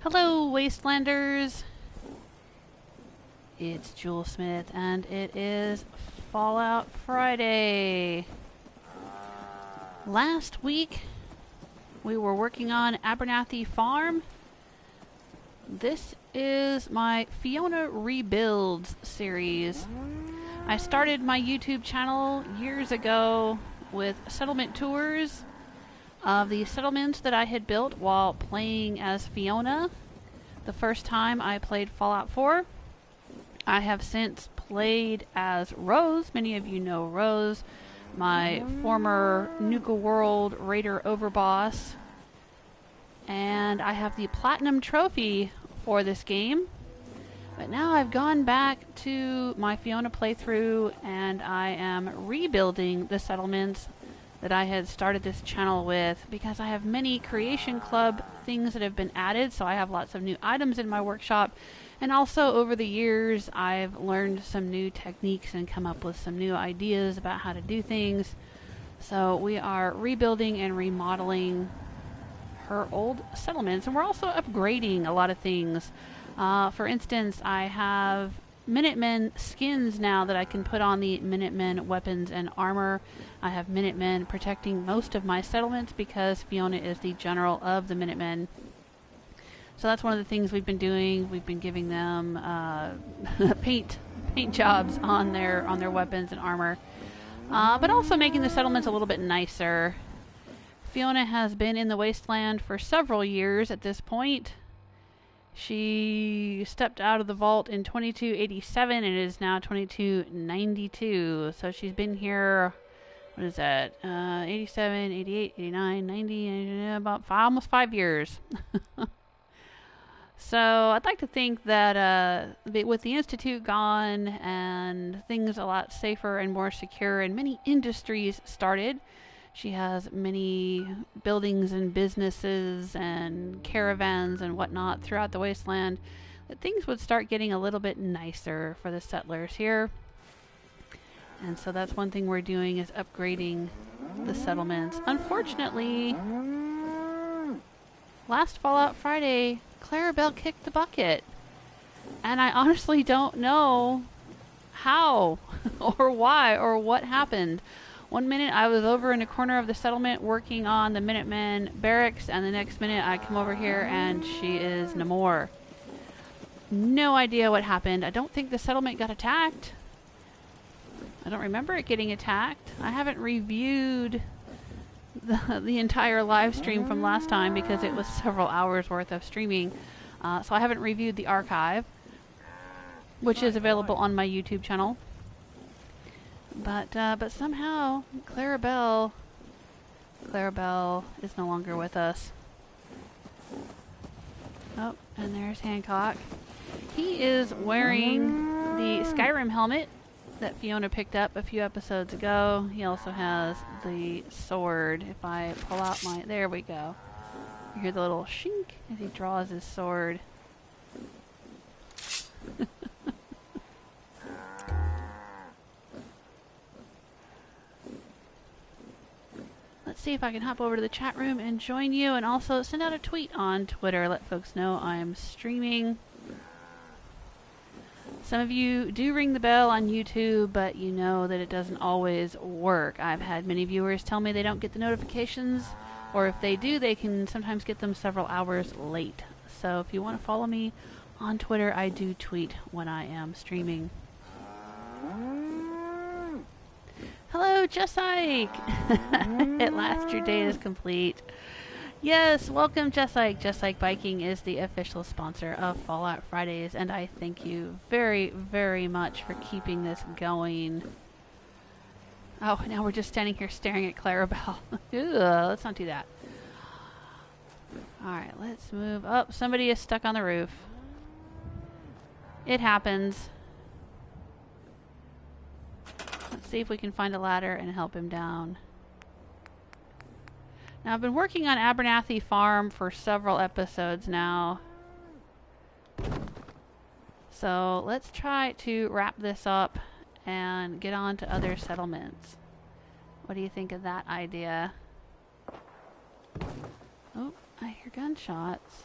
Hello, Wastelanders! It's Jewel Smith, and it is Fallout Friday. Last week, we were working on Abernathy Farm. This is my Fiona Rebuilds series. I started my YouTube channel years ago with settlement tours of the settlements that I had built while playing as Fiona. The first time I played Fallout 4. I have since played as Rose. Many of you know Rose, my former Nuka World Raider overboss. And I have the Platinum Trophy for this game. But now I've gone back to my Fiona playthrough and I am rebuilding the settlements that I had started this channel with, because I have many Creation Club things that have been added, so I have lots of new items in my workshop, and also over the years I've learned some new techniques and come up with some new ideas about how to do things. So we are rebuilding and remodeling her old settlements, and we're also upgrading a lot of things. For instance, I have Minutemen skins now that I can put on the Minutemen weapons and armor. I have Minutemen protecting most of my settlements because Fiona is the general of the Minutemen. So that's one of the things we've been doing. We've been giving them paint jobs on their weapons and armor, but also making the settlements a little bit nicer. Fiona has been in the wasteland for several years at this point. She stepped out of the vault in 2287 and it is now 2292. So she's been here, what is that, 87, 88, 89, 90, about almost 5 years. So I'd like to think that with the Institute gone and things a lot safer and more secure and many industries started, she has many buildings and businesses and caravans and whatnot throughout the wasteland, that things would start getting a little bit nicer for the settlers here. And so that's one thing we're doing, is upgrading the settlements. Unfortunately, last Fallout Friday, Clarabelle kicked the bucket. And I honestly don't know how or why or what happened. One minute I was over in a corner of the settlement working on the Minutemen barracks, and the next minute I come over here and she is no more. No idea what happened. I don't think the settlement got attacked. I don't remember it getting attacked. I haven't reviewed the entire live stream from last time because it was several hours worth of streaming. So I haven't reviewed the archive, which is available on my YouTube channel. But somehow Clarabelle is no longer with us. Oh, and there's Hancock. He is wearing the Skyrim helmet that Fiona picked up a few episodes ago. He also has the sword. If I pull out my... There we go. You hear the little shink as he draws his sword. Let's see if I can hop over to the chat room and join you, and also send out a tweet on Twitter. Let folks know I'm streaming. Some of you do ring the bell on YouTube, but you know that it doesn't always work. I've had many viewers tell me they don't get the notifications, or if they do, they can sometimes get them several hours late. So if you want to follow me on Twitter, I do tweet when I am streaming. Hello, Jessike! At last your day is complete. Yes, welcome, Jessike. Jessike Biking is the official sponsor of Fallout Fridays, and I thank you very, very much for keeping this going. Oh, now we're just standing here staring at Clarabelle. Let's not do that. Alright, let's move. Oh, somebody is stuck on the roof. It happens. Let's see if we can find a ladder and help him down. Now, I've been working on Abernathy Farm for several episodes now. So let's try to wrap this up and get on to other settlements. What do you think of that idea? Oh, I hear gunshots.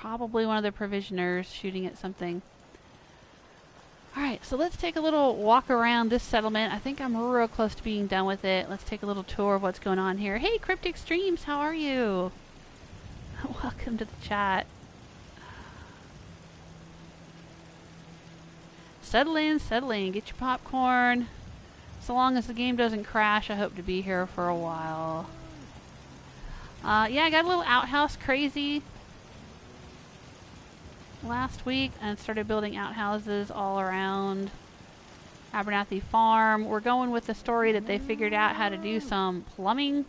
probably one of the provisioners shooting at something. Alright, so let's take a little walk around this settlement. I think I'm real close to being done with it. Let's take a little tour of what's going on here. Hey, Cryptic Streams, how are you? Welcome to the chat. Settle in, get your popcorn. So long as the game doesn't crash, I hope to be here for a while. Yeah, I got a little outhouse crazy last week and started building outhouses all around Abernathy Farm. We're going with the story that they figured out how to do some plumbing.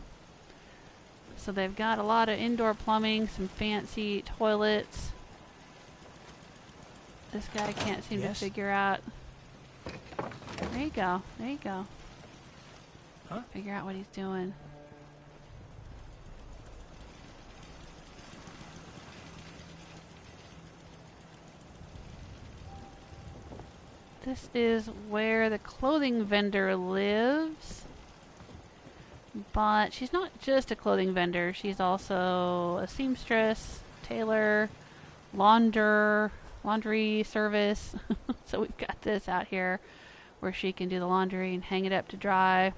So they've got a lot of indoor plumbing, some fancy toilets. This guy can't seem to figure out. There you go. There you go. Huh? Figure out what he's doing. This is where the clothing vendor lives. But she's not just a clothing vendor. She's also a seamstress, tailor, laundry service. So we've got this out here where she can do the laundry and hang it up to dry.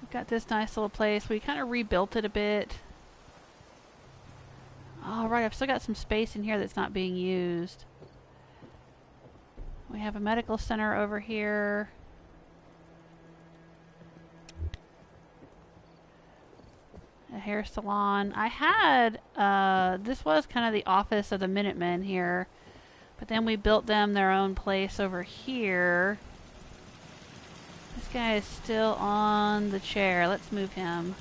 We've got this nice little place. We kind of rebuilt it a bit. All right, I've still got some space in here that's not being used. We have a medical center over here. A hair salon. I had, this was kind of the office of the Minutemen here, but then we built them their own place over here. This guy is still on the chair. Let's move him.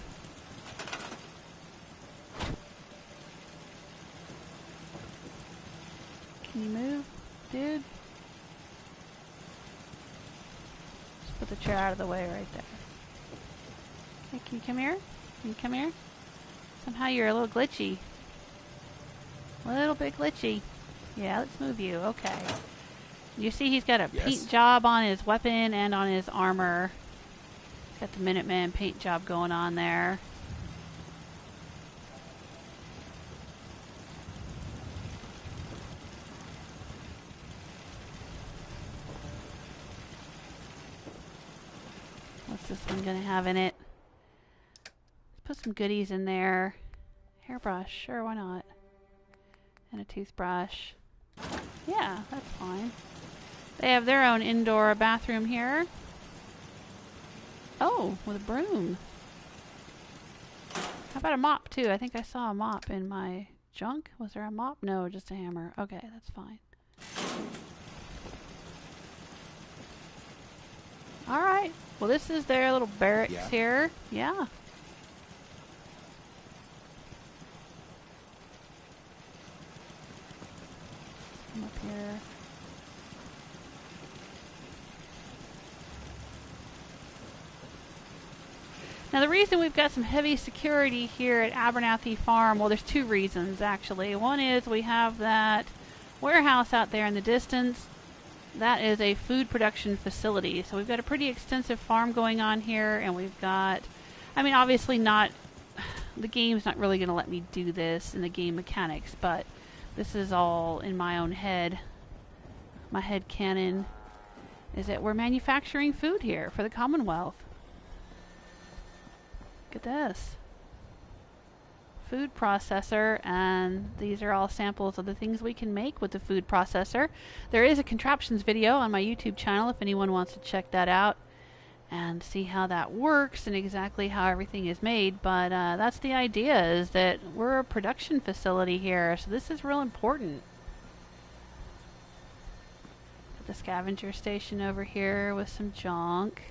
Can you move, dude? Just put the chair out of the way right there. Okay, can you come here? Can you come here? Somehow you're a little glitchy. A little bit glitchy. Yeah, let's move you. Okay. You see he's got a paint job on his weapon and on his armor. Got the Minuteman paint job going on there. What's this one gonna have in it? Put some goodies in there. Hairbrush, sure, why not? And a toothbrush. Yeah, that's fine. They have their own indoor bathroom here. Oh, with a broom. How about a mop, too? I think I saw a mop in my junk. Was there a mop? No, just a hammer. Okay, that's fine. Alright. Well, this is their little barracks here. Yeah. Come up here. Now the reason we've got some heavy security here at Abernathy Farm, well there's two reasons actually. One is we have that warehouse out there in the distance. That is a food production facility. So we've got a pretty extensive farm going on here, and we've got, I mean obviously not, the game's not really going to let me do this in the game mechanics, but this is all in my own head. My head canon is that we're manufacturing food here for the Commonwealth. Look at this. Food processor, and these are all samples of the things we can make with the food processor. There is a contraptions video on my YouTube channel if anyone wants to check that out and see how that works and exactly how everything is made, but that's the idea, is that we're a production facility here, so this is real important. Got the scavenger station over here with some junk.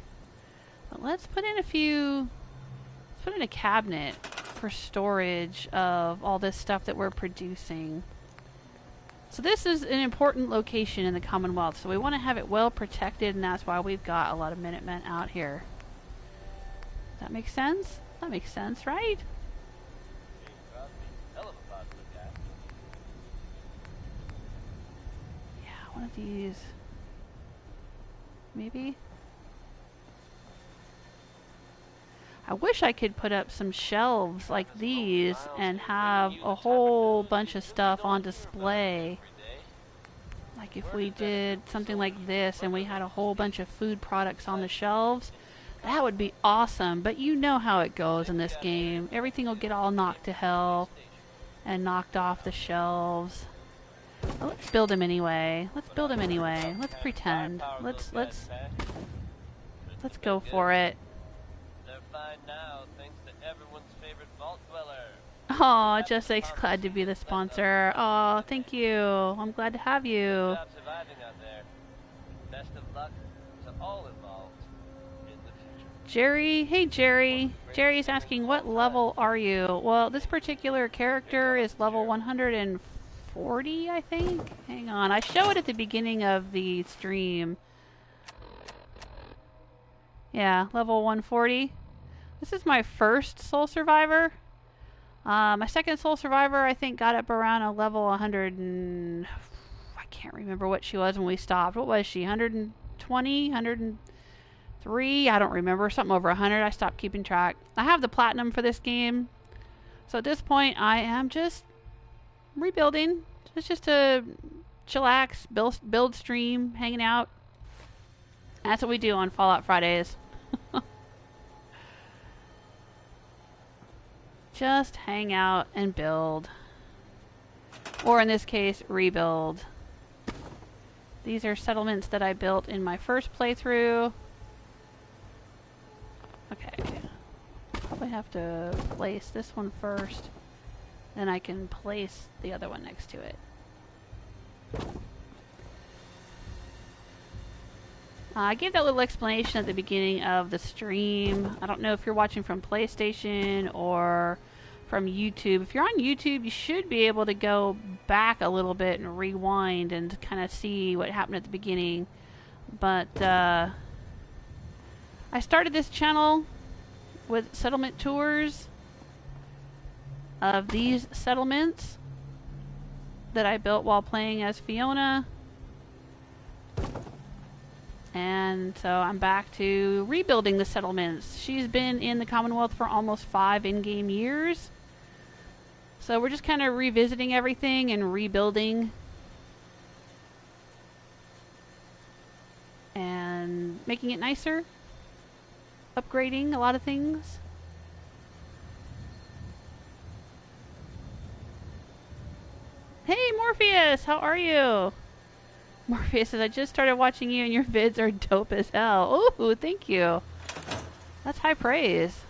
But let's put in a cabinet for storage of all this stuff that we're producing. So this is an important location in the Commonwealth, so we want to have it well protected, and that's why we've got a lot of Minutemen out here. Does that make sense? That makes sense, right? Yeah, one of these. Maybe? I wish I could put up some shelves like these and have a whole bunch of stuff on display. Like if we did something like this and we had a whole bunch of food products on the shelves, that would be awesome. But you know how it goes in this game. Everything will get all knocked to hell and knocked off the shelves. Well, let's build him anyway. Let's build him anyway. Let's pretend. Let's go for it. Oh, Jessa's glad to be the sponsor. Oh, thank you. I'm glad to have you. Jerry, hey Jerry. Jerry's asking, what level are you? Well, this particular character is level 140, I think. Hang on, I show it at the beginning of the stream. Yeah, level 140. This is my first Soul Survivor. My second Soul Survivor, I think, got up around a level 100 and... I can't remember what she was when we stopped. What was she? 120? 103? I don't remember. Something over 100. I stopped keeping track. I have the platinum for this game. So at this point, I am just rebuilding. It's just a chillax, build stream, hanging out. That's what we do on Fallout Fridays. Just hang out and build. Or in this case, rebuild. These are settlements that I built in my first playthrough. Okay. Probably have to place this one first. Then I can place the other one next to it. I gave that little explanation at the beginning of the stream. I don't know if you're watching from PlayStation or from YouTube. If you're on YouTube, you should be able to go back a little bit and rewind and kind of see what happened at the beginning. But I started this channel with settlement tours of these settlements that I built while playing as Fiona. And so I'm back to rebuilding the settlements. She's been in the Commonwealth for almost 5 in-game years. So we're just kind of revisiting everything and rebuilding. And making it nicer. Upgrading a lot of things. Hey Morpheus, how are you? Morpheus says, I just started watching you and your vids are dope as hell. Ooh, thank you. That's high praise.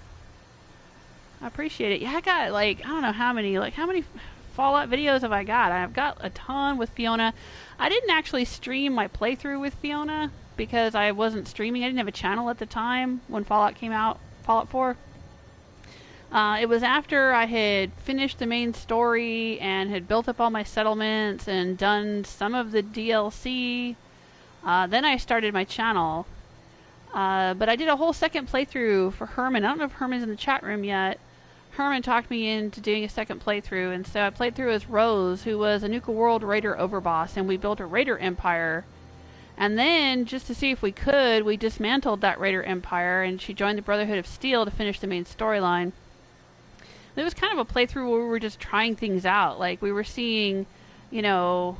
I appreciate it. Yeah, I got like, I don't know how many Fallout videos have I got? I've got a ton with Fiona. I didn't actually stream my playthrough with Fiona because I wasn't streaming. I didn't have a channel at the time when Fallout came out, Fallout 4. It was after I had finished the main story and had built up all my settlements and done some of the DLC. Then I started my channel. But I did a whole second playthrough for Herman. I don't know if Herman's in the chat room yet. Herman talked me into doing a second playthrough, and so I played through as Rose, who was a Nuka World Raider overboss, and we built a Raider Empire. And then, just to see if we could, we dismantled that Raider Empire, and she joined the Brotherhood of Steel to finish the main storyline. It was kind of a playthrough where we were just trying things out. Like, we were seeing, you know,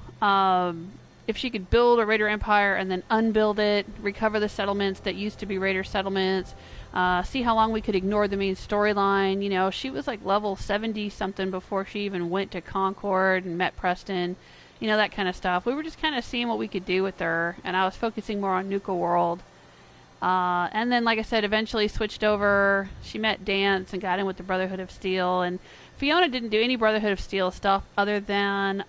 if she could build a Raider Empire and then unbuild it, recover the settlements that used to be Raider settlements, see how long we could ignore the main storyline. You know, she was like level 70-something before she even went to Concord and met Preston. You know, that kind of stuff. We were just kind of seeing what we could do with her, and I was focusing more on Nuka World. And then, like I said, eventually switched over. She met Dance and got in with the Brotherhood of Steel. And Fiona didn't do any Brotherhood of Steel stuff other than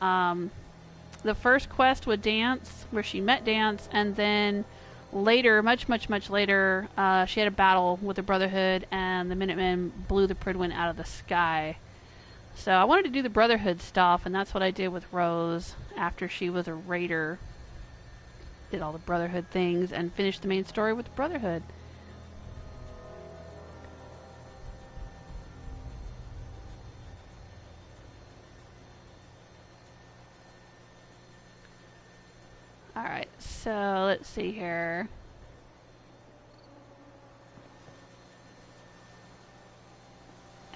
the first quest with Dance, where she met Dance, and then later, much later, she had a battle with the Brotherhood, and the Minutemen blew the Pridwin out of the sky. So I wanted to do the Brotherhood stuff, and that's what I did with Rose after she was a Raider. Did all the Brotherhood things and finished the main story with the Brotherhood. Alright, so let's see here.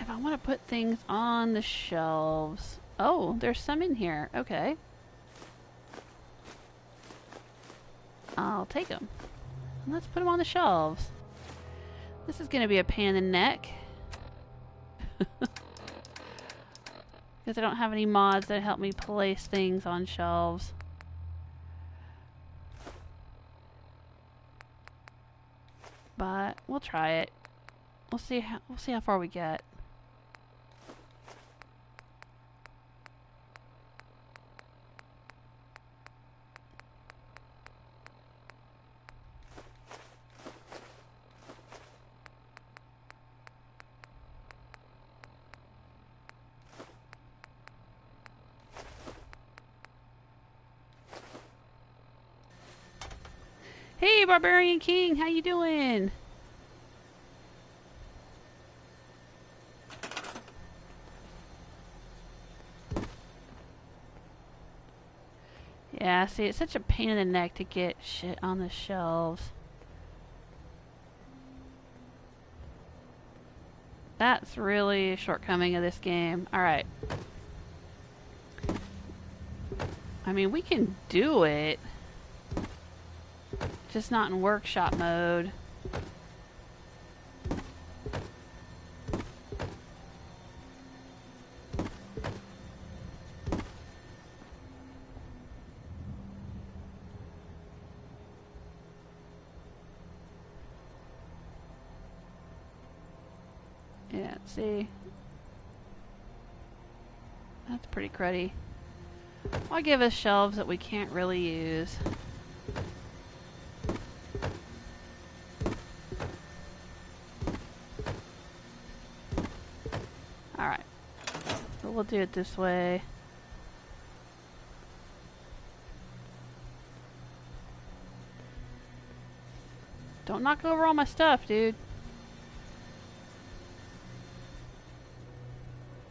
if I want to put things on the shelves. Oh, there's some in here. Okay. I'll take them. Let's put them on the shelves. This is going to be a pain in the neck. Because I don't have any mods that help me place things on shelves. But we'll try it. We'll see how far we get. Hey, Barbarian King, how you doing? Yeah, see, it's such a pain in the neck to get shit on the shelves. That's really a shortcoming of this game. Alright. I mean, we can do it. Just not in workshop mode. Yeah, see. That's pretty cruddy. I'll give us shelves that we can't really use. Alright. So we'll do it this way. Don't knock over all my stuff, dude.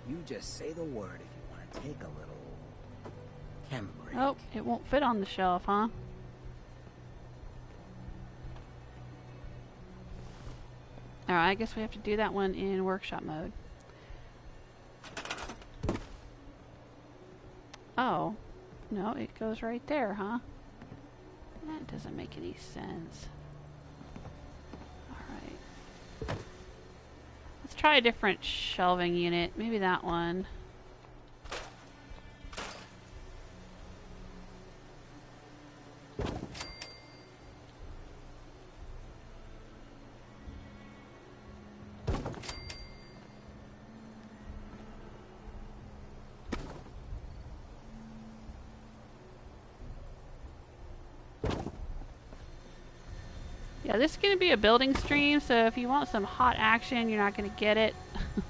You just say the word if you want to take a little camera break. Oh, it won't fit on the shelf, huh? Alright, I guess we have to do that one in workshop mode. Oh. No, it goes right there, huh? That doesn't make any sense. Alright. Let's try a different shelving unit. Maybe that one. Yeah, this is going to be a building stream, so if you want some hot action, you're not going to get it.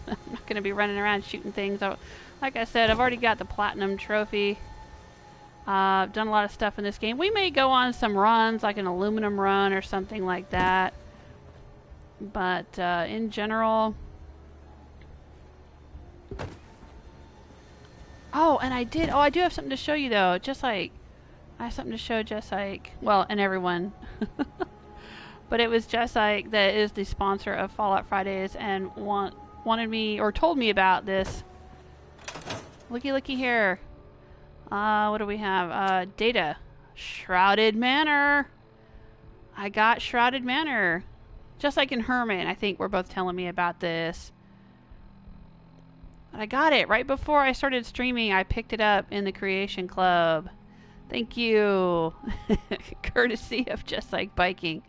I'm not going to be running around shooting things. Like I said, I've already got the platinum trophy. I've done a lot of stuff in this game. We may go on some runs, like an aluminum run or something like that. But in general... Oh, and I do have something to show you, though. Just like... I have something to show just like... Well, and everyone... But it was just like that is the sponsor of Fallout Fridays and wanted me or told me about this. Looky here. What do we have? Data. Shroud Manor. I got Shroud Manor. Just like in Herman, I think we're both telling me about this. But I got it right before I started streaming. I picked it up in the Creation Club. Thank you. Courtesy of Just Like Biking.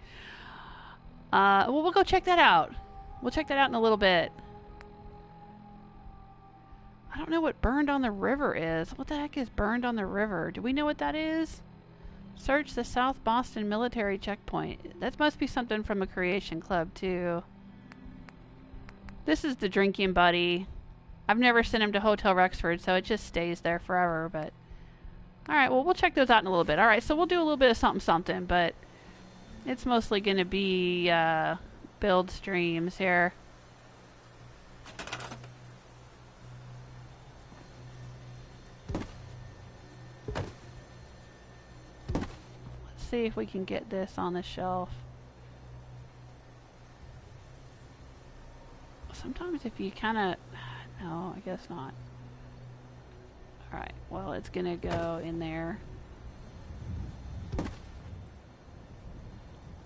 Well, we'll go check that out. We'll check that out in a little bit. I don't know what Burned on the River is. What the heck is Burned on the River? Do we know what that is? Search the South Boston Military Checkpoint. That must be something from a Creation Club, too. This is the drinking buddy. I've never sent him to Hotel Rexford, so it just stays there forever, but... Alright, well, we'll check those out in a little bit. Alright, so we'll do a little bit of something, but... It's mostly going to be build streams here. Let's see if we can get this on the shelf. Sometimes if you kind of... No, I guess not. Alright, well, it's gonna go in there.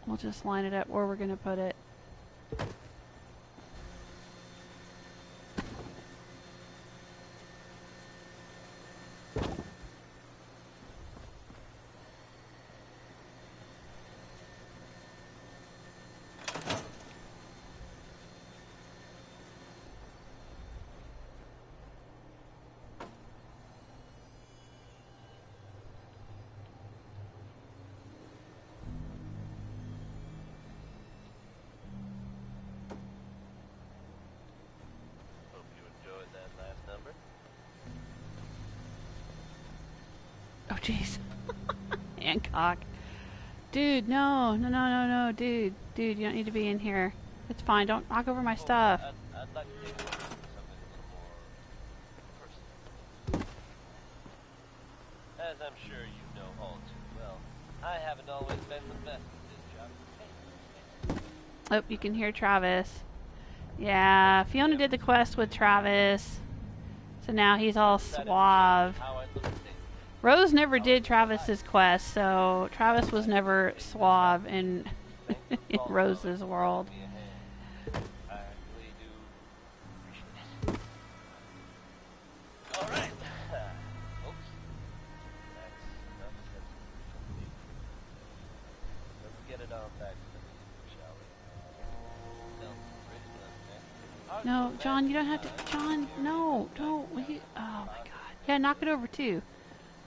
We'll just line it up where we're gonna put it. Oh, jeez. Hancock. Dude, no, dude. Dude, you don't need to be in here. It's fine, don't knock over my stuff. I'd like to do something a little more personal. As I'm sure you know all too well, I haven't always been the best at this job. Oh, you can hear Travis. Yeah, Fiona did the quest with Travis. So now he's all suave. Rose never did Travis's quest, so Travis was never suave in Rose's world. No, John, you don't have to. John, no, don't. Oh my God. Yeah, knock it over too.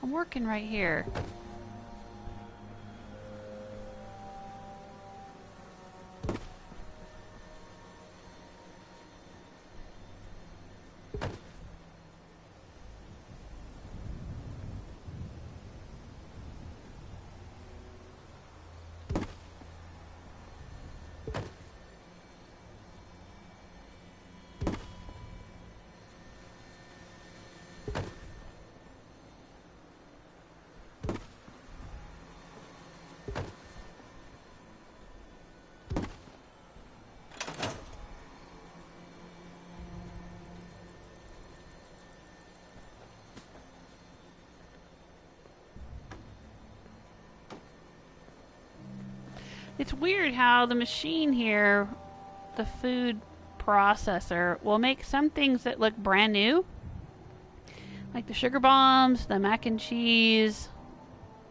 I'm working right here. It's weird how the machine here, the food processor, will make some things that look brand new. Like the sugar bombs, the mac and cheese,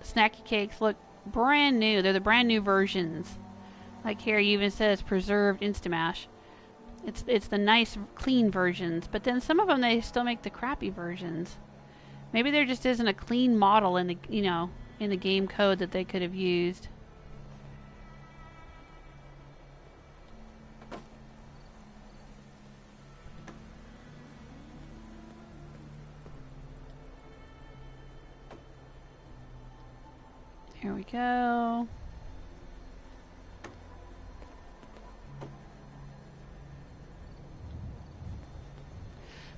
snacky cakes look brand new. They're the brand new versions. Like here, it even says preserved Instamash. It's the nice, clean versions. But then some of them, they still make the crappy versions. Maybe there just isn't a clean model in the, in the game code that they could have used. Here we go.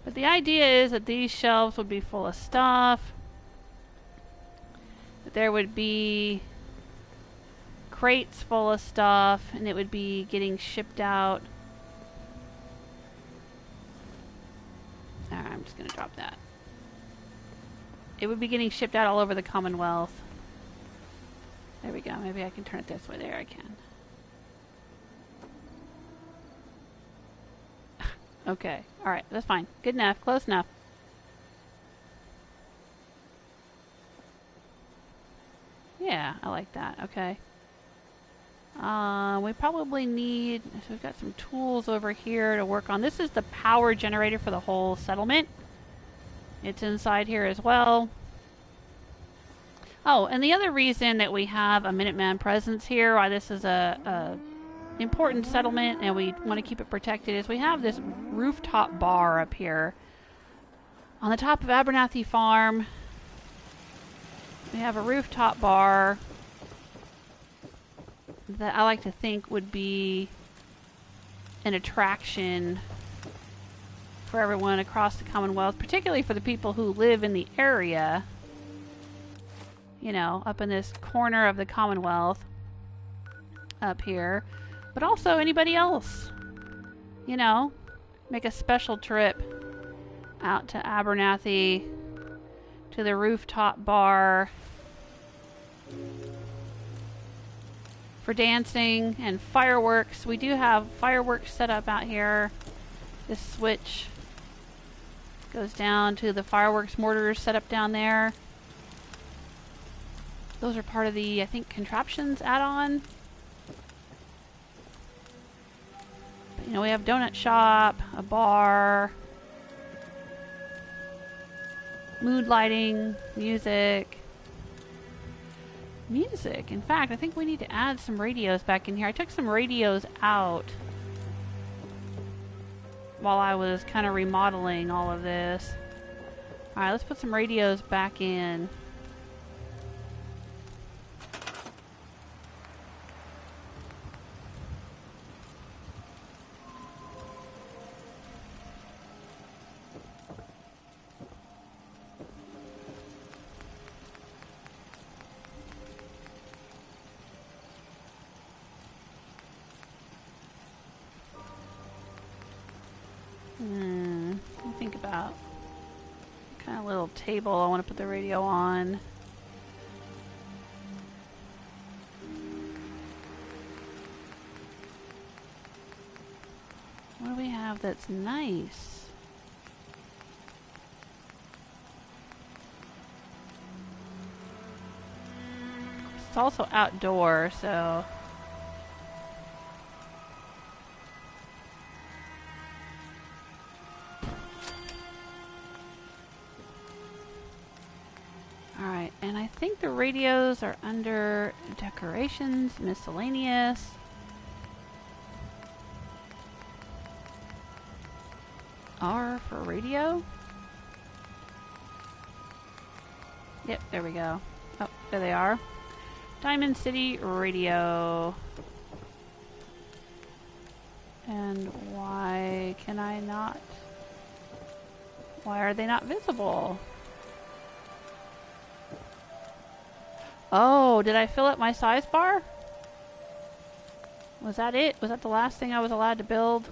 But the idea is that these shelves would be full of stuff. That there would be crates full of stuff, and it would be getting shipped out. Alright, I'm just going to drop that. It would be getting shipped out all over the Commonwealth. There we go. Maybe I can turn it this way. There I can. Okay. Alright, that's fine. Good enough. Close enough. Yeah, I like that. Okay. We probably need... So we've got some tools over here to work on. This is the power generator for the whole settlement. It's inside here as well. Oh, and the other reason that we have a Minuteman presence here, why this is a important settlement and we want to keep it protected, is we have this rooftop bar up here. On the top of Abernathy Farm, we have a rooftop bar that I like to think would be an attraction for everyone across the Commonwealth, particularly for the people who live in the area. You know, up in this corner of the Commonwealth up here, but also anybody else, you know, make a special trip out to Abernathy to the rooftop bar for dancing and fireworks. We do have fireworks set up out here. This switch goes down to the fireworks mortars set up down there. Those are part of the, I think, contraptions add-on. But, you know, we have donut shop, a bar, mood lighting, music. Music. In fact, I think we need to add some radios back in here. I took some radios out while I was kind of remodeling all of this. Alright, let's put some radios back in. Let me think about what kind of little table I want to put the radio on. What do we have that's nice? It's also outdoor, so... Alright, and I think the radios are under decorations, miscellaneous. R for radio. Yep, there we go. Oh, there they are. Diamond City Radio. And why can I not? Why are they not visible? Oh, did I fill up my size bar? Was that it? Was that the last thing I was allowed to build?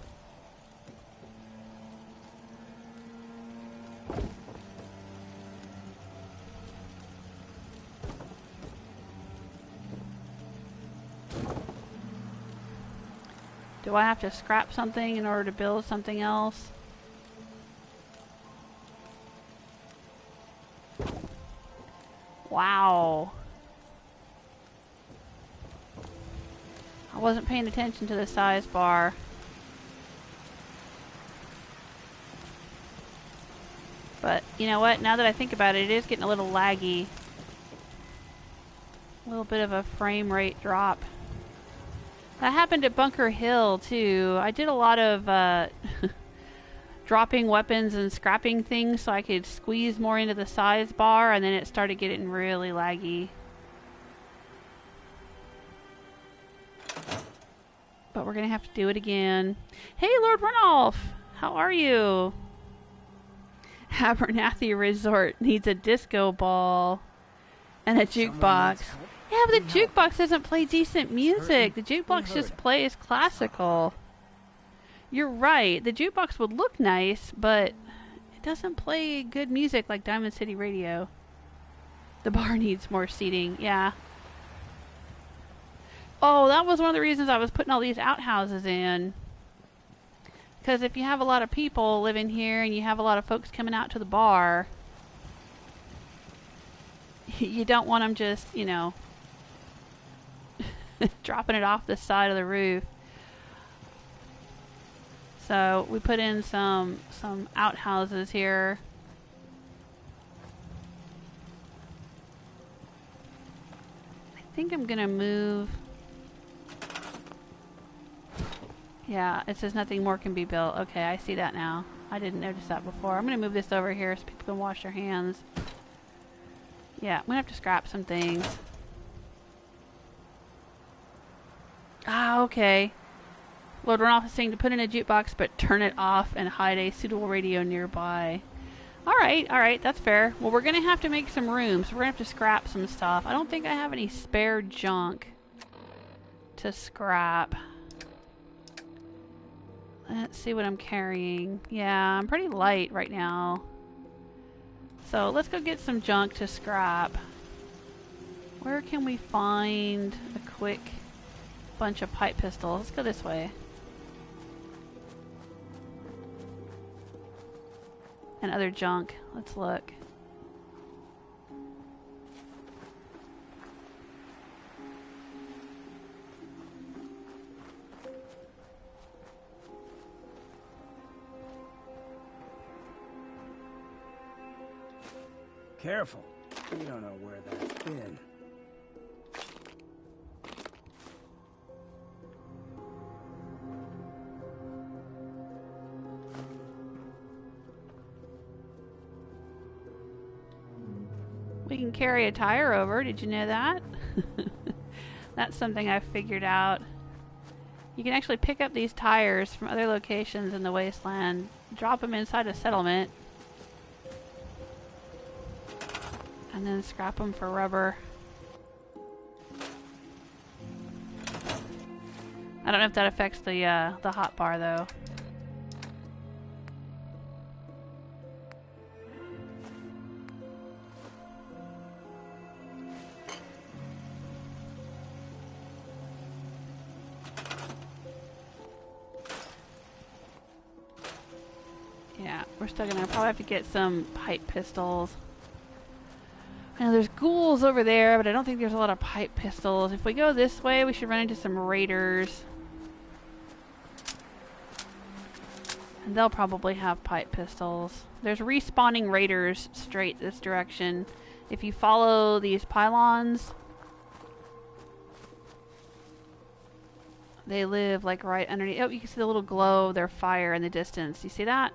Do I have to scrap something in order to build something else? Wow. I wasn't paying attention to the size bar. But, you know what? Now that I think about it, it is getting a little laggy. A little bit of a frame rate drop. That happened at Bunker Hill, too. I did a lot of dropping weapons and scrapping things so I could squeeze more into the size bar, and then it started getting really laggy. But we're going to have to do it again. Hey, Lord Ranulph! How are you? Abernathy Resort needs a disco ball and a jukebox. Yeah, but the jukebox doesn't play decent music. The jukebox just plays classical. You're right. The jukebox would look nice, but it doesn't play good music like Diamond City Radio. The bar needs more seating. Yeah. Oh, that was one of the reasons I was putting all these outhouses in. Because if you have a lot of people living here and you have a lot of folks coming out to the bar, you don't want them just, you know, dropping it off the side of the roof. So we put in some outhouses here. I think I'm gonna move. Yeah, it says nothing more can be built. Okay, I see that now. I didn't notice that before. I'm gonna move this over here so people can wash their hands. Yeah, I'm gonna have to scrap some things. Ah, okay. Lord Ranulph is saying to put in a jukebox, but turn it off and hide a suitable radio nearby. Alright, that's fair. Well, we're gonna have to make some room, so we're gonna have to scrap some stuff. I don't think I have any spare junk to scrap. Let's see what I'm carrying. Yeah, I'm pretty light right now. So let's go get some junk to scrap. Where can we find a quick bunch of pipe pistols? Let's go this way. And other junk. Let's look. Careful. You don't know where that's been. We can carry a tire over. Did you know that? That's something I figured out. You can actually pick up these tires from other locations in the wasteland, drop them inside a settlement, and then scrap them for rubber. I don't know if that affects the hot bar though. Yeah, we're still gonna probably have to get some pipe pistols. I know there's ghouls over there, but I don't think there's a lot of pipe pistols. If we go this way, we should run into some raiders. And they'll probably have pipe pistols. There's respawning raiders straight this direction. If you follow these pylons, they live like right underneath. Oh, you can see the little glow of their fire in the distance. You see that?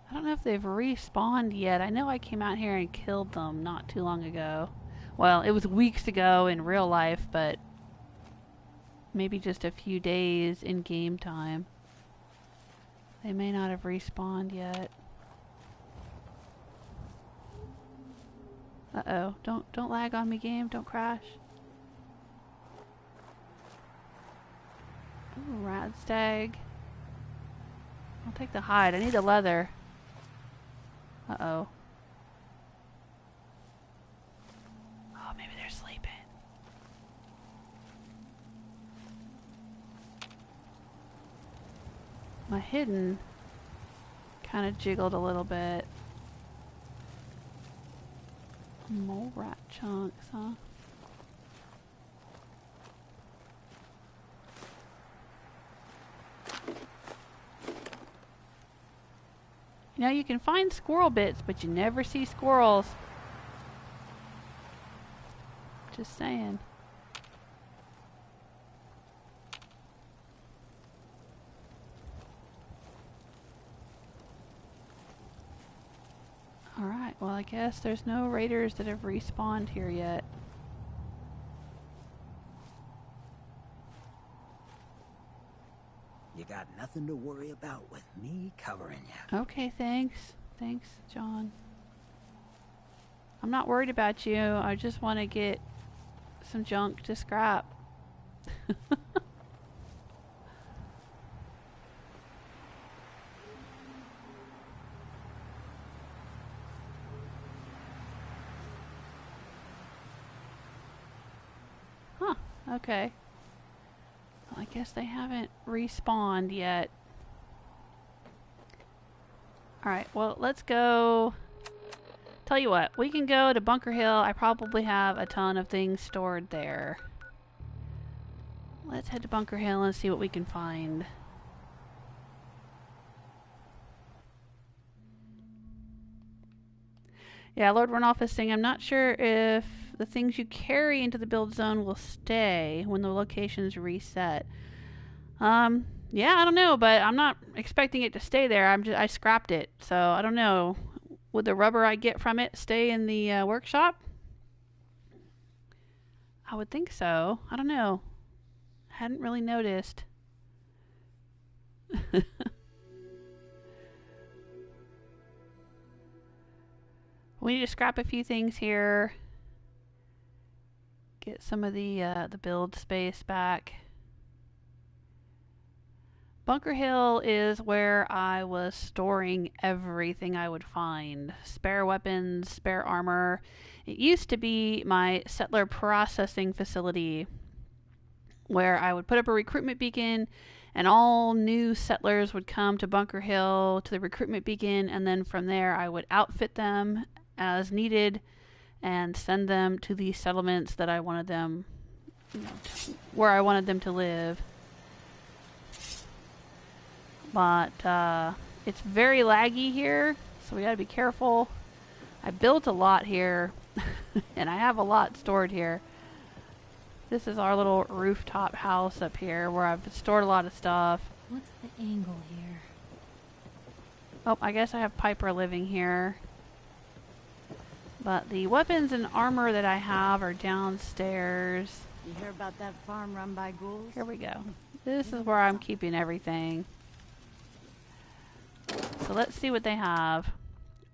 I don't know if they've respawned yet. I know I came out here and killed them not too long ago. Well, it was weeks ago in real life, but maybe just a few days in game time. They may not have respawned yet. Uh-oh. Don't lag on me, game. Don't crash. Ooh, rat stag. I'll take the hide. I need the leather. Uh-oh. Oh, maybe they're sleeping. My hidden kind of jiggled a little bit. Mole rat chunks, huh? You know, you can find squirrel bits, but you never see squirrels. Just saying. Alright, well I guess there's no raiders that have respawned here yet. You got nothing to worry about with me covering you. Okay, thanks. Thanks, John. I'm not worried about you. I just want to get some junk to scrap. Huh, okay. Well, I guess they haven't respawned yet. Alright, well, let's go. Tell you what, we can go to Bunker Hill. I probably have a ton of things stored there. Let's head to Bunker Hill and see what we can find. Yeah, Lord Runoff is saying, I'm not sure if the things you carry into the build zone will stay when the locations reset. Yeah, I don't know, but I'm not expecting it to stay there. I scrapped it, so I don't know. Would the rubber I get from it stay in the workshop? I would think so. I don't know. Hadn't really noticed. We need to scrap a few things here. Get some of the build space back. Bunker Hill is where I was storing everything I would find. Spare weapons, spare armor. It used to be my settler processing facility where I would put up a recruitment beacon and all new settlers would come to Bunker Hill to the recruitment beacon, and then from there I would outfit them as needed and send them to the settlements that I wanted them, where I wanted them to live. But it's very laggy here, so we gotta be careful. I built a lot here, and I have a lot stored here. This is our little rooftop house up here where I've stored a lot of stuff. What's the angle here? Oh, I guess I have Piper living here. But the weapons and armor that I have are downstairs. You hear about that farm run by ghouls? Here we go. This is where I'm keeping everything. So let's see what they have.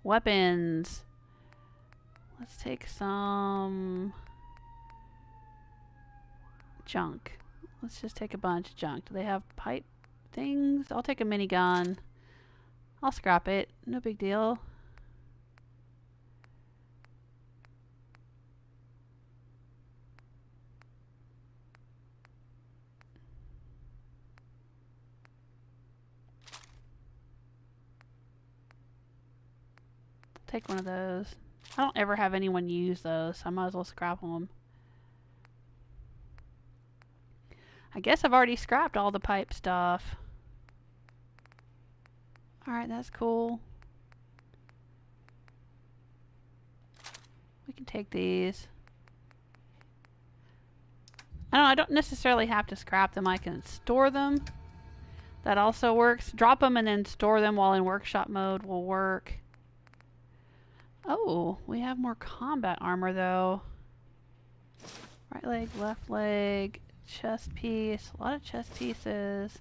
Weapons. Let's take some junk. Let's just take a bunch of junk. Do they have pipe things? I'll take a minigun. I'll scrap it. No big deal. Take one of those. I don't ever have anyone use those, so I might as well scrap them. I guess I've already scrapped all the pipe stuff. Alright, that's cool. We can take these. I don't necessarily have to scrap them. I can store them. That also works. Drop them and then store them while in workshop mode will work. Oh, we have more combat armor though. Right leg, left leg, chest piece, a lot of chest pieces.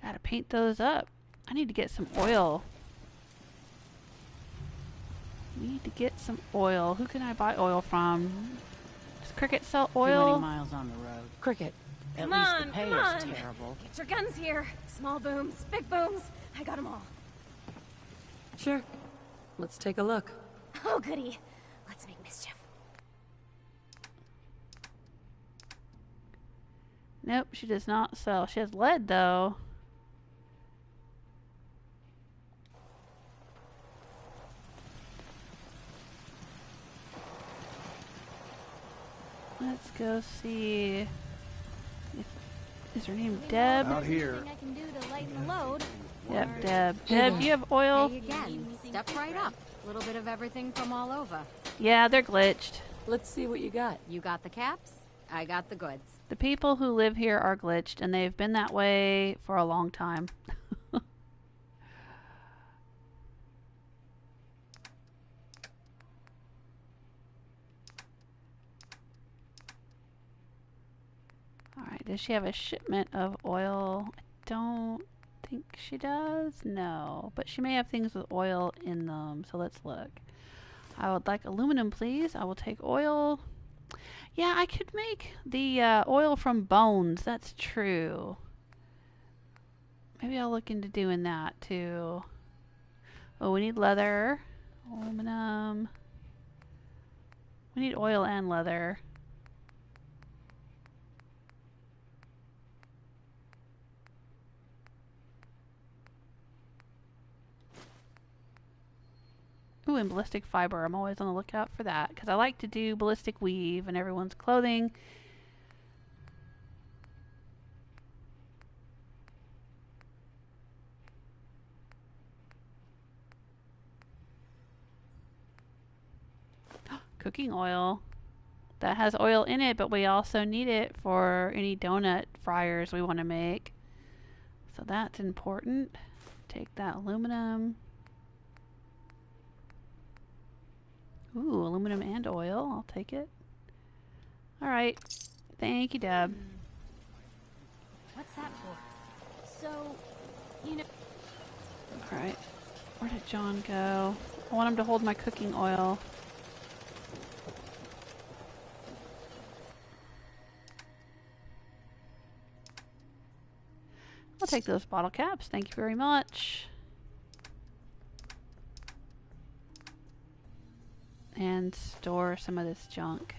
Gotta paint those up. I need to get some oil. Need to get some oil. Who can I buy oil from? Does Cricket sell oil? Too many miles on the road. Cricket. At Come least on, the pay come is on. terrible. Get your guns here. Small booms, big booms. I got them all. Sure. Let's take a look. Oh, goody. Let's make mischief. Nope, she does not sell. She has lead though. Let's go see. Is her name Deb? Out here. Anything I can do to lighten the load. Yep, Deb. Deb, do you have oil? Hey again. Step right up. A little bit of everything from all over. Yeah, they're glitched. Let's see what you got. You got the caps, I got the goods. The people who live here are glitched, and they've been that way for a long time. Alright, does she have a shipment of oil? I don't think she does. No, but she may have things with oil in them, so let's look. I would like aluminum, please. I will take oil. Yeah, I could make the oil from bones. That's true. Maybe I'll look into doing that too. Oh, we need leather, aluminum. We need oil and leather. Ooh, and ballistic fiber. I'm always on the lookout for that because I like to do ballistic weave in everyone's clothing. Cooking oil. That has oil in it, but we also need it for any donut fryers we want to make. So that's important. Take that aluminum. Ooh, aluminum and oil. I'll take it. Alright. Thank you, Deb. What's that for? So, you know... Alright. Where did John go? I want him to hold my cooking oil. I'll take those bottle caps. Thank you very much. And store some of this junk.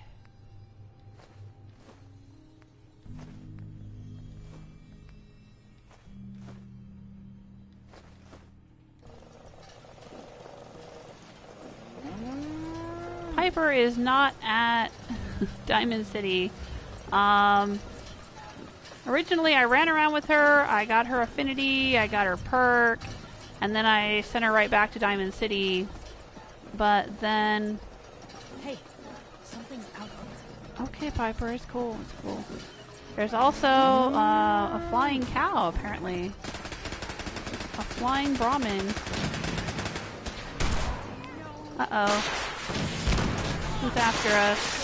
Piper is not at Diamond City. Originally, I ran around with her. I got her affinity. I got her perk. And then I sent her right back to Diamond City. But then... Hey, something's out there. Okay, Piper. It's cool. It's cool. There's also a flying cow, apparently. A flying Brahmin. Uh-oh. Who's after us?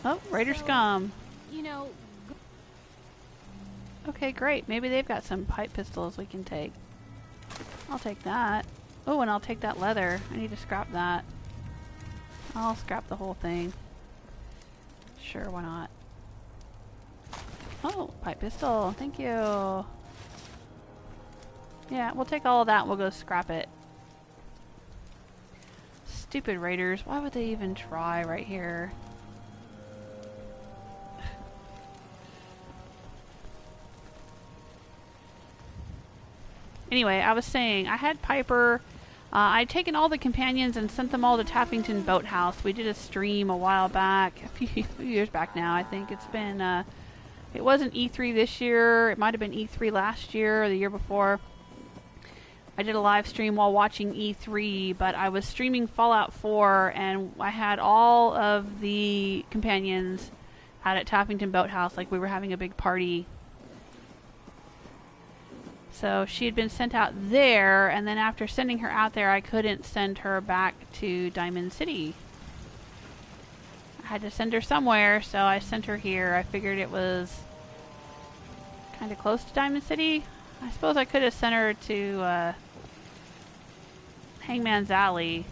Oh, Raider Scum. You know... Okay, great. Maybe they've got some pipe pistols we can take. I'll take that. Oh, and I'll take that leather. I need to scrap that. I'll scrap the whole thing. Sure, why not? Oh, pipe pistol. Thank you. Yeah, we'll take all of that and we'll go scrap it. Stupid raiders. Why would they even try right here? Anyway, I was saying, I had Piper. I'd taken all the companions and sent them all to Tappington Boathouse. We did a stream a while back, a few years back now, I think. It's been, it wasn't E3 this year. It might have been E3 last year or the year before. I did a live stream while watching E3, but I was streaming Fallout 4, and I had all of the companions out at Tappington Boathouse, like we were having a big party. So she had been sent out there, and then after sending her out there, I couldn't send her back to Diamond City. I had to send her somewhere, so I sent her here. I figured it was kind of close to Diamond City. I suppose I could have sent her to Hangman's Alley.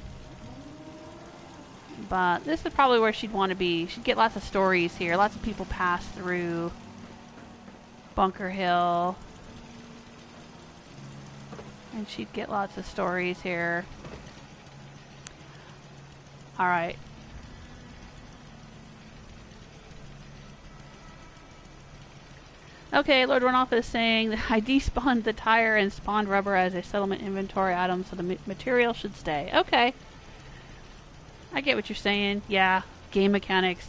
But this is probably where she'd want to be. She'd get lots of stories here. Lots of people pass through Bunker Hill. And she'd get lots of stories here. Alright. Okay, Lord Runoff is saying that I despawned the tire and spawned rubber as a settlement inventory item, so the material should stay. Okay. I get what you're saying. Yeah, game mechanics.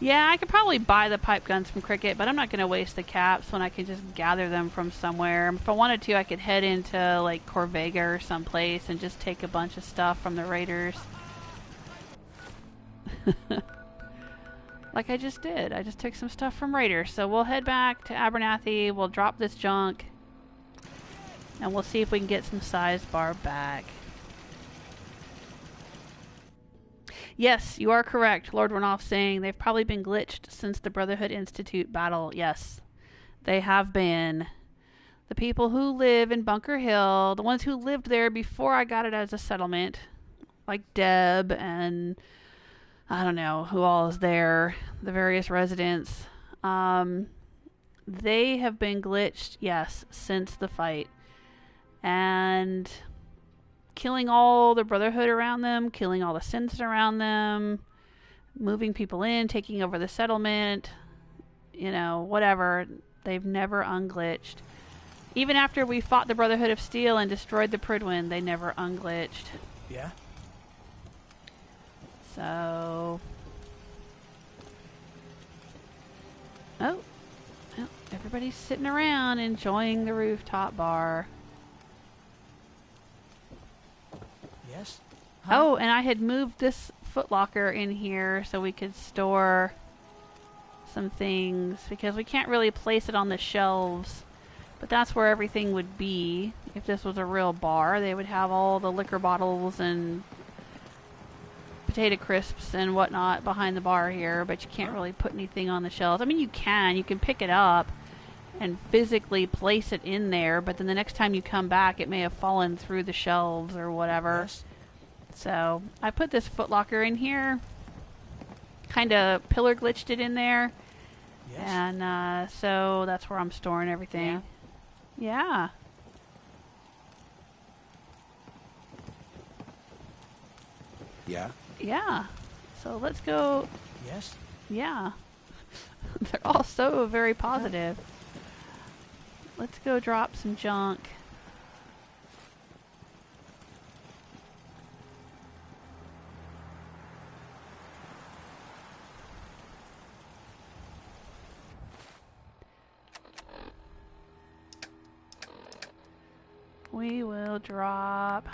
Yeah, I could probably buy the pipe guns from Cricket, but I'm not going to waste the caps when I can just gather them from somewhere. If I wanted to, I could head into, like, Corvega or someplace and just take a bunch of stuff from the raiders. Like I just did. I just took some stuff from raiders. So we'll head back to Abernathy, we'll drop this junk, and we'll see if we can get some size bar back. Yes, you are correct, Lord Runoff saying they've probably been glitched since the Brotherhood Institute battle. Yes, they have been. The people who live in Bunker Hill, the ones who lived there before I got it as a settlement, like Deb and I don't know who all is there, the various residents, they have been glitched, yes, since the fight. And killing all the Brotherhood around them, killing all the synths around them, moving people in, taking over the settlement. you know, whatever. They've never unglitched. Even after we fought the Brotherhood of Steel and destroyed the Pridwin, they never unglitched. Yeah? So... Oh. Well, everybody's sitting around enjoying the rooftop bar. Yes? Oh, and I had moved this footlocker in here so we could store some things, because we can't really place it on the shelves, but that's where everything would be. If this was a real bar, they would have all the liquor bottles and potato crisps and whatnot behind the bar here, but you can't really put anything on the shelves. I mean, you can pick it up and physically place it in there, but then the next time you come back, it may have fallen through the shelves or whatever. Yes. So I put this footlocker in here, kind of pillar glitched it in there. Yes. And so that's where I'm storing everything. Yeah. Yeah? Yeah. So let's go. Yes? Yeah. They're all so very positive. Let's go drop some junk. We will drop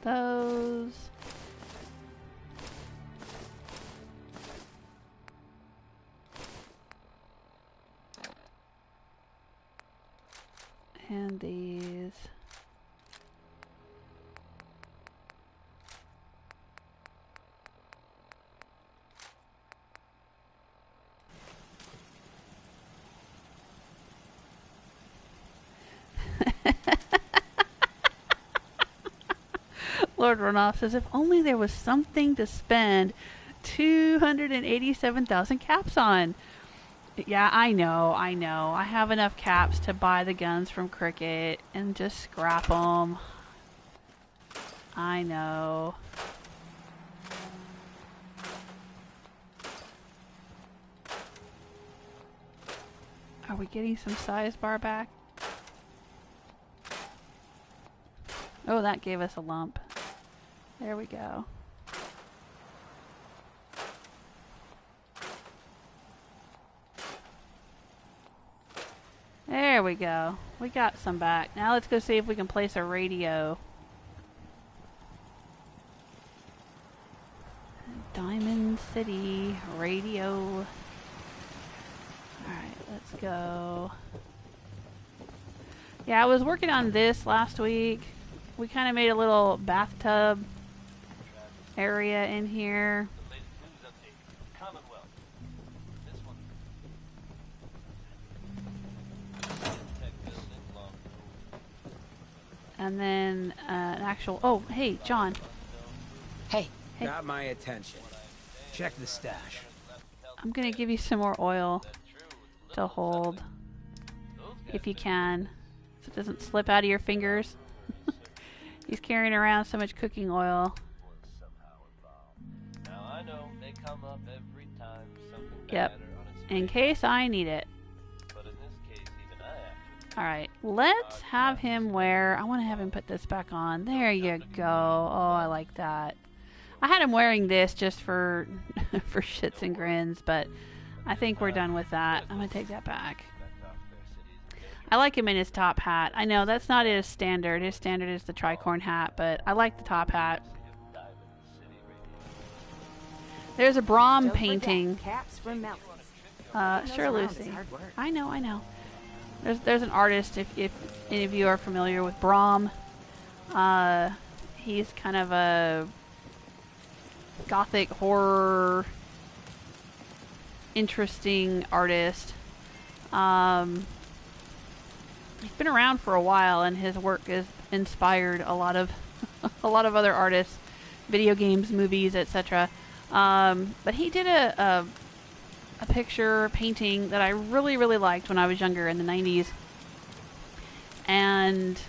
those. And these. Lord Runoff says, if only there was something to spend 287,000 caps on. Yeah, I know. I have enough caps to buy the guns from Cricket and just scrap them. I know. Are we getting some size bar back? Oh, that gave us a lump. There we go. There we go. We got some back. Now let's go see if we can place a radio. Diamond City radio. Alright, let's go. Yeah, I was working on this last week. We kind of made a little bathtub area in here. The latest news update. Commonwealth. This one. Tech building long. And then an actual... Oh, hey, John. Hey. Hey. Got my attention. Check the stash. I'm going to give you some more oil to hold. If you can. So it doesn't slip out of your fingers. He's carrying around so much cooking oil. Now I know they come up every time something Yep. bad or unexpected. In case I need it. But in this case, even I have to. Alright, let's have him wear... I want to have him put this back on. There you go. Oh, I like that. I had him wearing this just for for shits and grins, but I think we're done with that. I'm going to take that back. I like him in his top hat. I know that's not his standard. His standard is the tricorn hat, but I like the top hat. There's a Brahm painting. Caps for melons. Sure, Lucy. I know. There's an artist, if any of you are familiar with Brahm. He's kind of a gothic horror interesting artist. He's been around for a while, and his work has inspired a lot of other artists, video games, movies, etc. But he did a picture painting that I really liked when I was younger in the 90s, and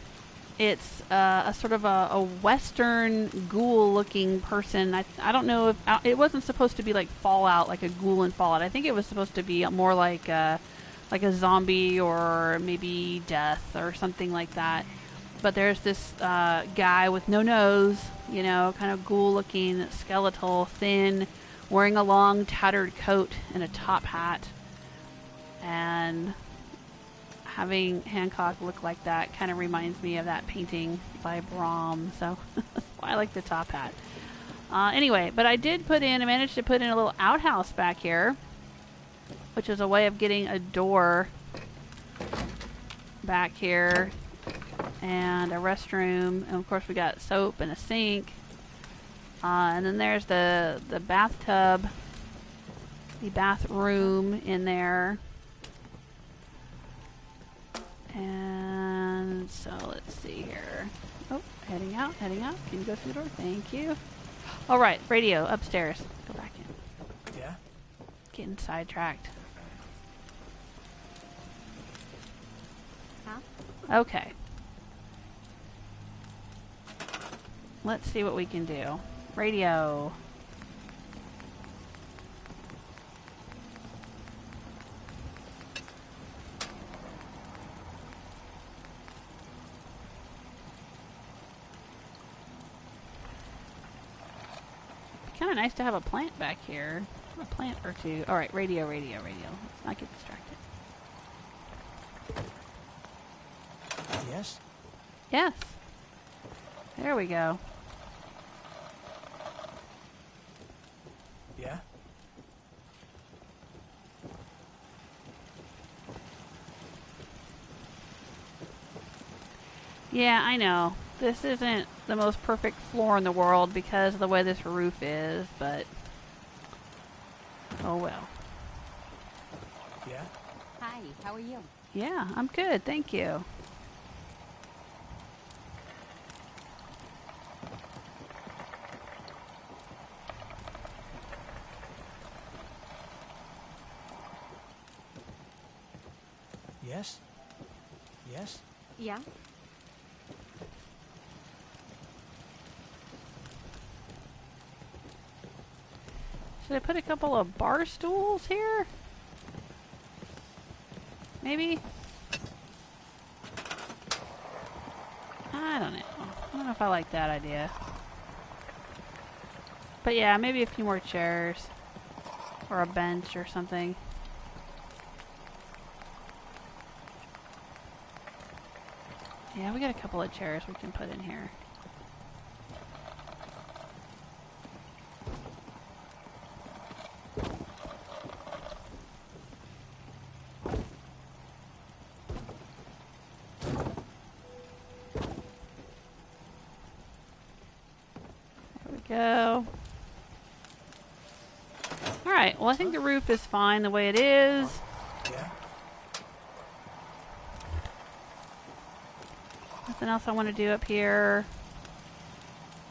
It's a sort of a western ghoul-looking person. I don't know if it wasn't supposed to be like Fallout, like a ghoul in Fallout. I think it was supposed to be more like a zombie or maybe death or something like that. But there's this guy with no nose, you know, kind of ghoul-looking, skeletal, thin, wearing a long, tattered coat and a top hat, and having Hancock look like that kind of reminds me of that painting by Brahm, so that's why I like the top hat. Anyway, but I managed to put in a little outhouse back here, which is a way of getting a door back here, and a restroom, and of course we got soap and a sink, and then there's the bathtub, the bathroom in there. And so let's see here. Oh, heading out. Can you go through the door? Thank you. All right, radio upstairs. Go back in. Yeah? Getting sidetracked. Huh? Okay. Let's see what we can do. Radio. Kind of nice to have a plant back here. A plant or two. All right, radio. Let's not get distracted. Yes? Yes. There we go. Yeah? Yeah, I know. This isn't the most perfect floor in the world because of the way this roof is, but oh well. Yeah? Hi, how are you? Yeah, I'm good, thank you. Yes? Yes? Yeah? Should I put a couple of bar stools here? Maybe? I don't know. I don't know if I like that idea. But yeah, maybe a few more chairs. Or a bench or something. Yeah, we got a couple of chairs we can put in here. There we go. Alright, well I think the roof is fine the way it is. Yeah? Nothing else I want to do up here.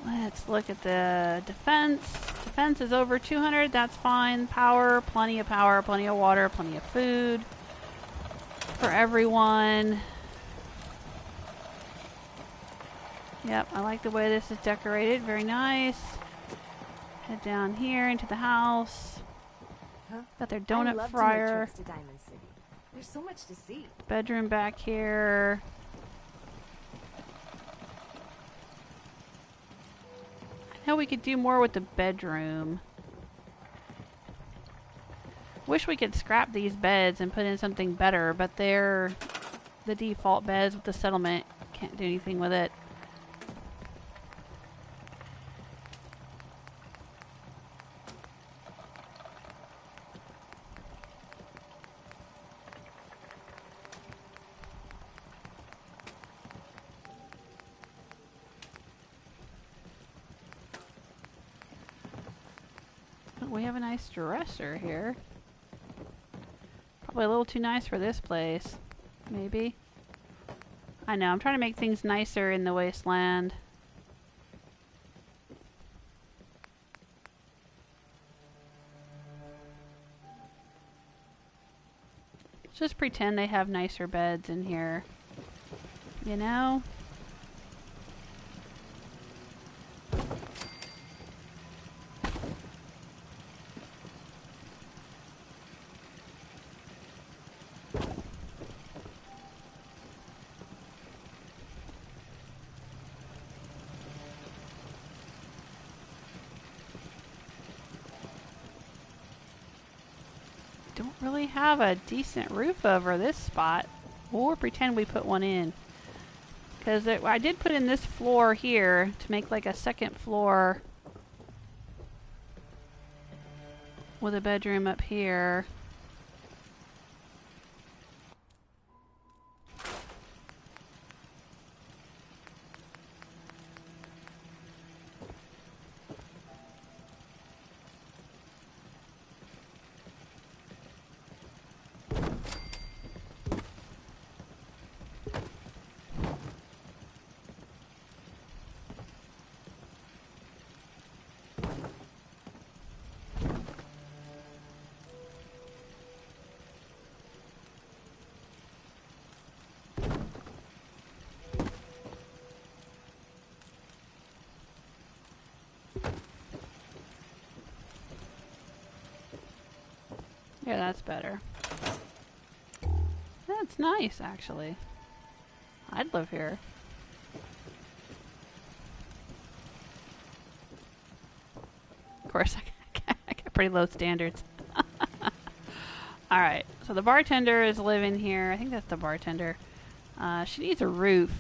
Let's look at the defense. Defense is over 200. That's fine. Power, plenty of water, plenty of food for everyone. Yep, I like the way this is decorated. Very nice. Head down here into the house. Huh? Got their I donut love fryer. To make trips to Diamond City. There's so much to see. Bedroom back here. I know we could do more with the bedroom. Wish we could scrap these beds and put in something better, but they're the default beds with the settlement. Can't do anything with it. We have a nice dresser here. Probably a little too nice for this place. Maybe. I know, I'm trying to make things nicer in the wasteland. Just pretend they have nicer beds in here. You know? don't really have a decent roof over this spot. We'll pretend we put one in. Because I did put in this floor here to make like a second floor with a bedroom up here. Yeah, that's better. That's nice, actually. I'd live here. Of course, I got pretty low standards. Alright, so the bartender is living here. I think that's the bartender. She needs a roof.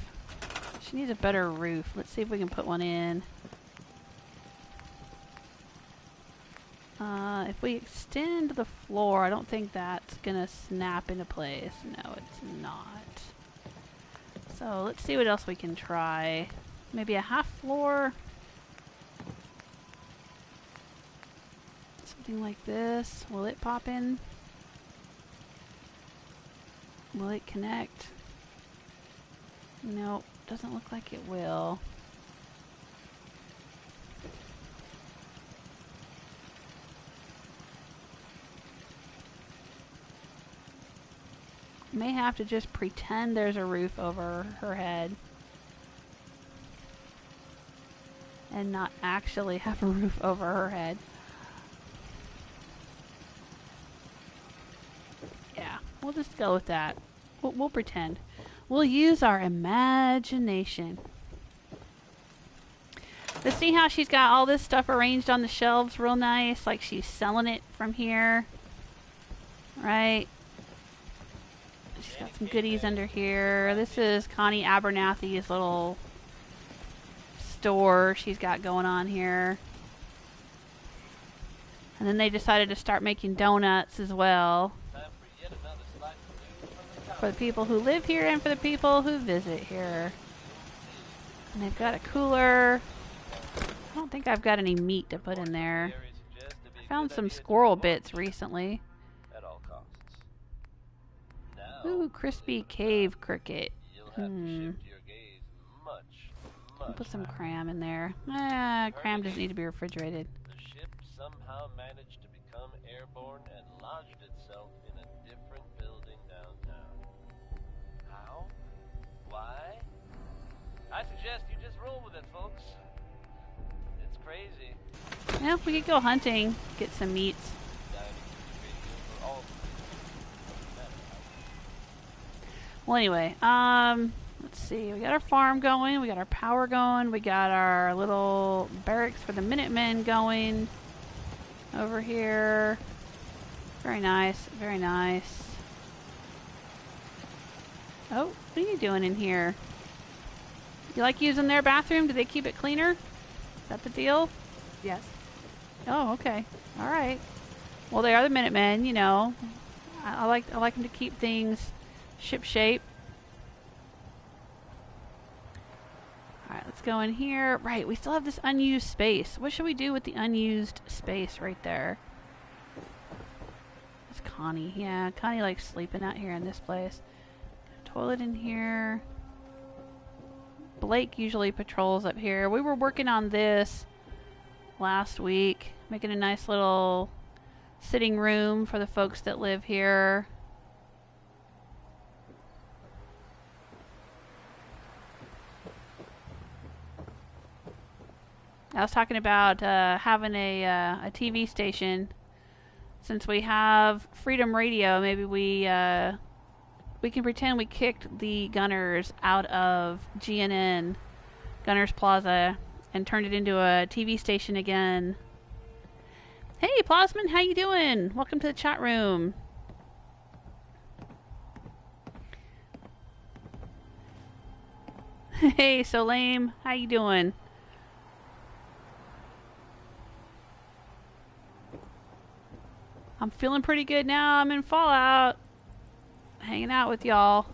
She needs a better roof. Let's see if we can put one in. If we extend the floor, I don't think that's gonna snap into place. No, it's not. So let's see what else we can try. Maybe a half floor. Something like this. Will it pop in? Will it connect? Nope, doesn't look like it will. May have to just pretend there's a roof over her head and not actually have a roof over her head. Yeah, we'll just go with that. We'll pretend. We'll use our imagination. Let's see how she's got all this stuff arranged on the shelves real nice, like she's selling it from here. Right? She's got some goodies under here. This is Connie Abernathy's little store she's got going on here. And then they decided to start making donuts as well. For the people who live here and for the people who visit here. And they've got a cooler. I don't think I've got any meat to put in there. I found some squirrel bits recently. Ooh, crispy cave cricket. I'll put some cram in there. Cram doesn't need to be refrigerated. The ship somehow managed to become airborne and lodged itself in a different building downtown. How? Why? I suggest you just roll with it, folks. It's crazy. Yeah, we could go hunting, get some meats. Well, anyway, let's see. We got our farm going. We got our power going. We got our little barracks for the Minutemen going over here. Very nice. Very nice. Oh, what are you doing in here? You like using their bathroom? Do they keep it cleaner? Is that the deal? Yes. Oh, okay. All right. Well, they are the Minutemen, you know. I like them to keep things ship shape. Alright, let's go in here. Right, we still have this unused space. What should we do with the unused space right there? It's Connie. Yeah, Connie likes sleeping out here in this place. Toilet in here. Blake usually patrols up here. We were working on this last week, making a nice little sitting room for the folks that live here. I was talking about having a TV station. Since we have Freedom Radio, maybe we can pretend we kicked the Gunners out of GNN, Gunners Plaza, and turned it into a TV station again. Hey, Plasman, how you doing? Welcome to the chat room. Hey, so lame. How you doing? I'm feeling pretty good now. I'm in Fallout. Hanging out with y'all.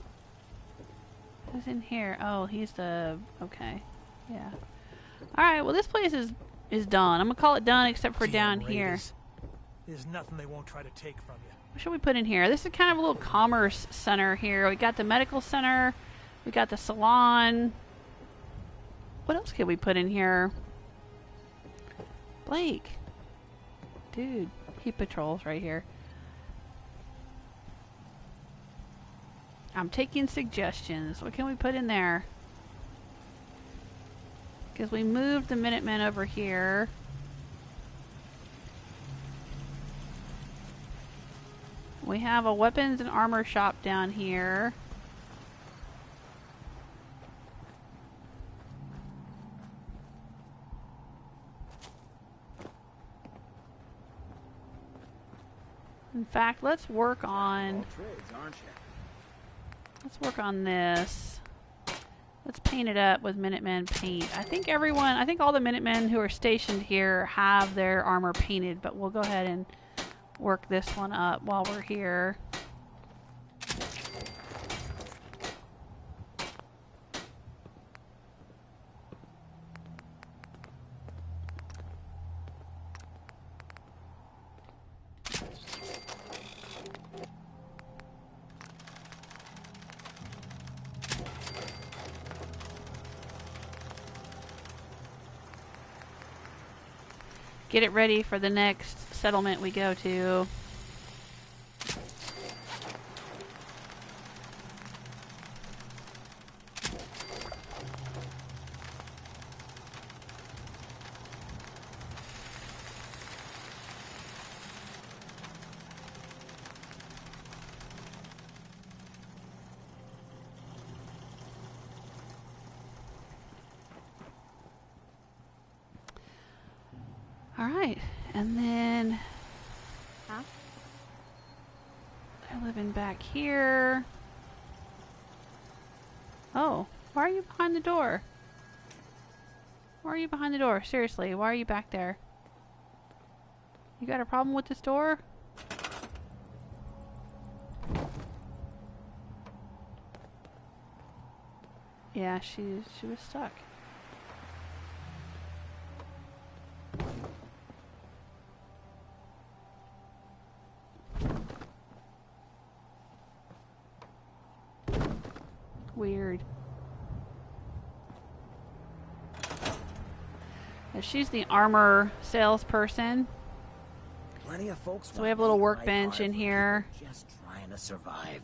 Who's in here? Oh, he's the... Okay. Yeah. Alright, well this place is done. I'm gonna call it done except for down here. There's nothing they won't try to take from you. What should we put in here? This is kind of a little commerce center here. We got the medical center. We got the salon. What else could we put in here? Blake. Dude, he patrols right here. I'm taking suggestions. What can we put in there? Because we moved the Minutemen over here. We have a weapons and armor shop down here. In fact, let's work on... Let's work on this. Let's paint it up with Minutemen paint. I think all the Minutemen who are stationed here have their armor painted, but we'll go ahead and work this one up while we're here. Get it ready for the next settlement we go to. Alright, and then they're living back here. Oh, why are you behind the door? Why are you behind the door? Seriously, why are you back there? You got a problem with this door? Yeah, she was stuck. Weird. She's the armor salesperson. Plenty of folks. So we have a little workbench in here. Just trying to survive.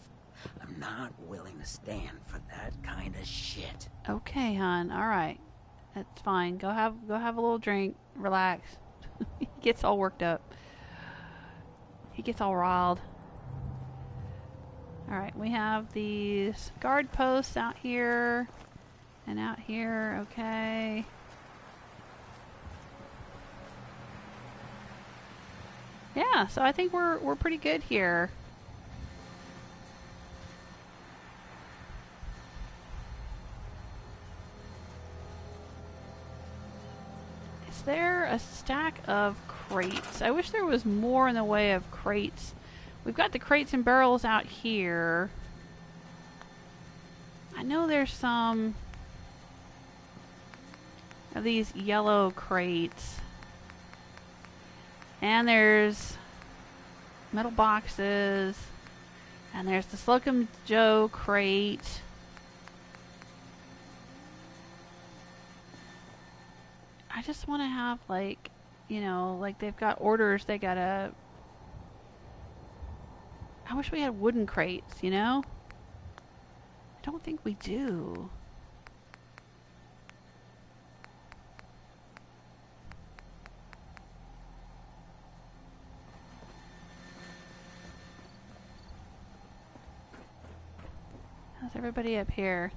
I'm not willing to stand for that kind of shit. Okay, hon. All right, that's fine. Go have a little drink. Relax. He gets all worked up. He gets all riled. All right, we have these guard posts out here and out here. Okay. Yeah, so I think we're pretty good here. Is there a stack of crates? I wish there was more in the way of crates. We've got the crates and barrels out here. I know there's some of these yellow crates. And there's metal boxes. And there's the Slocum Joe crate. I just want to have, like, you know, like they've got orders they gotta... I wish we had wooden crates, you know? I don't think we do. How's everybody up here?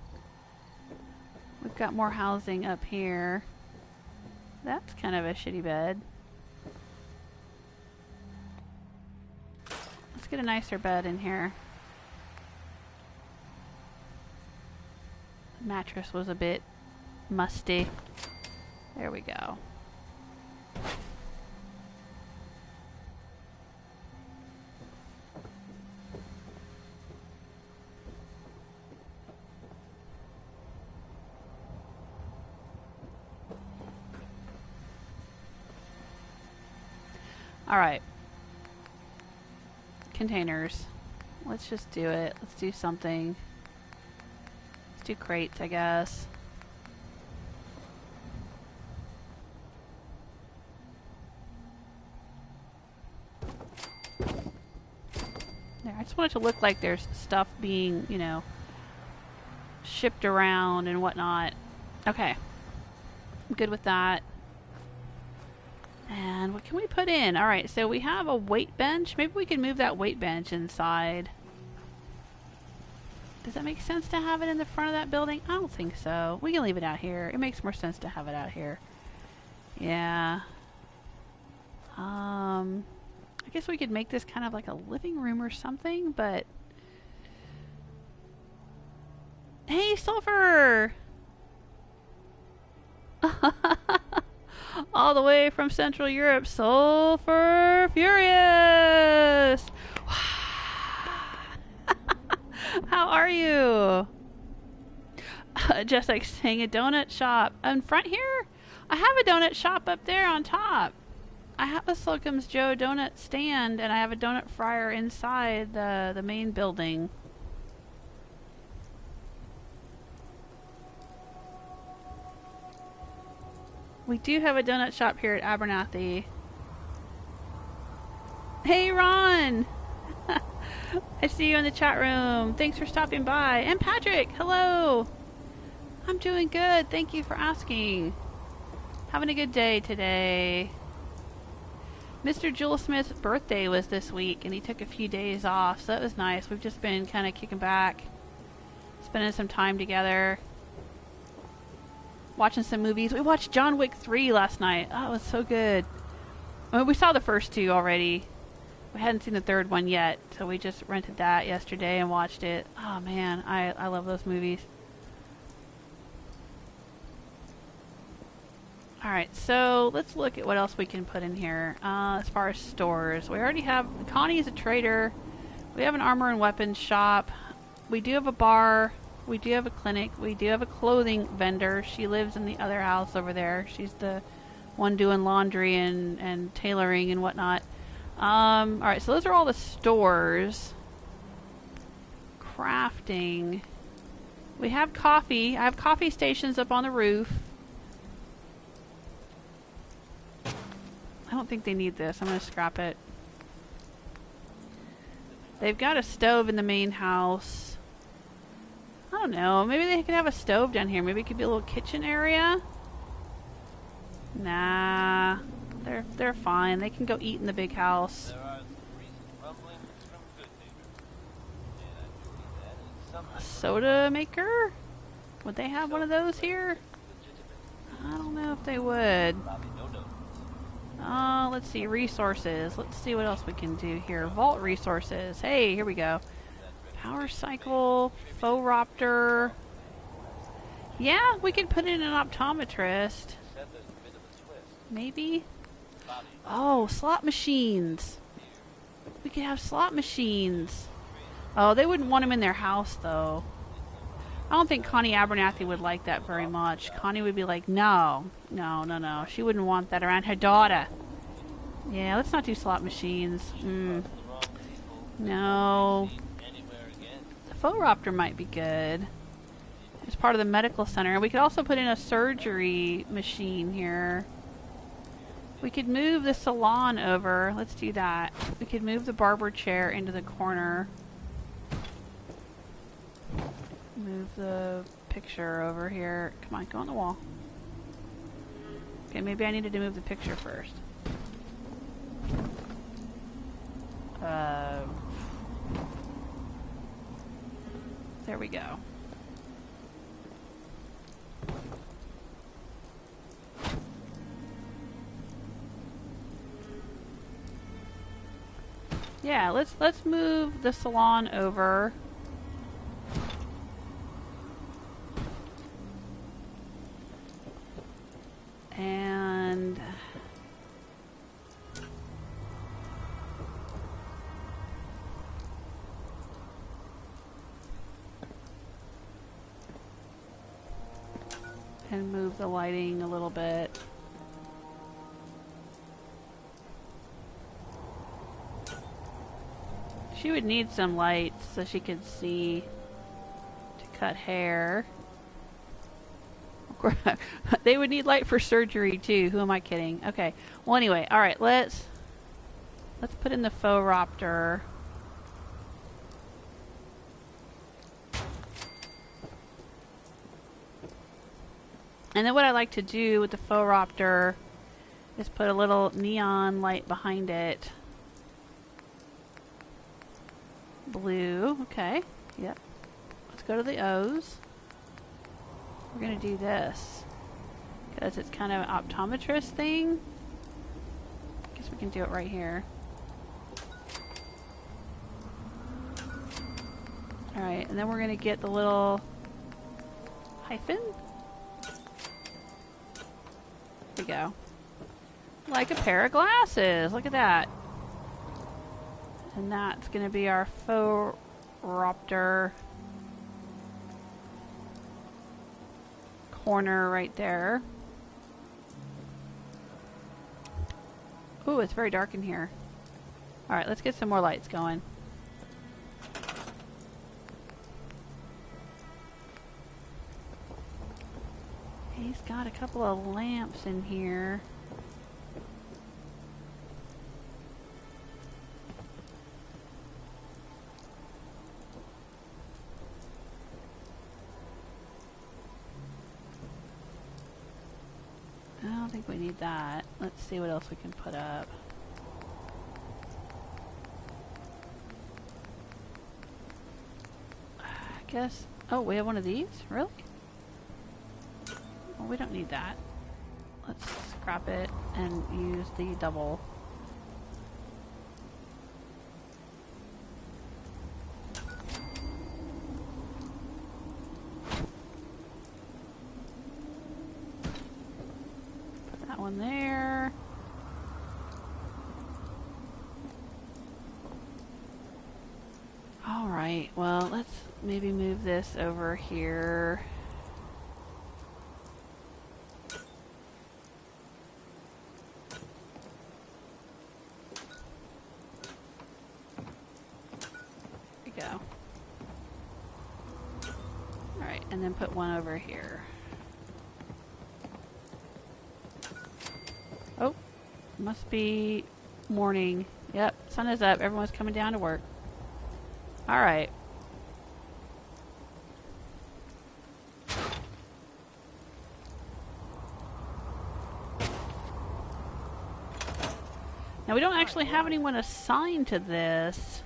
We've got more housing up here. That's kind of a shitty bed. Let's get a nicer bed in here. The mattress was a bit musty. There we go. Alright. Containers. Let's just do it. Let's do something. Let's do crates, I guess. There, I just want it to look like there's stuff being, you know, shipped around and whatnot. Okay. I'm good with that. And what can we put in? Alright, so we have a weight bench. Maybe we can move that weight bench inside. Does that make sense to have it in the front of that building? I don't think so. We can leave it out here. It makes more sense to have it out here. Yeah. I guess we could make this kind of like a living room or something, but... Hey, Sulfur! All the way from Central Europe, Sulfur Furious! How are you? Just like saying a donut shop. In front here? I have a donut shop up there on top. I have a Slocum's Joe donut stand, and I have a donut fryer inside the main building. We do have a donut shop here at Abernathy. Hey, Ron! I see you in the chat room. Thanks for stopping by. And Patrick, hello! I'm doing good. Thank you for asking. Having a good day today. Mr. Jewel Smith's birthday was this week, and he took a few days off, so that was nice. We've just been kind of kicking back, spending some time together, watching some movies. We watched John Wick 3 last night. Oh, it was so good. I mean, we saw the first two already. We hadn't seen the third one yet, so we just rented that yesterday and watched it. Oh man, I love those movies. Alright, so let's look at what else we can put in here. As far as stores, we already have... Connie is a trader. We have an armor and weapons shop. We do have a bar. We do have a clinic. We do have a clothing vendor. She lives in the other house over there. She's the one doing laundry and tailoring and whatnot. Alright, so those are all the stores. Crafting. We have coffee. I have coffee stations up on the roof. I don't think they need this. I'm going to scrap it. They've got a stove in the main house. I don't know. Maybe they could have a stove down here. Maybe it could be a little kitchen area. Nah. They're fine. They can go eat in the big house. There are some recent rumblings from good neighbors. And I believe that is some Soda maker? Would they have one of those here? I don't know if they would. probably no notice. Let's see. Resources. Let's see what else we can do here. Vault resources. Hey, here we go. Power cycle. Phoraptor. Yeah, we could put in an optometrist. Said there's a bit of a twist. Maybe. Bobby, Oh, slot machines. We could have slot machines. Oh, they wouldn't want them in their house, though. I don't think Connie Abernathy would like that very much. Connie would be like, no. No, no, no. She wouldn't want that around her daughter. Yeah, let's not do slot machines. No. anywhere again. The Phoraptor might be good. It's part of the medical center. We could also put in a surgery machine here. We could move the salon over. Let's do that. We could move the barber chair into the corner. Move the picture over here. Come on, go on the wall. Okay, maybe I needed to move the picture first. There we go. Yeah, let's move the salon over. and move the lighting a little bit. She would need some lights so she could see to cut hair. They would need light for surgery too. Who am I kidding? Okay. Well, anyway, all right. Let's put in the faux raptor. And then what I like to do with the faux raptor is put a little neon light behind it. Blue. Okay. Yep. Let's go to the O's. We're going to do this because it's kind of an optometrist thing. I guess we can do it right here. Alright, and then we're going to get the little hyphen. There we go. Like a pair of glasses. Look at that. And that's going to be our faux raptor corner right there. Ooh, it's very dark in here. Alright, let's get some more lights going. He's got a couple of lamps in here. I don't think we need that. Let's see what else we can put up. I guess... Oh, we have one of these? Really? Well, we don't need that. Let's scrap it and use the double. Put that one there. Alright, well, let's maybe move this over here. Go. Alright, and then put one over here. Oh, must be morning. Yep, sun is up. Everyone's coming down to work. Alright. Now we don't actually have anyone assigned to this.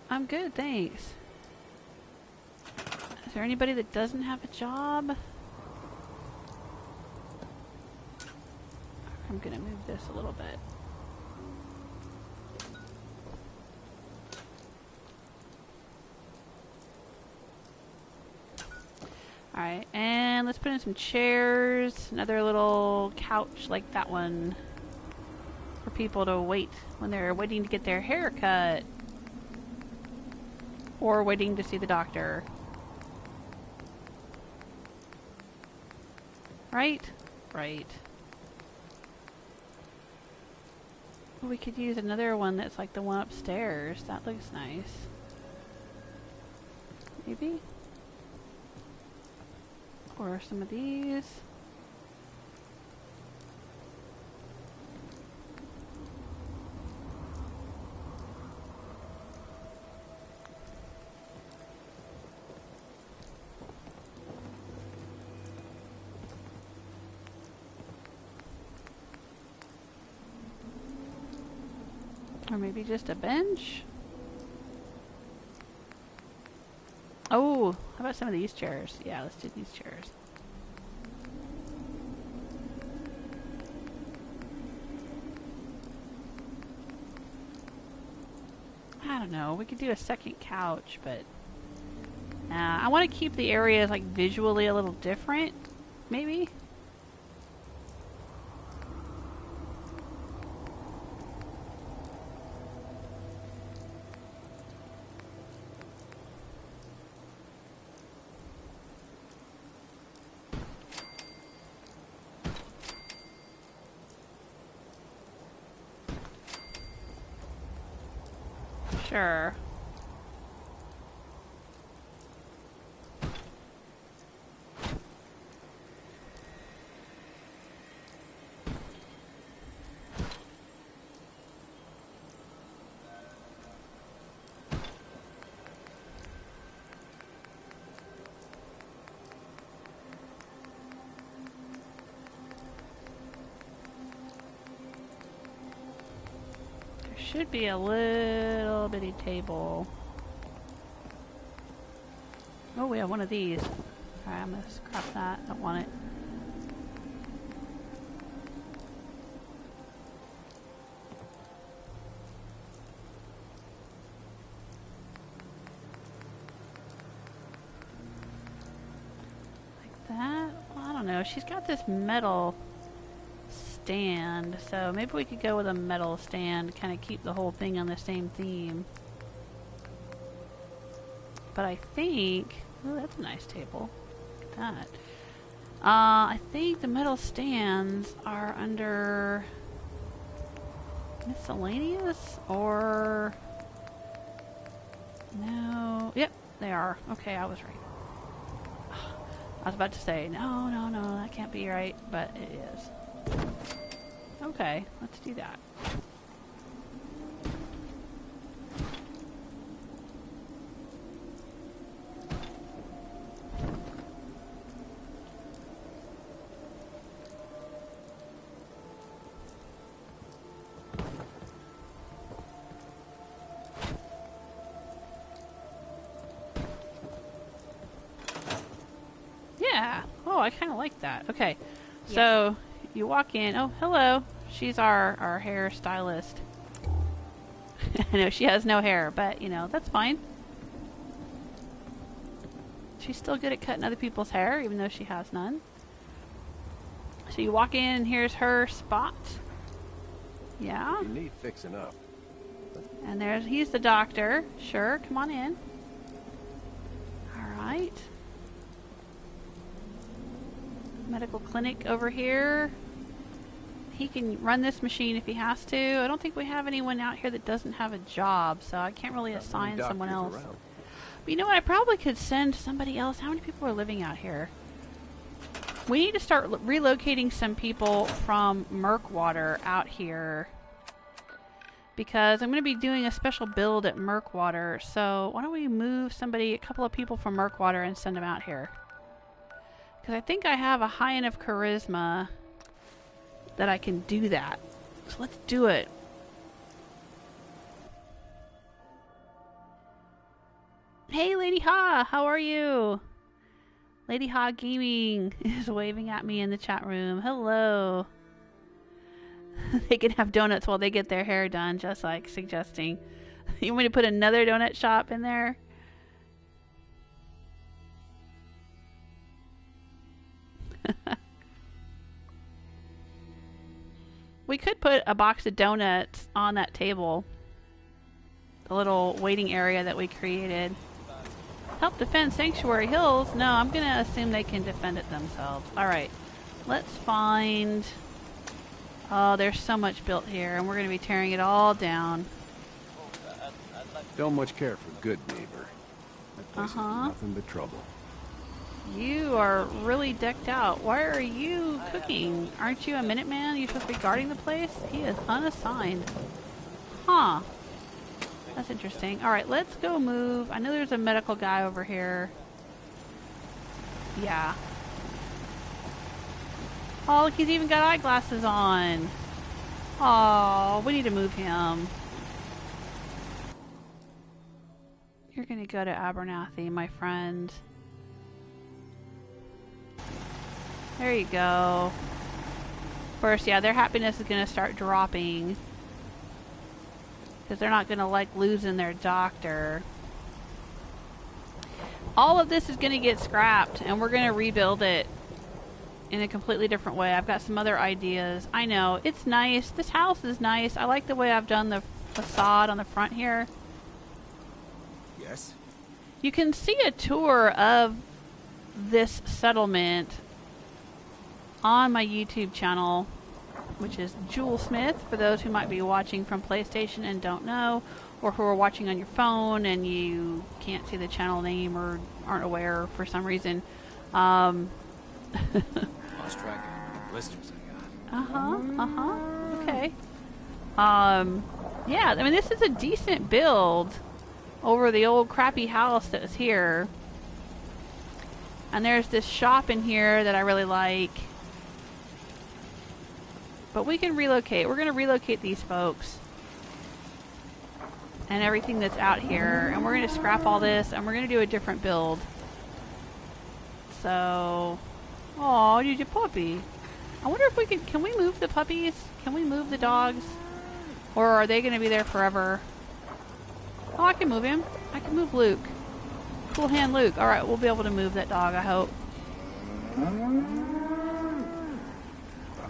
I'm good, thanks. Is there anybody that doesn't have a job? I'm gonna move this a little bit. Alright, and let's put in some chairs, another little couch like that one for people to wait when they're waiting to get their hair cut. Or waiting to see the doctor. Right? Right. Well, we could use another one that's like the one upstairs. That looks nice. Maybe? Or some of these. Or maybe just a bench? Oh, how about some of these chairs? Yeah, let's do these chairs. I don't know, we could do a second couch, but I want to keep the areas like visually a little different, maybe? Sure. Should be a little bitty table. Oh, we have one of these. Alright, I'm gonna scrap that. Don't want it. Like that? Well, I don't know. She's got this metal stand, so maybe we could go with a metal stand, kind of keep the whole thing on the same theme. But I think, oh, that's a nice table. Look at that. I think the metal stands are under miscellaneous, or no? Yep, they are. Okay, I was right. I was about to say no, that can't be right, but it is. Okay, let's do that. Yeah. Oh, I kind of like that. Okay. Yes. So you walk in. Oh, hello. She's our hair stylist. I know she has no hair, but you know, that's fine. She's still good at cutting other people's hair, even though she has none. So you walk in and here's her spot. Yeah. You need fixing up. And he's the doctor. Sure, come on in. Alright. Medical clinic over here. He can run this machine if he has to. I don't think we have anyone out here that doesn't have a job, so I can't really assign someone else. But you know what? I probably could send somebody else. How many people are living out here? We need to start relocating some people from Murkwater out here, because I'm going to be doing a special build at Murkwater. So why don't we move a couple of people from Murkwater and send them out here? Because I think I have a high enough charisma that I can do that. So let's do it. Hey, Lady Ha, how are you? Lady Ha Gaming is waving at me in the chat room. Hello. They can have donuts while they get their hair done, just like suggesting. You want me to put another donut shop in there? We could put a box of donuts on that table. The little waiting area that we created. Help defend Sanctuary Hills? No, I'm going to assume they can defend it themselves. Alright, let's find... Oh, there's so much built here, and we're going to be tearing it all down. Don't much care for good neighbor. That place is nothing but trouble. You are really decked out. Why are you cooking? Aren't you a Minuteman? You're supposed to be guarding the place? He is unassigned. Huh. That's interesting. Alright, let's go move. I know there's a medical guy over here. Yeah. Oh, look, he's even got eyeglasses on. Oh, we need to move him. You're gonna go to Abernathy, my friend. There you go. Of course, yeah, their happiness is going to start dropping. Because they're not going to like losing their doctor. All of this is going to get scrapped, and we're going to rebuild it in a completely different way. I've got some other ideas. I know, it's nice. This house is nice. I like the way I've done the facade on the front here. Yes? You can see a tour of this settlement on my YouTube channel, which is Jewel Smith, for those who might be watching from PlayStation and don't know, or who are watching on your phone and you can't see the channel name or aren't aware for some reason. Lost track of how many blisters I got. Okay. Yeah, I mean, this is a decent build over the old crappy house that was here. And there's this shop in here that I really like. But we can relocate. We're going to relocate these folks. And everything that's out here. And we're going to scrap all this and we're going to do a different build. So... Aw, you a puppy. I wonder if we can we move the puppies? Can we move the dogs? Or are they going to be there forever? Oh, I can move him. I can move Luke. Cool hand Luke. Alright, we'll be able to move that dog, I hope.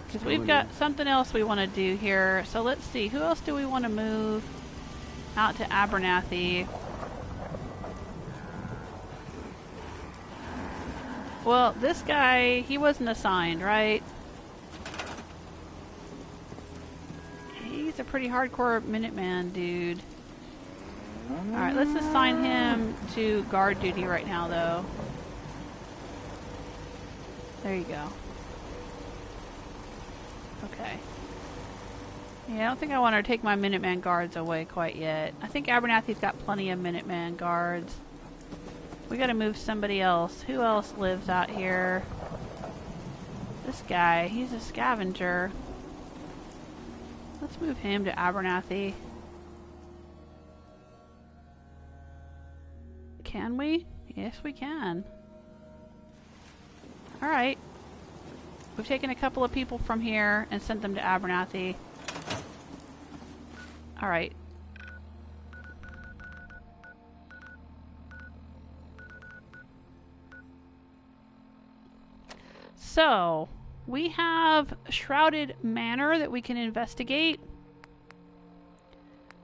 Because we've got something else we want to do here. So let's see. Who else do we want to move out to Abernathy? Well, this guy, he wasn't assigned, right? He's a pretty hardcore Minuteman dude. Alright, let's assign him to guard duty right now, though. There you go. Okay. Yeah, I don't think I want to take my Minuteman guards away quite yet. I think Abernathy's got plenty of Minuteman guards. We gotta move somebody else. Who else lives out here? This guy, he's a scavenger. Let's move him to Abernathy. Can we? Yes, we can. Alright. We've taken a couple of people from here and sent them to Abernathy. Alright. So, we have Shroud Manor that we can investigate.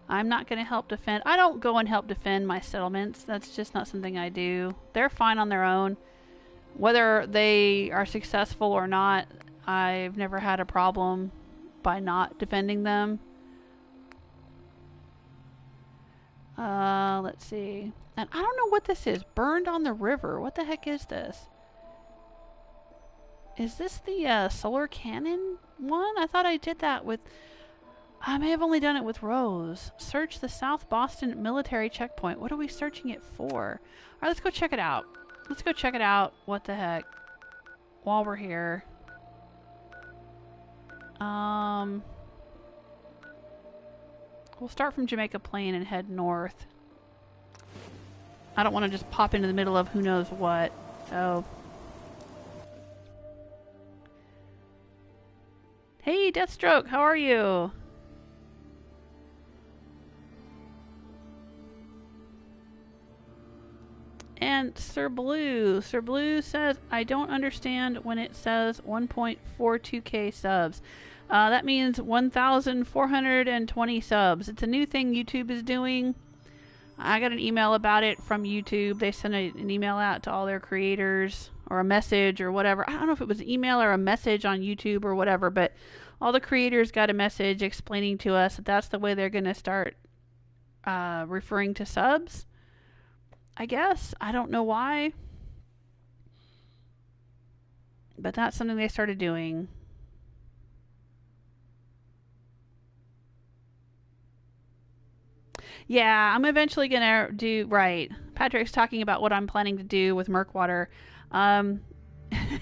I'm not going to help defend. I don't go and help defend my settlements. That's just not something I do. They're fine on their own. Whether they are successful or not, I've never had a problem by not defending them. Let's see. And I don't know what this is. Burned on the river. What the heck is this? Is this the solar cannon one? I thought I did that with... I may have only done it with Rose. Search the South Boston military checkpoint. What are we searching it for? Alright, let's go check it out. Let's go check it out. What the heck? While we're here. We'll start from Jamaica Plain and head north. I don't want to just pop into the middle of who knows what. So... Hey, Deathstroke, how are you? And Sir Blue says, I don't understand when it says 1.42k subs. That means 1,420 subs. It's a new thing YouTube is doing. I got an email about it from YouTube. They sent an email out to all their creators, or a message, or whatever. I don't know if it was an email or a message on YouTube or whatever, but all the creators got a message explaining to us that that's the way they're going to start referring to subs. I guess. I don't know why. But that's something they started doing. Yeah, I'm eventually going to do... Right. Patrick's talking about what I'm planning to do with Murkwater.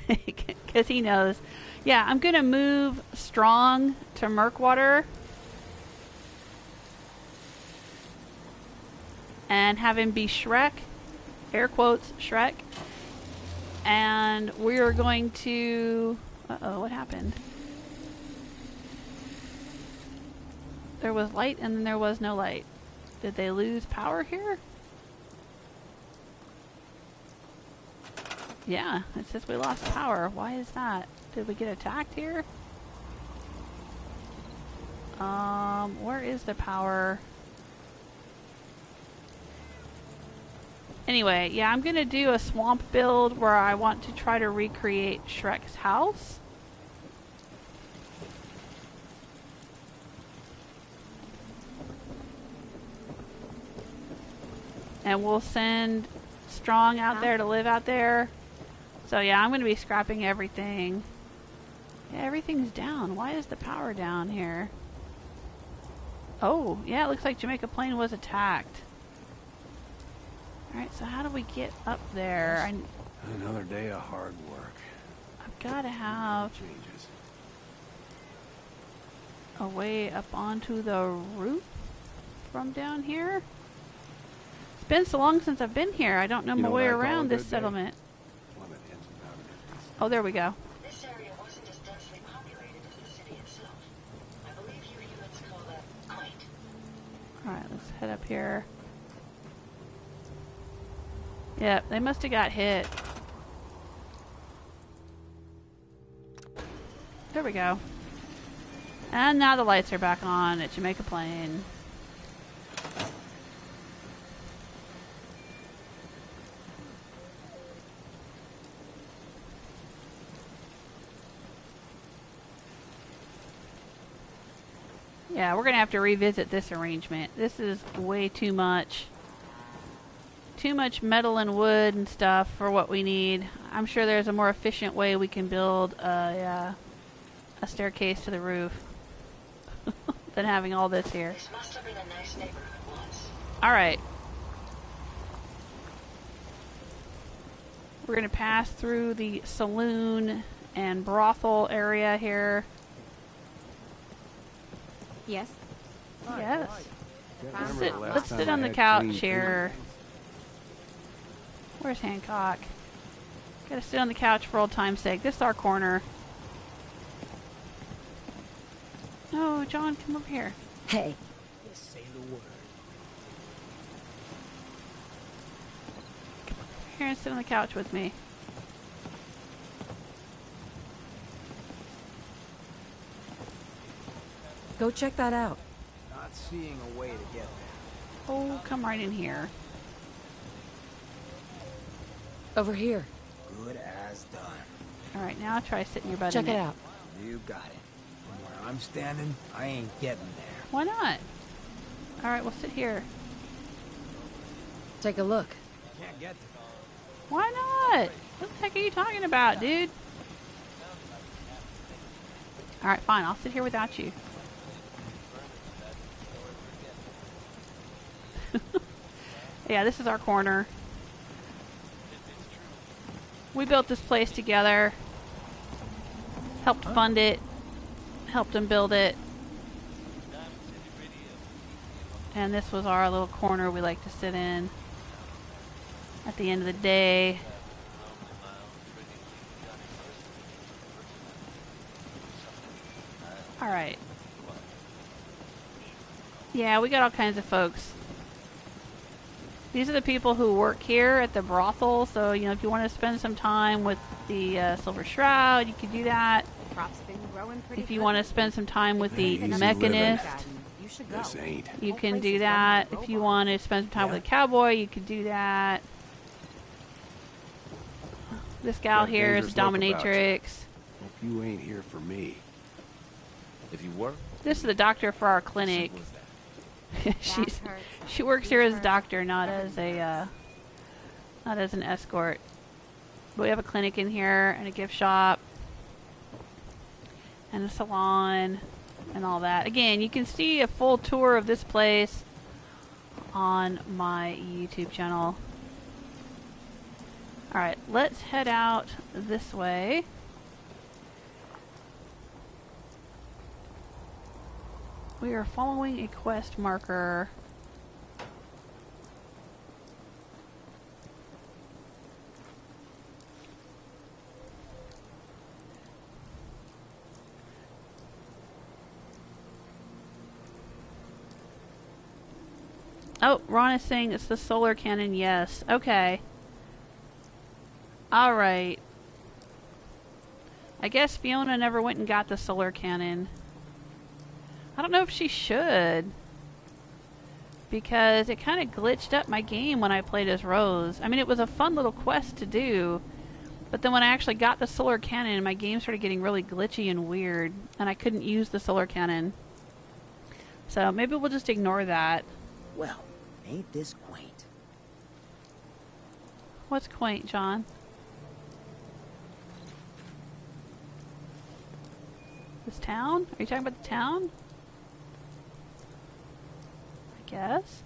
Because he knows. Yeah, I'm going to move Strong to Murkwater. And have him be Shrek. Air quotes, Shrek. And we're going to... Uh-oh, what happened? There was light and then there was no light. Did they lose power here? Yeah, it says we lost power. Why is that? Did we get attacked here? Where is the power? Anyway, yeah, I'm gonna do a swamp build where I want to try to recreate Shrek's house. and we'll send Strong out there to live out there. So yeah, I'm going to be scrapping everything. Yeah, everything's down. Why is the power down here? Oh, yeah, it looks like Jamaica Plain was attacked. Alright, so how do we get up there? Another day of hard work. I've got to have Changes. a way up onto the roof from down here. It's been so long since I've been here. I don't know my way around this settlement. Oh, there we go. This area wasn't as densely populated as the city itself. I believe you humans call that quaint. Alright, let's head up here. Yep, they must have got hit. There we go. And now the lights are back on at Jamaica Plain. Yeah, we're going to have to revisit this arrangement. This is way too much. Too much metal and wood and stuff for what we need. I'm sure there's a more efficient way we can build a staircase to the roof than having all this here. This must have been a nice neighborhood once. Alright. We're going to pass through the saloon and brothel area here. Yes. Yes. Let's sit on the couch here. Where's Hancock? Gotta sit on the couch for old time's sake. This is our corner. Oh, John, come over here. Hey. Just say the word. Come over here and sit on the couch with me. Go check that out. Not seeing a way to get there. Oh, come right in here. Over here. Good as done. Alright, now try sitting your butt Check in it out. You got it. From where I'm standing, I ain't getting there. Why not? Alright, we'll sit here. Take a look. Can't get to Why not? What the heck are you talking about, dude? Alright, fine. I'll sit here without you. Yeah, this is our corner. We built this place together. Helped fund it. Helped them build it. And this was our little corner we like to sit in. At the end of the day. Alright. Yeah, we got all kinds of folks. These are the people who work here at the brothel, so, you know, if you want to spend some time with the Silver Shroud, you can do that. Crops been growing pretty If you good. want to spend some time with the Easy mechanist, You should go. This ain't. you can do that. If you want to spend some time with a cowboy, you can do that. This gal Got a here is a dangerous look about you. dominatrix. Hope you ain't here for me. If you were, This is the doctor for our clinic. simple as that. She works here as a doctor, not as an escort. But we have a clinic in here and a gift shop and a salon and all that. Again, you can see a full tour of this place on my YouTube channel. Alright, let's head out this way. We are following a quest marker. Oh, Ron is saying it's the solar cannon. Yes. Okay. Alright. I guess Fiona never went and got the solar cannon. I don't know if she should. Because it kind of glitched up my game when I played as Rose. I mean, it was a fun little quest to do. But then when I actually got the solar cannon, my game started getting really glitchy and weird. And I couldn't use the solar cannon. So maybe we'll just ignore that. Well, ain't this quaint? What's quaint, John? This town? Are you talking about the town? I guess.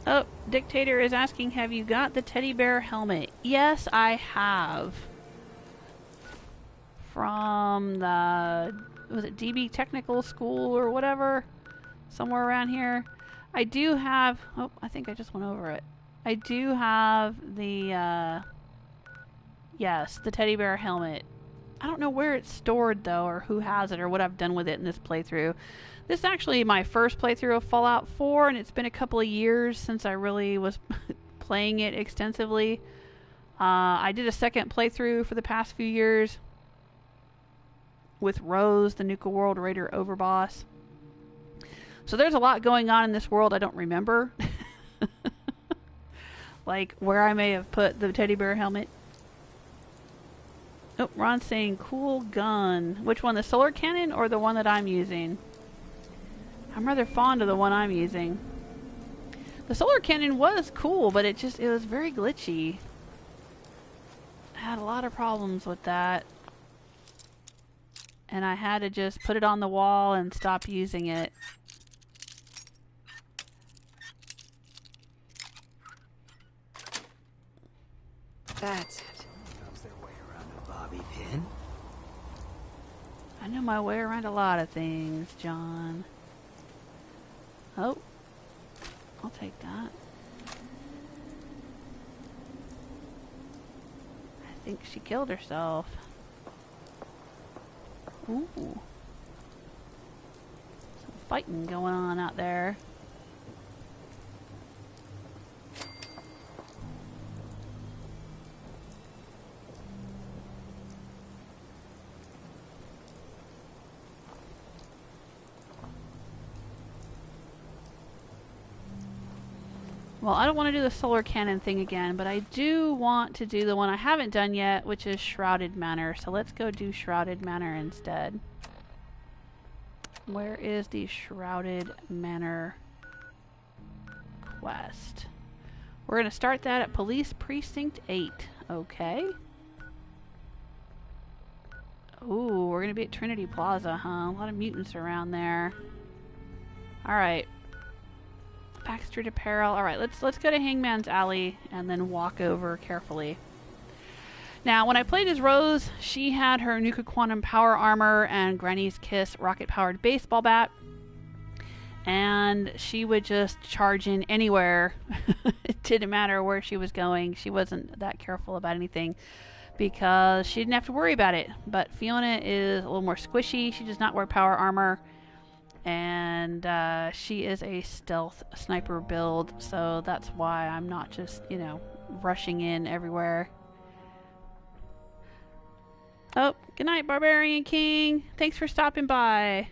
Oh, Dictator is asking, have you got the teddy bear helmet? Yes, I have. From the, was it DB Technical School or whatever? Somewhere around here. I do have, oh, I think I just went over it. I do have the, yes, the teddy bear helmet. I don't know where it's stored, though, or who has it, or what I've done with it in this playthrough. This is actually my first playthrough of Fallout 4, and it's been a couple of years since I really was playing it extensively. I did a second playthrough for the past few years with Rose, the Nuka World Raider Overboss. So there's a lot going on in this world I don't remember. Like where I may have put the teddy bear helmet. Oh, Ron's saying cool gun. Which one, the solar cannon or the one that I'm using? I'm rather fond of the one I'm using. The solar cannon was cool, but it was very glitchy. I had a lot of problems with that. And I had to just put it on the wall and stop using it. That's it. Knows their way around a bobby pin. I know my way around a lot of things, John. Oh, I'll take that. I think she killed herself. Ooh. Some fighting going on out there. Well, I don't want to do the solar cannon thing again, but I do want to do the one I haven't done yet, which is Shroud Manor. So let's go do Shroud Manor instead. Where is the Shroud Manor quest? We're going to start that at Police Precinct 8. Okay. Ooh, we're going to be at Trinity Plaza, huh? A lot of mutants around there. Alright. Backstreet Apparel. Alright, let's go to Hangman's Alley and then walk over carefully. Now, when I played as Rose, she had her Nuka Quantum Power Armor and Granny's Kiss rocket-powered baseball bat. And she would just charge in anywhere. It didn't matter where she was going. She wasn't that careful about anything because she didn't have to worry about it. But Fiona is a little more squishy. She does not wear power armor. And she is a stealth sniper build, so that's why I'm not just, you know, rushing in everywhere. Oh, good night, Barbarian King. Thanks for stopping by.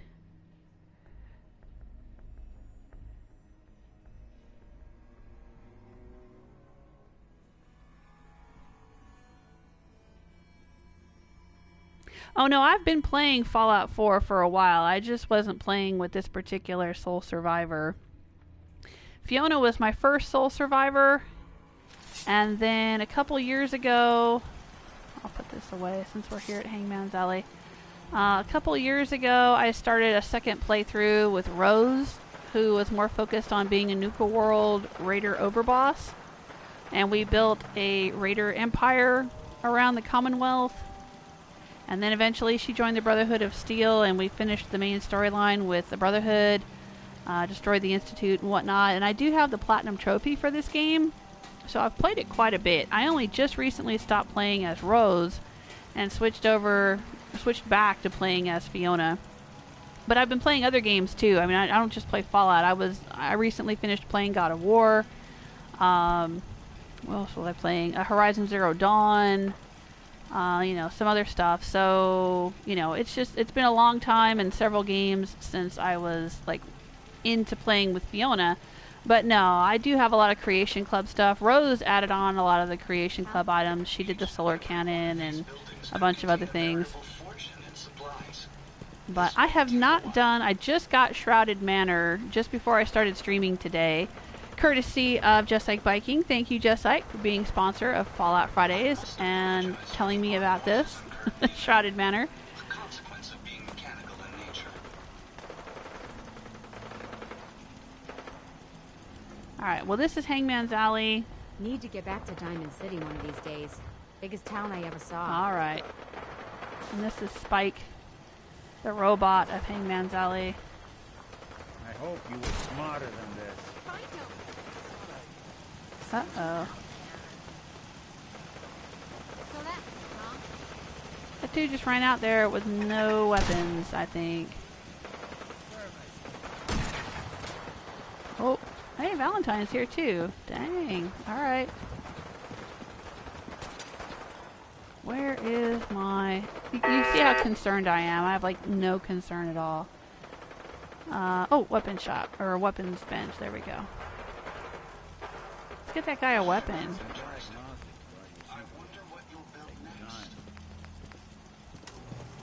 Oh no, I've been playing Fallout 4 for a while. I just wasn't playing with this particular Soul Survivor. Fiona was my first Soul Survivor. And then a couple years ago... I'll put this away since we're here at Hangman's Alley. A couple years ago, I started a second playthrough with Rose, who was more focused on being a Nuka World Raider Overboss. And we built a Raider Empire around the Commonwealth. And then eventually she joined the Brotherhood of Steel, and we finished the main storyline with the Brotherhood, destroyed the Institute and whatnot. And I do have the Platinum Trophy for this game, so I've played it quite a bit. I only just recently stopped playing as Rose and switched back to playing as Fiona. But I've been playing other games too. I mean, I don't just play Fallout. I recently finished playing God of War. What else was I playing? Horizon Zero Dawn. You know, some other stuff. So, you know, it's been a long time and several games since I was, like, into playing with Fiona. But no, I do have a lot of Creation Club stuff. Rose added on a lot of the Creation Club items. She did the solar cannon and a bunch of other things. But I have not done... I just got Shroud Manor just before I started streaming today. Courtesy of Just Like Biking. Thank you, Just Like, for being sponsor of Fallout Fridays and telling me about this. Shroud Manor. Alright, well this is Hangman's Alley. Need to get back to Diamond City one of these days. Biggest town I ever saw. Alright. And this is Spike, the robot of Hangman's Alley. I hope you were smarter than this. Uh-oh. So that's wrong. That dude just ran out there with no weapons, I think. Oh, hey, Valentine's here too. Dang. Alright. Where is my... You see how concerned I am. I have, like, no concern at all. Oh, weapon shop. Or weapons bench. There we go. Let's get that guy a weapon.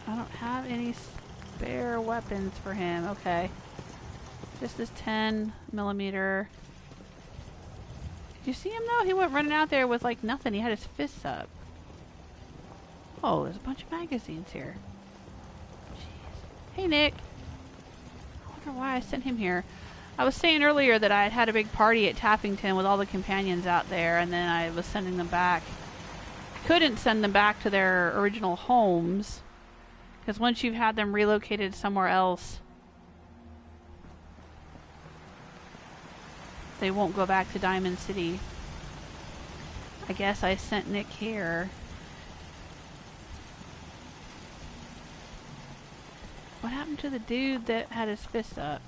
I don't have any spare weapons for him. Okay. Just this 10mm. Did you see him though? He went running out there with like nothing. He had his fists up. Oh, there's a bunch of magazines here. Jeez. Hey, Nick. I wonder why I sent him here. I was saying earlier that I had had a big party at Taffington with all the companions out there, and then I was sending them back. Couldn't send them back to their original homes, because once you've had them relocated somewhere else, they won't go back to Diamond City. I guess I sent Nick here. What happened to the dude that had his fist up?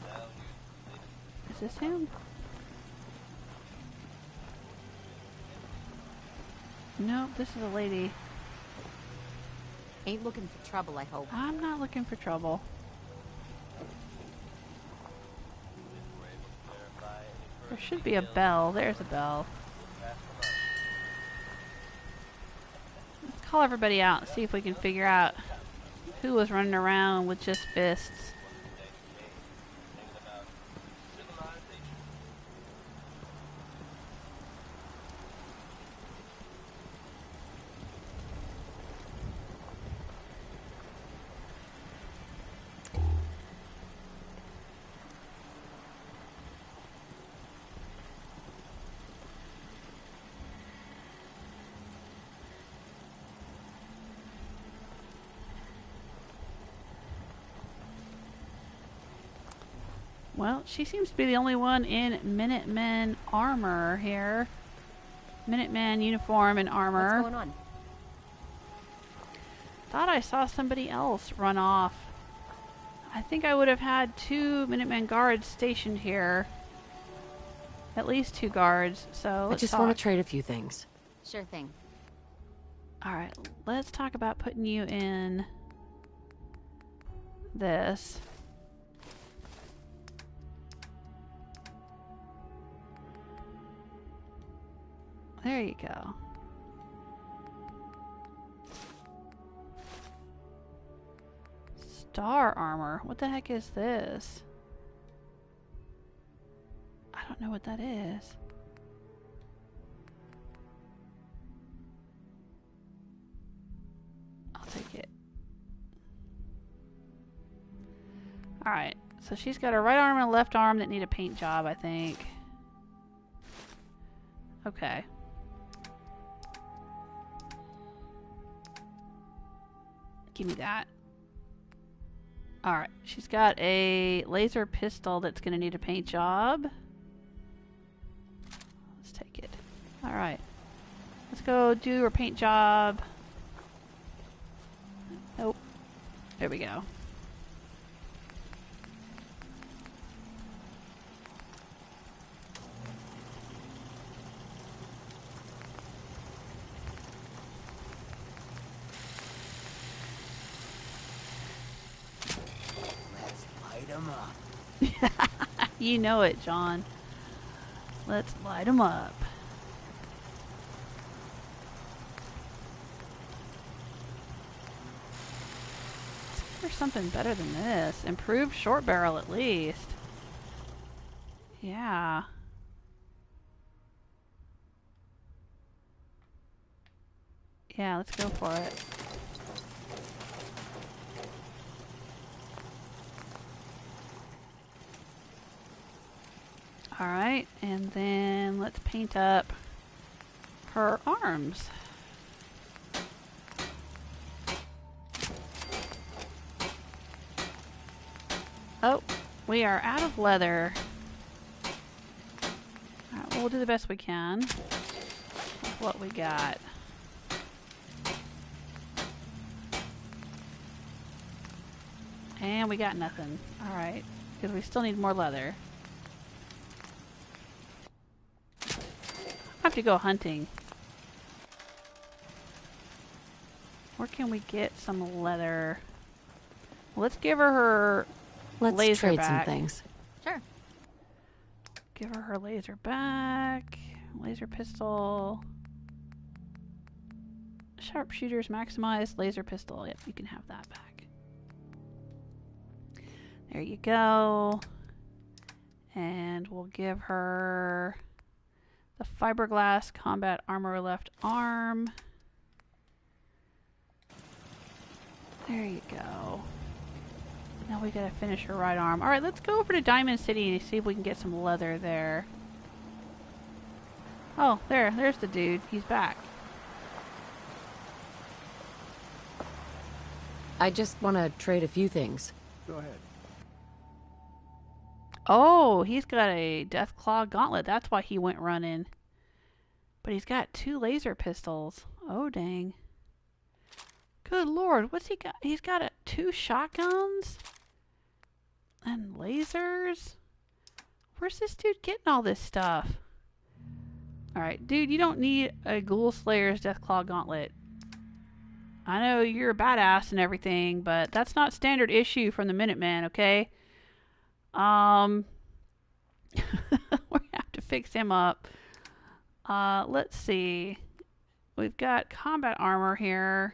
Is this him? Nope, this is a lady. Ain't looking for trouble, I hope. I'm not looking for trouble. There should be a bell. There's a bell. Let's call everybody out and see if we can figure out who was running around with just fists. Well, she seems to be the only one in Minutemen armor here. Minutemen uniform and armor. What's going on? Thought I saw somebody else run off. I think I would have had 2 Minutemen guards stationed here. At least 2 guards, so let's I just talk. want to trade a few things. Sure thing. Alright, let's talk about putting you in this. There you go. Star armor. What the heck is this? I don't know what that is. I'll take it. Alright, so she's got a right arm and a left arm that need a paint job, I think. Okay. Give me that. Alright, she's got a laser pistol that's going to need a paint job. Let's take it. Alright. Let's go do her paint job. Nope. There we go. You know it, John. Let's light them up. for something better than this. Improved short barrel at least. Yeah. Yeah, let's go for it. Alright, and then let's paint up her arms. Oh, we are out of leather. Alright, well, we'll do the best we can with what we got. And we got nothing. Alright, because we still need more leather. I have to go hunting. Where can we get some leather? Well, let's give her Let's laser trade back. some things. Sure. Give her laser back. Laser pistol. Sharpshooters maximized. Laser pistol. Yep, you can have that back. There you go. And we'll give her the fiberglass combat armor left arm. There you go. Now we gotta finish her right arm. Alright, let's go over to Diamond City and see if we can get some leather there. Oh, there's the dude. He's back. I just want to trade a few things. Go ahead. Oh, he's got a Deathclaw gauntlet. That's why he went running. But he's got 2 laser pistols. Oh, dang. Good lord, what's he got? He's got 2 shotguns? And lasers? Where's this dude getting all this stuff? Alright, dude, you don't need a Ghoul Slayer's Deathclaw gauntlet. I know you're a badass and everything, but that's not standard issue from the Minutemen, okay? We have to fix him up. Let's see. We've got combat armor here.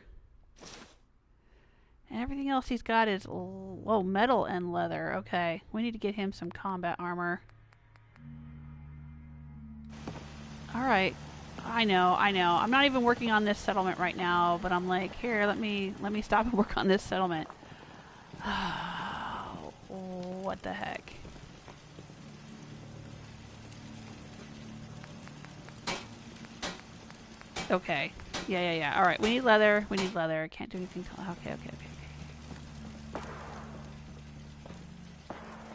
And everything else he's got is, oh, metal and leather. Okay, we need to get him some combat armor. Alright. I know. I'm not even working on this settlement right now, but I'm like, here, let me stop and work on this settlement. What the heck? Okay. Yeah. Alright, we need leather. Can't do anything till... Okay.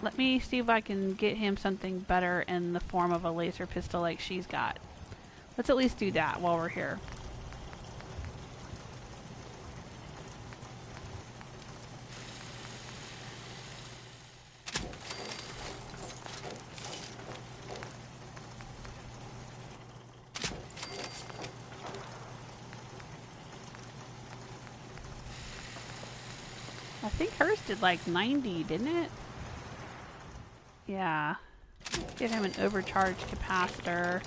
Let me see if I can get him something better in the form of a laser pistol like she's got. Let's at least do that while we're here. I think hers did like 90, didn't it? Yeah. Let's give him an overcharged capacitor.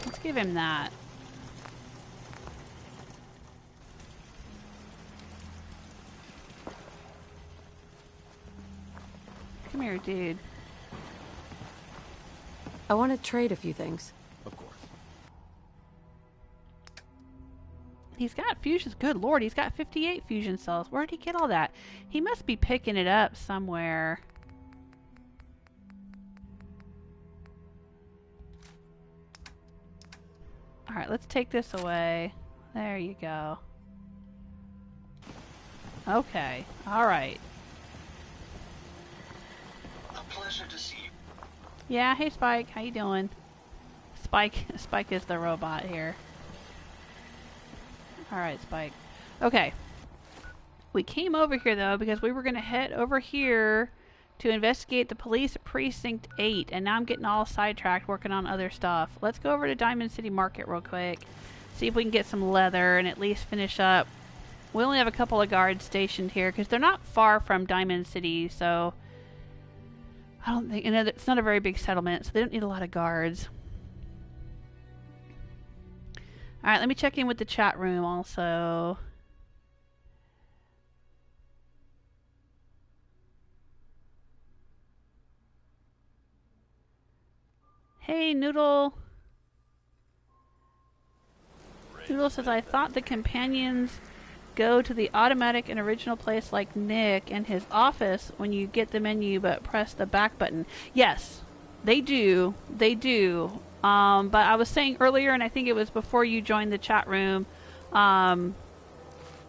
Let's give him that. Come here, dude. I want to trade a few things. Of course. He's got fusions. Good lord, he's got 58 fusion cells. Where did he get all that? He must be picking it up somewhere. Alright, let's take this away. There you go. Okay, alright. A pleasure to see you. Yeah, hey Spike, how you doing? Spike is the robot here. Alright, Spike. Okay. We came over here though because we were going to head over here to investigate the police at Precinct 8, and now I'm getting all sidetracked working on other stuff. Let's go over to Diamond City Market real quick, see if we can get some leather and at least finish up. We only have a couple of guards stationed here because they're not far from Diamond City, so I don't think, and it's not a very big settlement, so they don't need a lot of guards. Alright, let me check in with the chat room also. Hey, Noodle. Noodle says, I thought the companions go to the automatic and original place like Nick and his office when you get the menu but press the back button. Yes, they do. They do. But I was saying earlier, and I think it was before you joined the chat room, I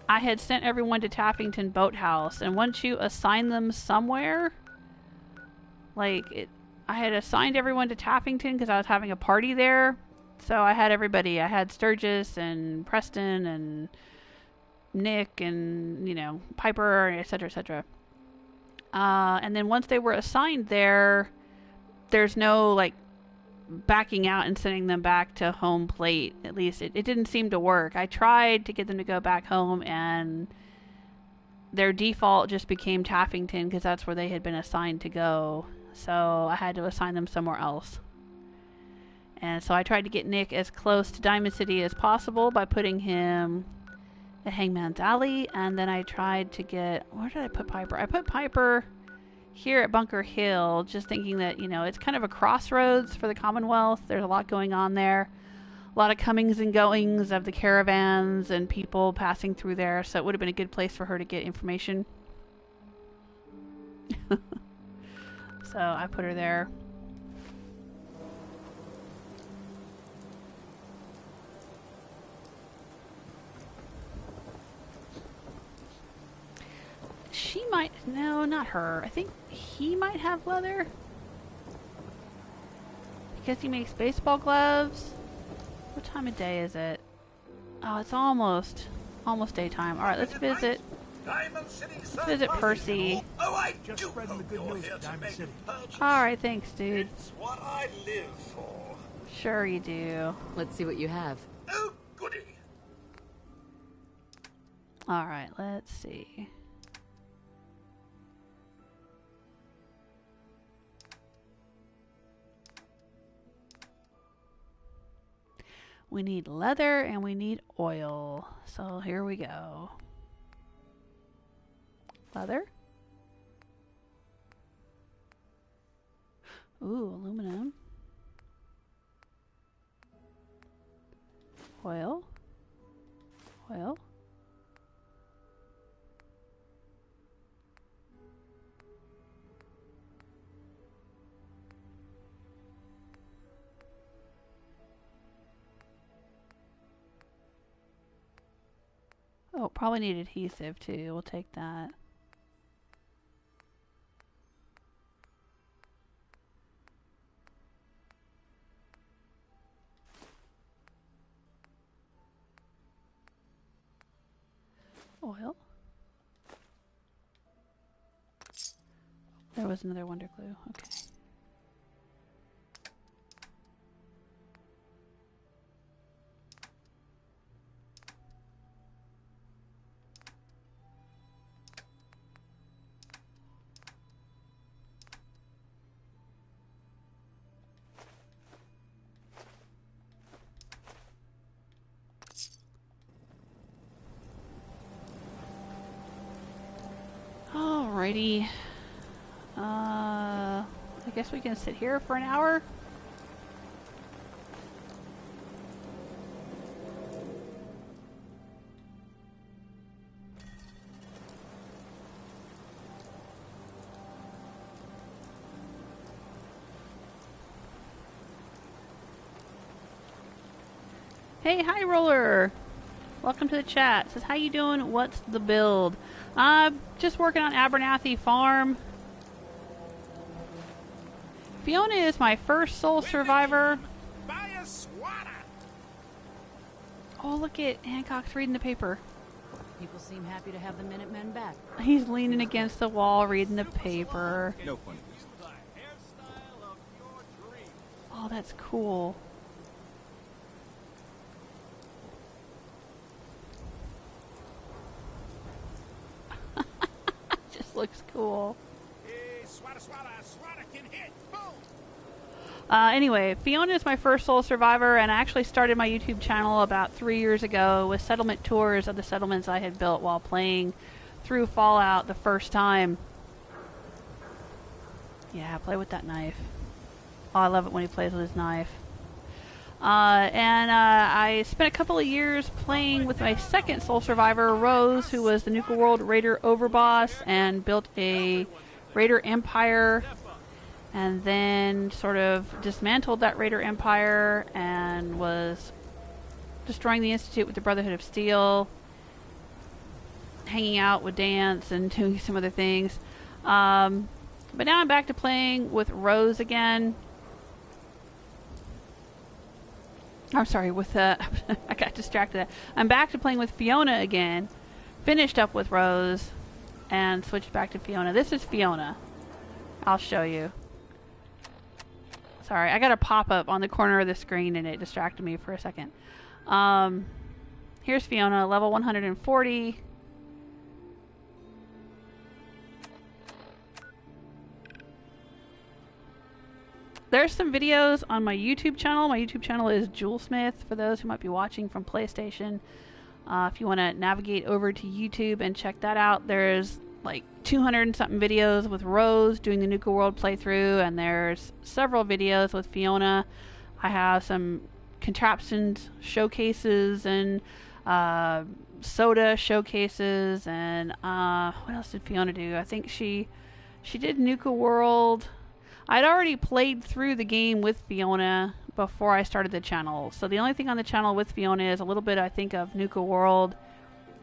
had sent everyone to Tappington Boathouse, and once you assign them somewhere, like, I had assigned everyone to Tappington because I was having a party there. So I had everybody. I had Sturgis and Preston and Nick and, you know, Piper, etc., etc. And then once they were assigned there, there's no, like, backing out and sending them back to home plate. At least it didn't seem to work. I tried to get them to go back home, and their default just became Tappington because that's where they had been assigned to go. So I had to assign them somewhere else. And so I tried to get Nick as close to Diamond City as possible by putting him at Hangman's Alley. And then I tried to get... Where did I put Piper? I put Piper here at Bunker Hill, just thinking that, you know, it's kind of a crossroads for the Commonwealth. There's a lot going on there. A lot of comings and goings of the caravans and people passing through there. So it would have been a good place for her to get information. So I put her there. She might... No, not her. I think he might have leather. Because he makes baseball gloves. What time of day is it? Oh, it's almost daytime. Alright, let's visit... Let's visit Percy. Oh, I just spreading the good news to Diamond City. Alright, thanks, dude. It's what I live for. Sure you do. Let's see what you have. Oh, goody. Alright, let's see. We need leather and we need oil. So here we go. Leather. Ooh, aluminum. Oil. Oil. Oh, probably need adhesive too. We'll take that. Oil. There was another wonder glue. Okay. Alrighty. I guess we can sit here for an hour. Hey, High Roller! Welcome to the chat. Says, how you doing? What's the build? Just working on Abernathy Farm. Fiona is my first sole survivor. Oh, look at Hancock's reading the paper. People seem happy to have the Minutemen back. He's leaning against the wall reading the paper. No fun. Oh, that's cool. Just looks cool. Anyway, Fiona is my first sole survivor, and I actually started my YouTube channel about 3 years ago with settlement tours of the settlements I had built while playing through Fallout the first time. Yeah, play with that knife. Oh, I love it when he plays with his knife. I spent a couple of years playing with my second sole survivor, Rose, who was the Nuka World Raider overboss, and built a Raider Empire, and then sort of dismantled that Raider Empire and was destroying the Institute with the Brotherhood of Steel, hanging out with Dance and doing some other things. But now I'm back to playing with Rose again. I'm sorry, with I got distracted. I'm back to playing with Fiona again. Finished up with Rose and switched back to Fiona. This is Fiona. I'll show you. Sorry, I got a pop-up on the corner of the screen and it distracted me for a second. Here's Fiona, level 140. There's some videos on my YouTube channel. My YouTube channel is Jewelsmith, for those who might be watching from PlayStation. If you want to navigate over to YouTube and check that out, there's like 200 and something videos with Rose doing the Nuka World playthrough, and there's several videos with Fiona. I have some contraptions showcases and soda showcases, and what else did Fiona do? I think she did Nuka World. I'd already played through the game with Fiona before I started the channel, so the only thing on the channel with Fiona is a little bit, I think, of Nuka World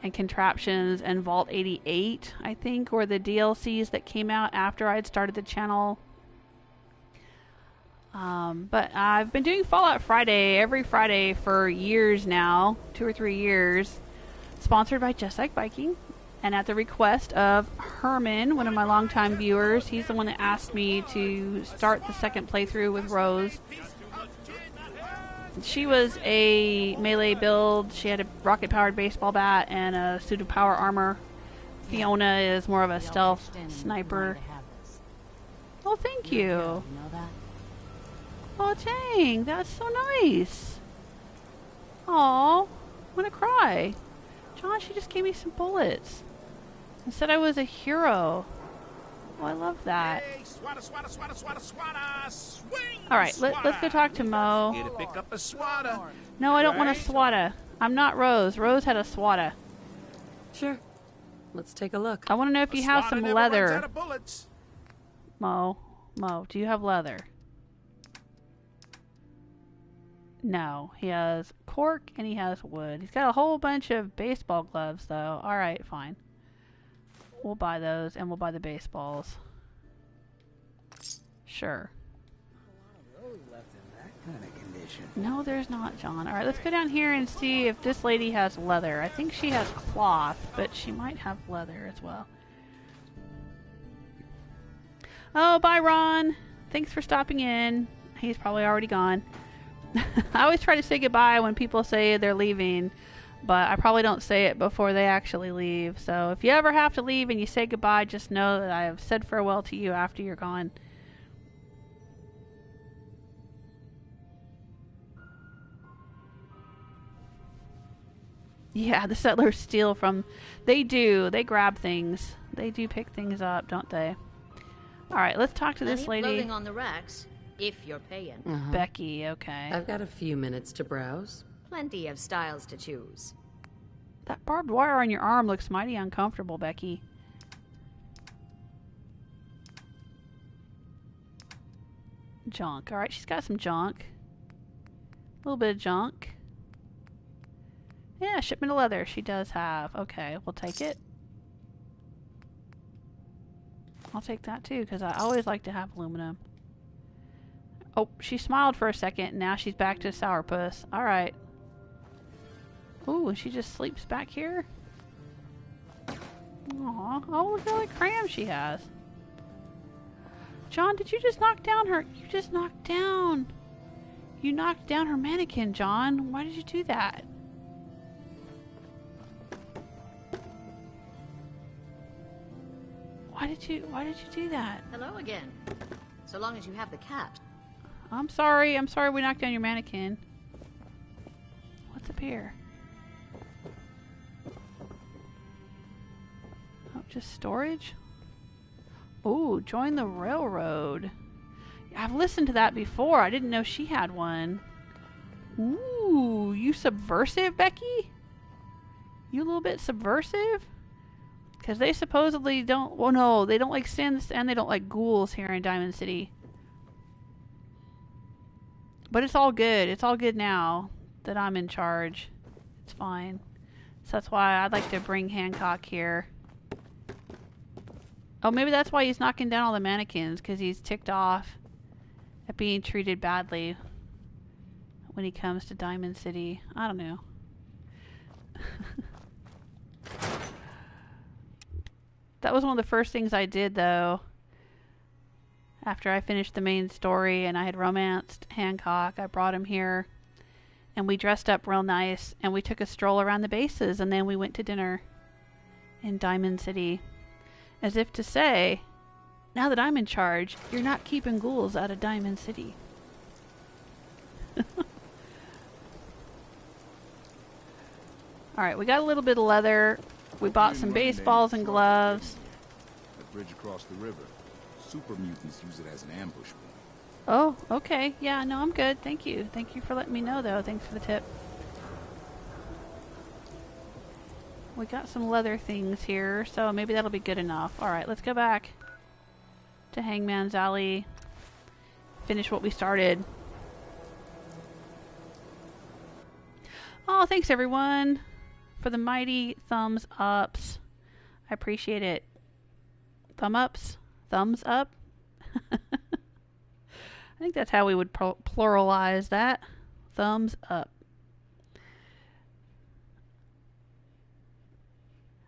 and Contraptions and Vault 88, I think, were the DLCs that came out after I'd started the channel. But I've been doing Fallout Friday every Friday for years now, 2 or 3 years, sponsored by Just Like Biking. And at the request of Herman, one of my longtime viewers, he's the one that asked me to start the second playthrough with Rose. She was a melee build. She had a rocket-powered baseball bat and a suit of power armor. Fiona is more of a stealth sniper. Oh, thank you. Oh, dang, that's so nice. Aw, I'm gonna cry. John, she just gave me some bullets and said I was a hero. Oh, I love that. Alright, let's go talk to Mo. Pick up a swatter. No, I don't want a swata. I'm not Rose. Rose had a swata. Sure. Let's take a look. I want to know if you have some leather. Mo, do you have leather? No, he has cork and he has wood. He's got a whole bunch of baseball gloves, though. Alright, fine. We'll buy those, and we'll buy the baseballs. Sure. No, there's not, John. Alright, let's go down here and see if this lady has leather. I think she has cloth, but she might have leather as well. Oh, bye, Ron. Thanks for stopping in. He's probably already gone. I always try to say goodbye when people say they're leaving, but I probably don't say it before they actually leave. So if you ever have to leave and you say goodbye, just know that I have said farewell to you after you're gone. Yeah, the settlers steal from... They do. They grab things. They do pick things up, don't they? Alright, let's talk to this lady. Clothing on the racks, if you're paying. Becky, okay. I've got a few minutes to browse. Plenty of styles to choose. That barbed wire on your arm looks mighty uncomfortable, Becky. Junk. Alright, she's got some junk. A little bit of junk. Yeah, shipment of leather she does have. Okay, we'll take it. I'll take that too, because I always like to have aluminum. Oh, she smiled for a second, and now she's back to sourpuss. Alright. Ooh, and she just sleeps back here? Aw. Oh, look at all the crayons she has. John, did you just knock down her... You just knocked down... You knocked down her mannequin, John. Why did you do that? Why Why did you do that? Hello again. So long as you have the cat. I'm sorry we knocked down your mannequin. What's up here? Oh, just storage? Ooh, join the railroad. I've listened to that before. I didn't know she had one. Ooh, you subversive, Becky? You a little bit subversive? Because they supposedly don't... Well, no, they don't like sins and they don't like ghouls here in Diamond City. But it's all good. It's all good now that I'm in charge. It's fine. So that's why I'd like to bring Hancock here. Oh, maybe that's why he's knocking down all the mannequins. Because he's ticked off at being treated badly when he comes to Diamond City. I don't know. That was one of the first things I did, though. After I finished the main story and I had romanced Hancock, I brought him here. And we dressed up real nice. And we took a stroll around the bases. And then we went to dinner in Diamond City. As if to say, now that I'm in charge, you're not keeping ghouls out of Diamond City. Alright, we got a little bit of leather. We bought some baseballs and gloves. The bridge across the river. Super mutants use it as an ambush point. Oh, okay. Yeah, no, I'm good. Thank you. Thank you for letting me know, though. Thanks for the tip. We got some leather things here, so maybe that'll be good enough. Alright, let's go back to Hangman's Alley. Finish what we started. Oh, thanks everyone for the mighty thumbs ups. I appreciate it. Thumb ups? Thumbs up? I think that's how we would pluralize that. Thumbs up.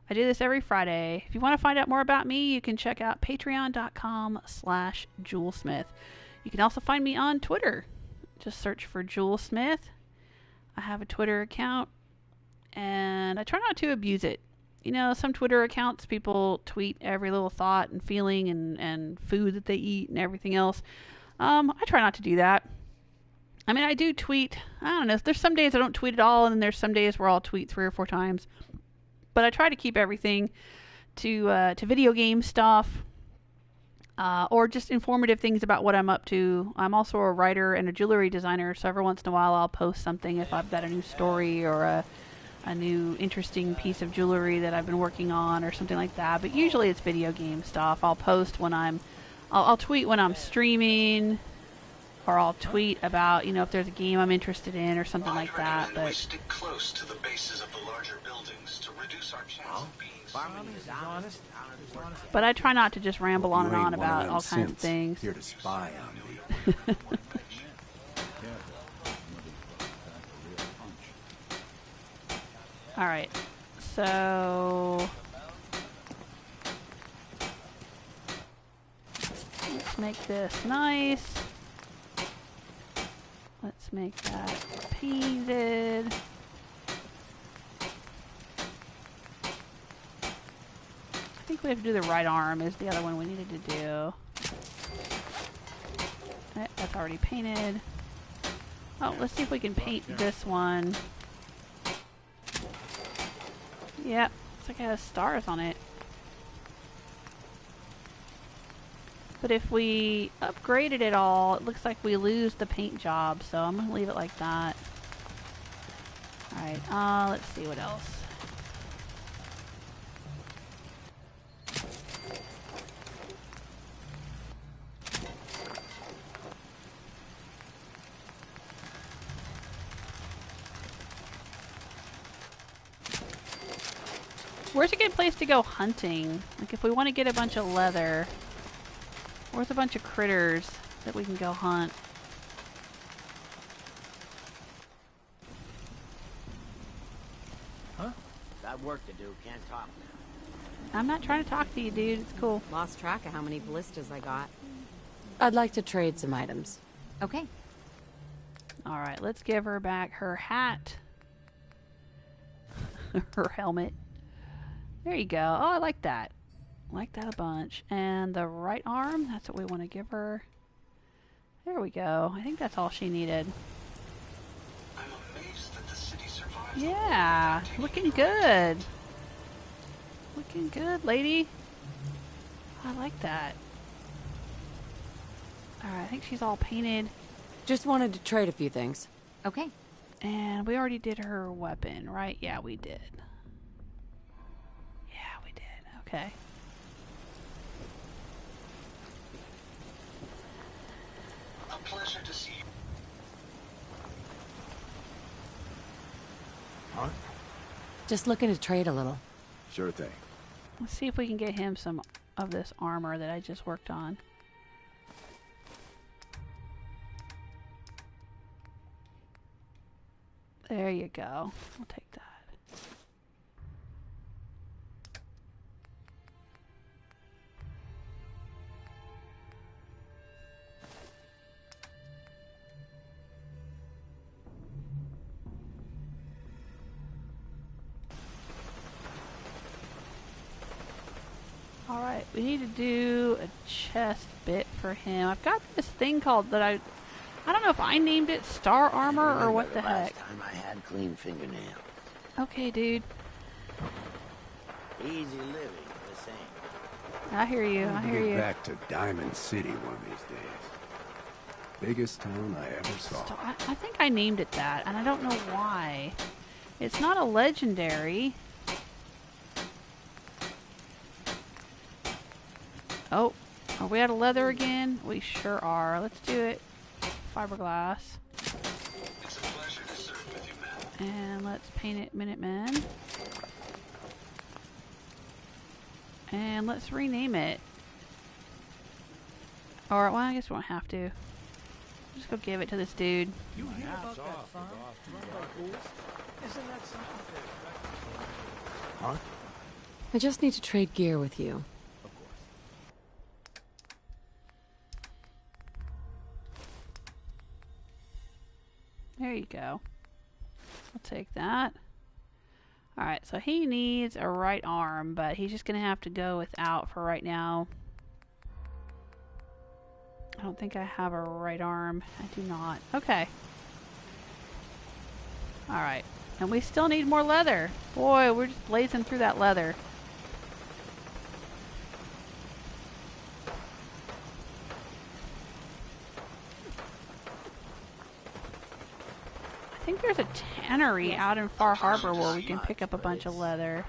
I do this every Friday. If you want to find out more about me, you can check out patreon.com/JewelSmith. You can also find me on Twitter. Just search for Jewel Smith. I have a Twitter account, and I try not to abuse it. You know, some Twitter accounts, people tweet every little thought and feeling and food that they eat and everything else. I try not to do that. I mean, I do tweet. I don't know. There's some days I don't tweet at all, and then there's some days where I'll tweet 3 or 4 times. But I try to keep everything to video game stuff or just informative things about what I'm up to. I'm also a writer and a jewelry designer, so every once in a while I'll post something if I've got a new story or a new interesting piece of jewelry that I've been working on or something like that. But usually it's video game stuff. I'll post when I'll tweet when I'm streaming, or I'll tweet about, you know, if there's a game I'm interested in or something like that. But we stick close to the bases of the larger buildings to reduce our chance of being honest. But I try not to just ramble on and You ain't on one about them all kinds of simps things. Here to spy on me. All right, so let's make this nice. Let's make that painted. I think we have to do the right arm is the other one we needed to do. That's already painted. Oh, let's see if we can paint this one. Yep, looks like it has stars on it. But if we upgraded it all, it looks like we lose the paint job, so I'm going to leave it like that. Alright, let's see what else. Where's a good place to go hunting? Like if we want to get a bunch of leather, where's a bunch of critters that we can go hunt? Huh? Got work to do, can't talk now. I'm not trying to talk to you, dude. It's cool. Lost track of how many ballistas I got. I'd like to trade some items. Okay. Alright, let's give her back her hat. Her helmet. There you go. Oh, I like that. Like that a bunch. And the right arm, that's what we want to give her. There we go. I think that's all she needed. I'm amazed that the city survived. Yeah, looking good. Looking good, lady. I like that. Alright, I think she's all painted. Just wanted to trade a few things. Okay. And we already did her weapon, right? Yeah, we did. Yeah, we did. Okay. A pleasure to see you. Huh? Just looking to trade a little. Sure thing. Let's see if we can get him some of this armor that I just worked on. There you go. I'll take that. Alright, we need to do a chest bit for him. I've got this thing called that I don't know if I named it Star Armor or what the heck. Last time I had clean fingernails. Okay, dude. Easy living, the same. I hear you. I hear Get you. back to Diamond City one of these days. Biggest town I ever saw. I think I named it that, and I don't know why. It's not a legendary. Oh, are we out of leather again? We sure are. Let's do it. Fiberglass. It's a pleasure to serve with you, ma'am. And let's paint it Minutemen. And let's rename it. Or, well, I guess we won't have to. Just go give it to this dude. You hear about that farm? Isn't that something Huh? I just need to trade gear with you. There you go. I'll take that. Alright, so he needs a right arm, but he's just going to have to go without for right now. I don't think I have a right arm. I do not. Okay. Alright. And we still need more leather. Boy, we're just blazing through that leather. I think there's a tannery out in Far Harbor where we can pick up a bunch of leather.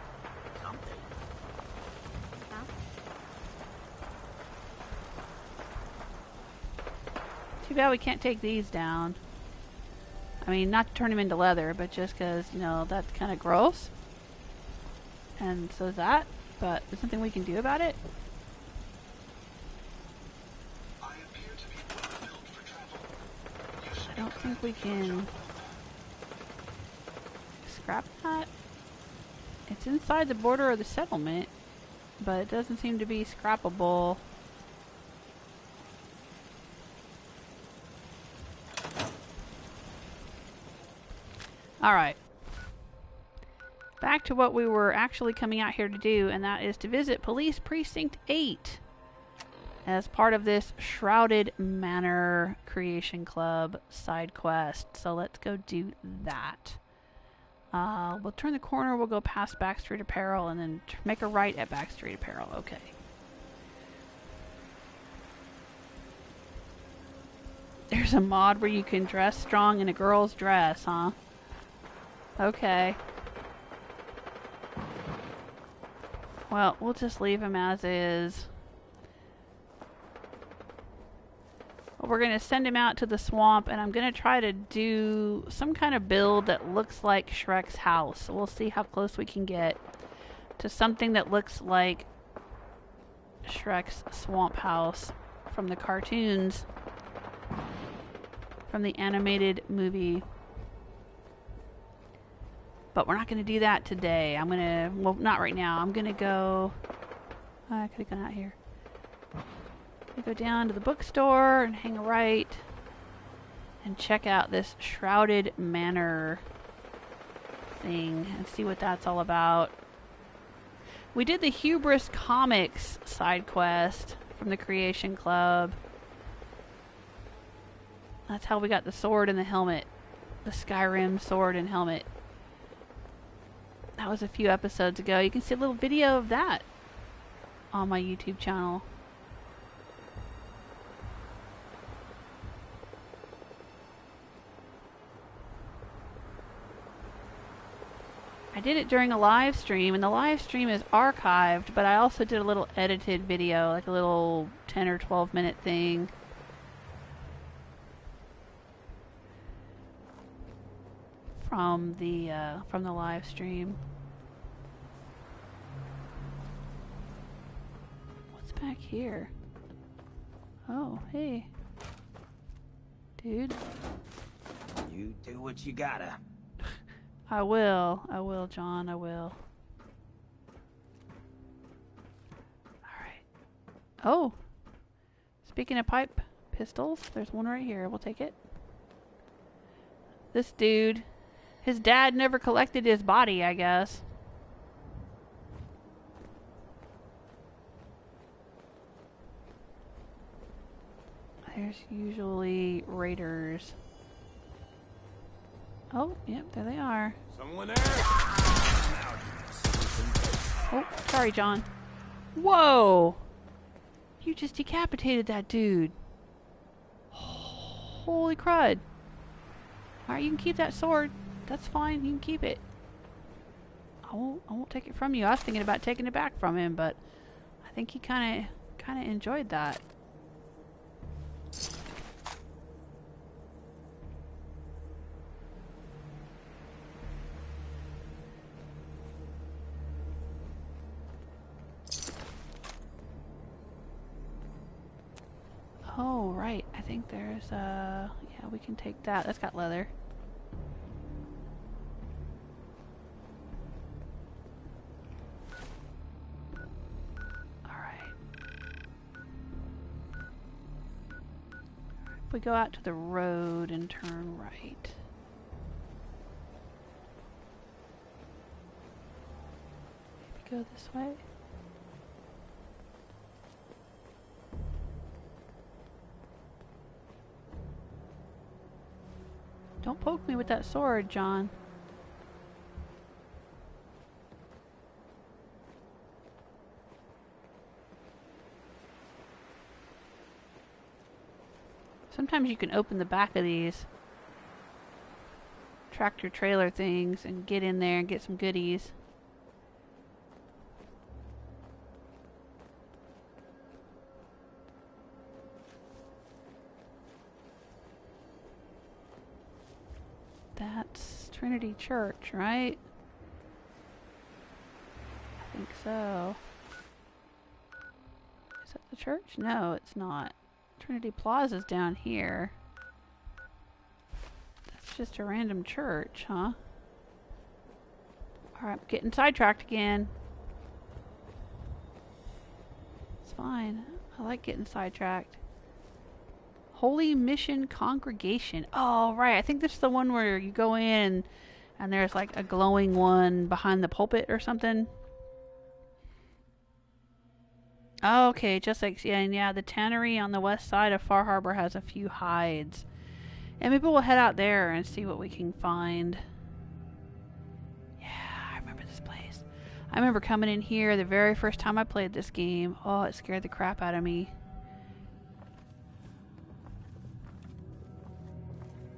Too bad we can't take these down. I mean, not to turn them into leather, but just because, you know, that's kind of gross. And so is that. But there's something we can do about it. I appear to be well built for travel. I don't think we can scrap that. It's inside the border of the settlement, but it doesn't seem to be scrappable. Alright. Back to what we were actually coming out here to do, and that is to visit Police Precinct 8 as part of this Shroud Manor Creation Club side quest. So let's go do that. We'll turn the corner, we'll go past Backstreet Apparel, and then make a right at Backstreet Apparel. Okay. There's a mod where you can dress strong in a girl's dress, huh? Okay. Well, we'll just leave him as is. We're going to send him out to the swamp, and I'm going to try to do some kind of build that looks like Shrek's house. So we'll see how close we can get to something that looks like Shrek's swamp house from the cartoons, from the animated movie. But we're not going to do that today. I'm going to, well, not right now. I'm going to go, I could have gone out here. Go down to the bookstore and hang a right and check out this Shroud Manor thing and see what that's all about. We did the Hubris Comics side quest from the Creation Club. That's how we got the sword and the helmet. The Skyrim sword and helmet. That was a few episodes ago. You can see a little video of that on my YouTube channel. I did it during a live stream, and the live stream is archived, but I also did a little edited video, like a little 10 or 12 minute thing. From the live stream. What's back here? Oh, hey. Dude. You do what you gotta. I will, John, I will. Alright. Oh! Speaking of pipe pistols, there's one right here. We'll take it. This dude, his dad never collected his body, I guess. There's usually raiders. Oh, yep, there they are. Someone there? Oh, sorry, John. Whoa! You just decapitated that dude. Holy crud. Alright, you can keep that sword. That's fine, you can keep it. I won't take it from you. I was thinking about taking it back from him, but I think he kinda enjoyed that. Oh, right. I think there's, yeah, we can take that. That's got leather. Alright. If we go out to the road and turn right. Maybe go this way. Don't poke me with that sword, John. Sometimes you can open the back of these tractor trailer things and get in there and get some goodies. That's Trinity Church, right? I think so. Is that the church? No, it's not. Trinity Plaza's down here. That's just a random church, huh? Alright, I'm getting sidetracked again. It's fine. I like getting sidetracked. Holy Mission Congregation. Oh, right. I think this is the one where you go in and there's like a glowing one behind the pulpit or something. Oh, okay, just like, yeah, and yeah, the tannery on the west side of Far Harbor has a few hides. And maybe we'll head out there and see what we can find. Yeah, I remember this place. I remember coming in here the very first time I played this game. Oh, it scared the crap out of me.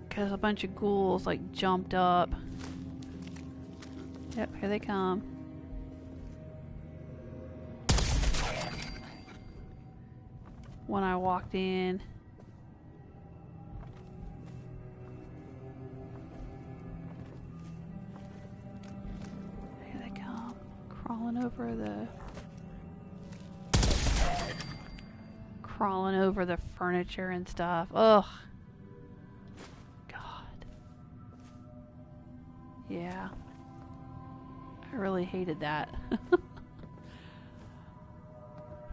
Because a bunch of ghouls like jumped up. Yep, here they come. When I walked in. Here they come. Crawling over the furniture and stuff. Ugh. Yeah. I really hated that.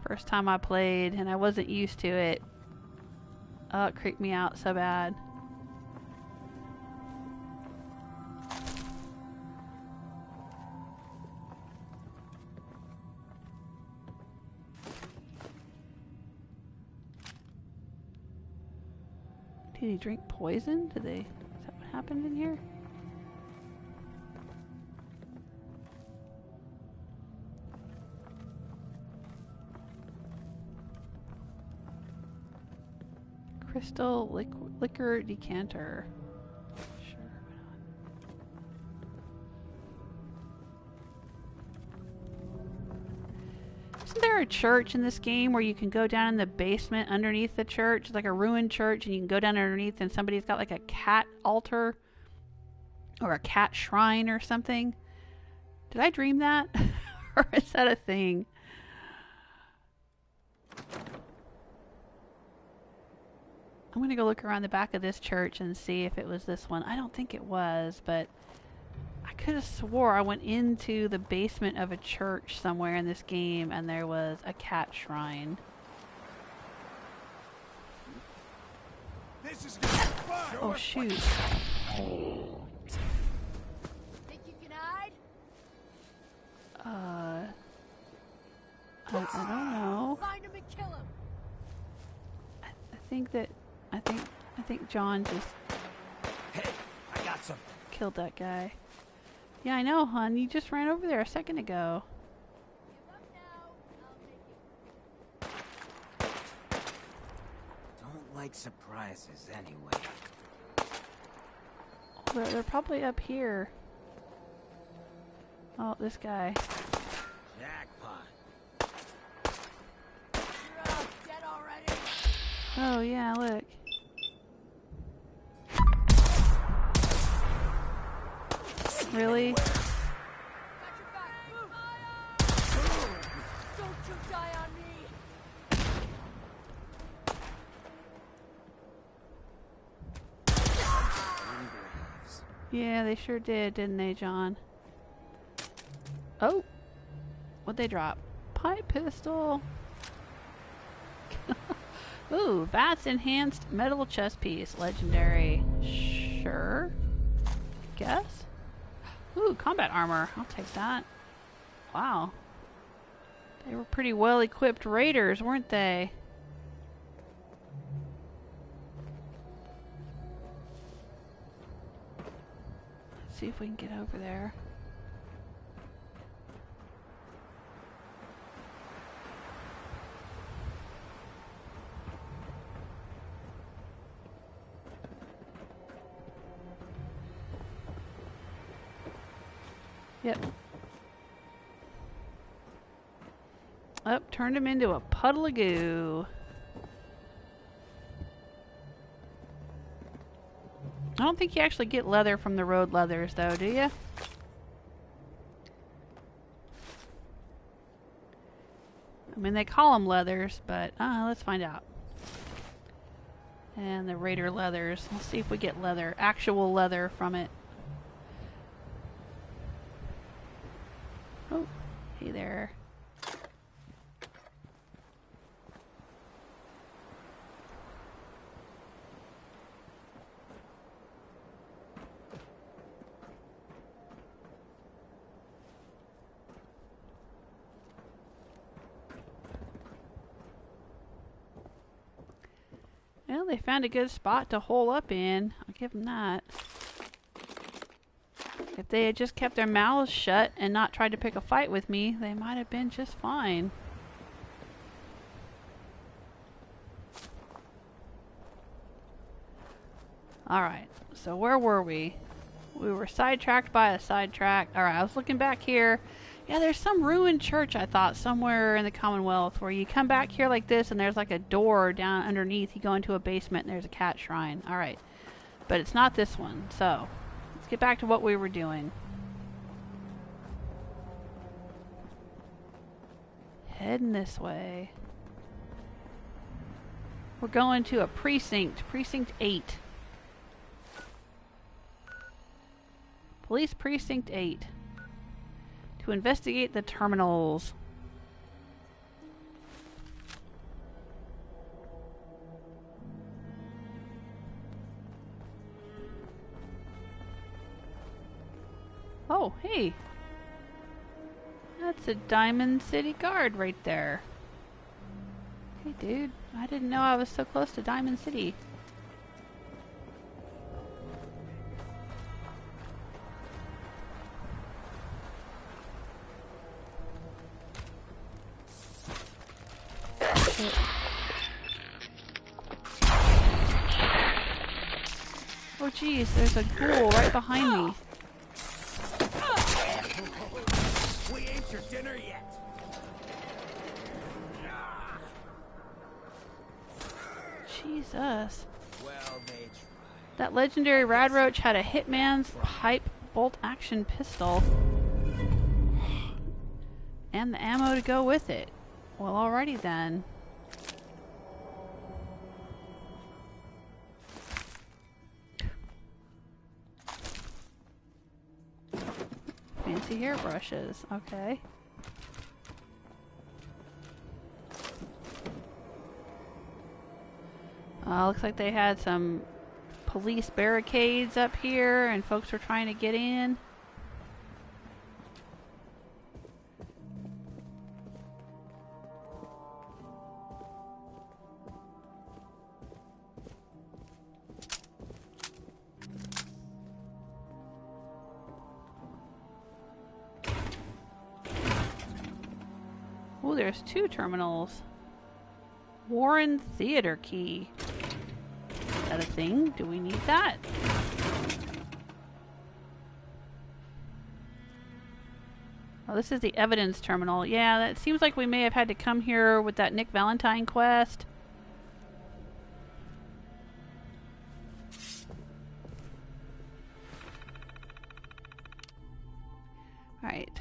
First time I played and I wasn't used to it. Oh, it creeped me out so bad. Did he drink poison? Is that what happened in here? Crystal liquor decanter. Sure, why not? Isn't there a church in this game where you can go down in the basement underneath the church? It's like a ruined church, and you can go down underneath and somebody's got like a cat altar or a cat shrine or something. Did I dream that? Or is that a thing? I'm going to go look around the back of this church and see if it was this one. I don't think it was, but I could have swore I went into the basement of a church somewhere in this game and there was a cat shrine. This is gonna be fun. Oh, shoot. Think you can hide? I don't know. Find him and kill him. I think John just I got some. killed that guy. Yeah, I know, hon. You just ran over there a second ago. Don't like surprises anyway. They're probably up here. Oh, this guy. Jackpot. You're dead already. Oh, yeah, look. Really? Got your back. Move. Don't you die on me. Yeah, they sure did, didn't they, John? Oh! What'd they drop? Pipe pistol! Ooh, Vats enhanced metal chest piece. Legendary. Sure. Guess? Ooh, combat armor. I'll take that. Wow. They were pretty well equipped raiders, weren't they? Let's see if we can get over there. Yep. Up, turned him into a puddle of goo. I don't think you actually get leather from the road leathers, though, do you? I mean, they call them leathers, but let's find out. And the raider leathers. Let's see if we get leather, actual leather from it. Oh, hey there. Well, they found a good spot to hole up in. I'll give them that. If they had just kept their mouths shut and not tried to pick a fight with me, they might have been just fine. Alright, so where were we? We were sidetracked by a sidetrack. Alright, I was looking back here. Yeah, there's some ruined church, I thought, somewhere in the Commonwealth where you come back here like this and there's like a door down underneath. You go into a basement and there's a cat shrine. Alright, but it's not this one, so let's get back to what we were doing. Heading this way. We're going to a precinct. Precinct 8. Police Precinct 8. To investigate the terminals. Oh, hey. That's a Diamond City guard right there. Hey, dude. I didn't know I was so close to Diamond City. Oh geez, there's a ghoul right behind me. We ain't your dinner yet. Jesus. Well, they That legendary Radroach had a Hitman's pipe bolt action pistol. And the ammo to go with it. Well, alrighty then. Fancy hairbrushes, okay. Looks like they had some police barricades up here and folks were trying to get in. Oh, there's 2 terminals. Warren Theater key. Is that a thing? Do we need that? Oh, this is the evidence terminal. Yeah, that seems like we may have had to come here with that Nick Valentine quest. Alright.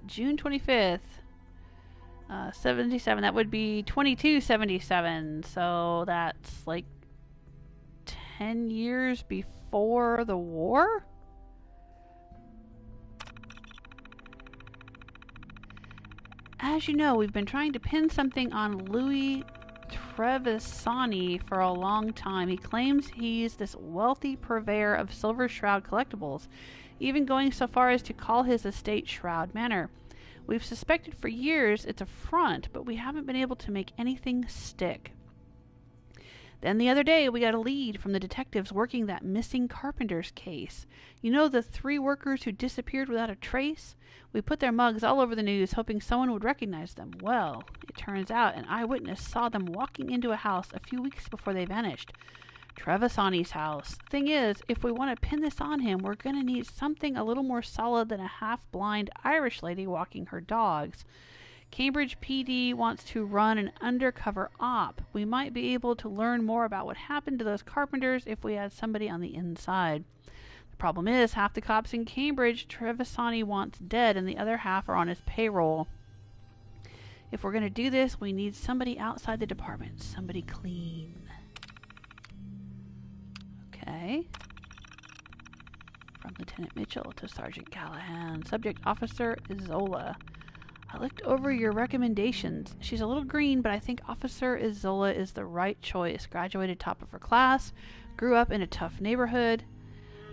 June 25th. 77. That would be 2277. So that's like 10 years before the war? As you know, we've been trying to pin something on Louis Trevisani for a long time. He claims he's this wealthy purveyor of Silver Shroud collectibles, even going so far as to call his estate Shroud Manor. We've suspected for years it's a front, but we haven't been able to make anything stick. Then the other day, we got a lead from the detectives working that missing carpenter's case. You know, the 3 workers who disappeared without a trace? We put their mugs all over the news, hoping someone would recognize them. Well, it turns out an eyewitness saw them walking into a house a few weeks before they vanished. Trevisani's house. Thing is, if we want to pin this on him, we're going to need something a little more solid than a half-blind Irish lady walking her dogs. Cambridge PD wants to run an undercover op. We might be able to learn more about what happened to those carpenters if we had somebody on the inside. The problem is, half the cops in Cambridge Trevisani wants dead and the other half are on his payroll. If we're going to do this, we need somebody outside the department. Somebody clean. Okay. From Lieutenant Mitchell to Sergeant Callahan. Subject Officer Isola. I looked over your recommendations. She's a little green, but I think Officer Isola is the right choice. Graduated top of her class. Grew up in a tough neighborhood.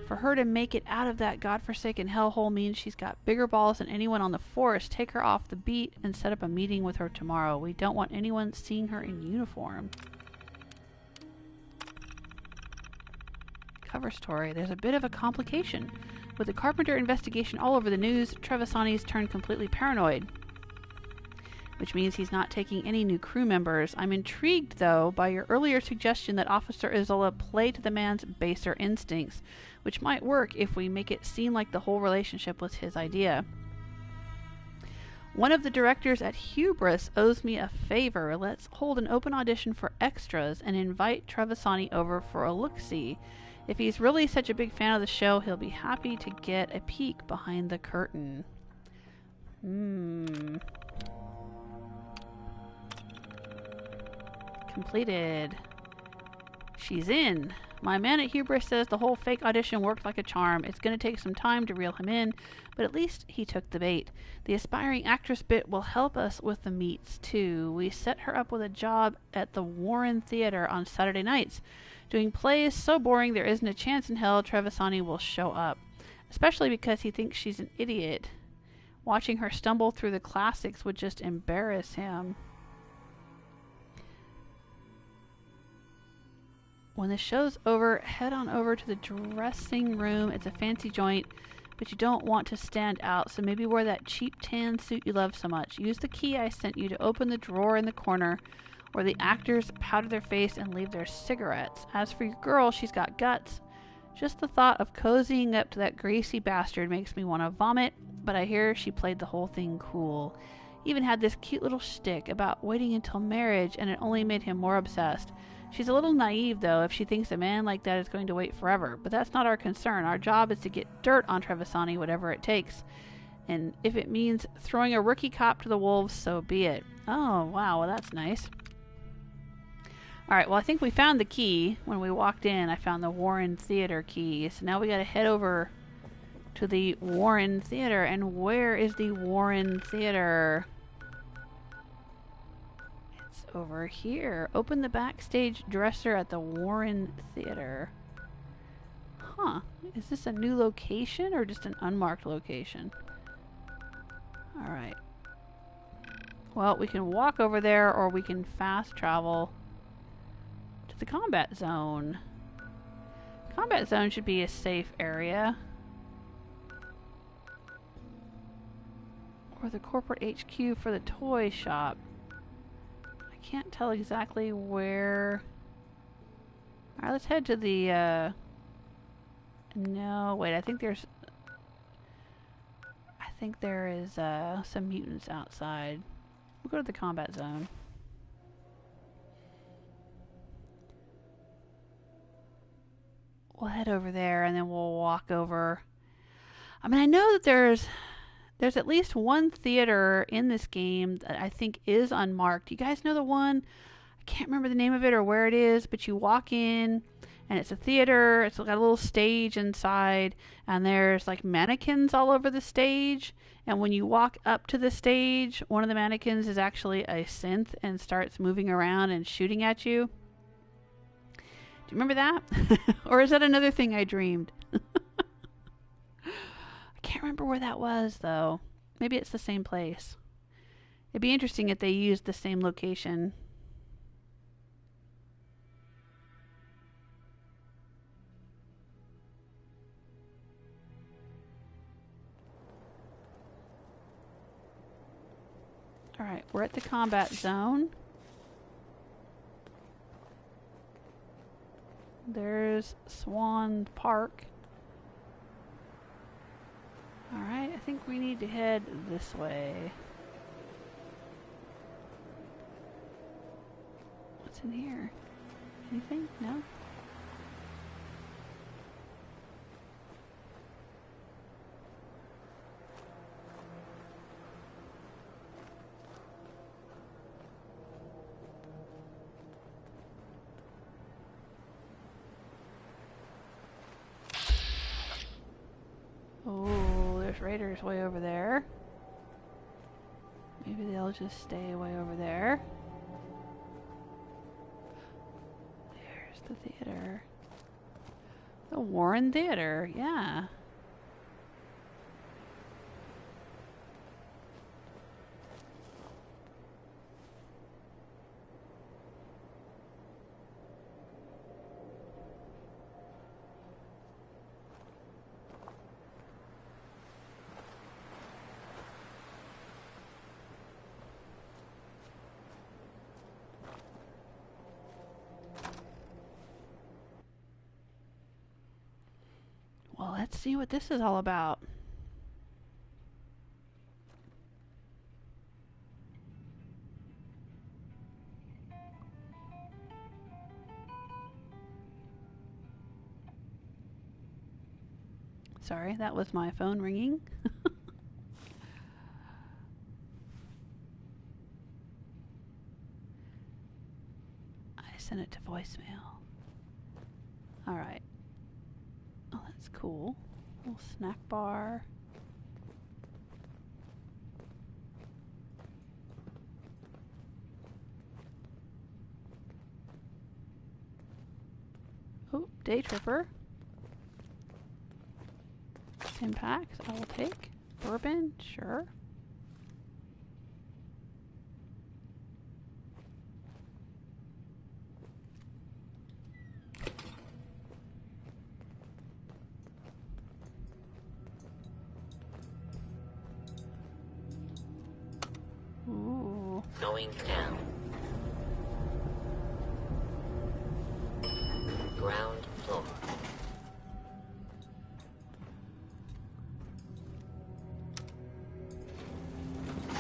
For her to make it out of that godforsaken hellhole means she's got bigger balls than anyone on the force. Take her off the beat and set up a meeting with her tomorrow. We don't want anyone seeing her in uniform. Cover story. There's a bit of a complication. With the Carpenter investigation all over the news, Trevisani's turned completely paranoid. Which means he's not taking any new crew members. I'm intrigued, though, by your earlier suggestion that Officer Isola play to the man's baser instincts, which might work if we make it seem like the whole relationship was his idea. One of the directors at Hubris owes me a favor. Let's hold an open audition for extras and invite Trevisani over for a look-see. If he's really such a big fan of the show, he'll be happy to get a peek behind the curtain. Completed. She's in. My man at Hubris says the whole fake audition worked like a charm. It's going to take some time to reel him in, but at least he took the bait. The aspiring actress bit will help us with the meets, too. We set her up with a job at the Warren Theater on Saturday nights. Doing plays so boring there isn't a chance in hell Trevisani will show up. Especially because he thinks she's an idiot. Watching her stumble through the classics would just embarrass him. When the show's over, head on over to the dressing room. It's a fancy joint, but you don't want to stand out, so maybe wear that cheap tan suit you love so much. Use the key I sent you to open the drawer in the corner where the actors powder their face and leave their cigarettes. As for your girl, she's got guts. Just the thought of cozying up to that greasy bastard makes me want to vomit, but I hear she played the whole thing cool. Even had this cute little shtick about waiting until marriage, and it only made him more obsessed. She's a little naive, though, if she thinks a man like that is going to wait forever, but that's not our concern. Our job is to get dirt on Trevisani, whatever it takes. And if it means throwing a rookie cop to the wolves, so be it. Oh, wow, well, that's nice. Alright, well, I think we found the key. When we walked in, I found the Warren Theater key. So now we gotta head over to the Warren Theater. And where is the Warren Theater? It's over here. Open the backstage dresser at the Warren Theater. Huh. Is this a new location or just an unmarked location? Alright. Well, we can walk over there or we can fast travel to the combat zone. Combat zone should be a safe area. Or the corporate HQ for the toy shop. I can't tell exactly where. Alright, let's head to the, no, wait, I think there is, some mutants outside. We'll go to the combat zone. We'll head over there and then we'll walk over. I mean, I know that there's at least one theater in this game that I think is unmarked. You guys know the one? I can't remember the name of it or where it is, but you walk in and it's a theater. It's got a little stage inside and there's like mannequins all over the stage. And when you walk up to the stage, one of the mannequins is actually a synth and starts moving around and shooting at you. Do you remember that? Or is that another thing I dreamed? I can't remember where that was, though. Maybe it's the same place. It'd be interesting if they used the same location. Alright, we're at the combat zone. There's Swan Park. Alright, I think we need to head this way. What's in here? Anything? No? Oh, there's raiders way over there. Maybe they'll just stay way over there. There's the theater. The Warren Theater, yeah. Well, let's see what this is all about. Sorry, that was my phone ringing. I sent it to voicemail. Alright. Oh, that's cool. Little snack bar. Oh, Day Tripper. 10 packs, I will take. Bourbon, sure. Going down. Ground floor.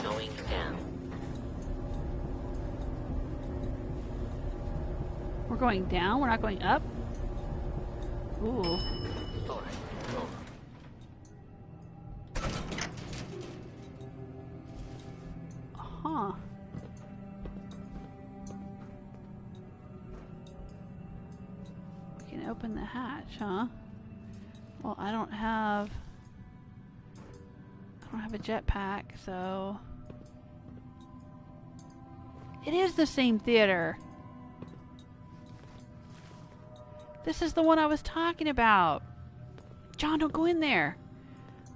Going down. We're going down? We're not going up? Ooh. Fourth floor. Huh. We can open the hatch, huh? Well, I don't have a jetpack, so it is the same theater. This is the one I was talking about. John, don't go in there.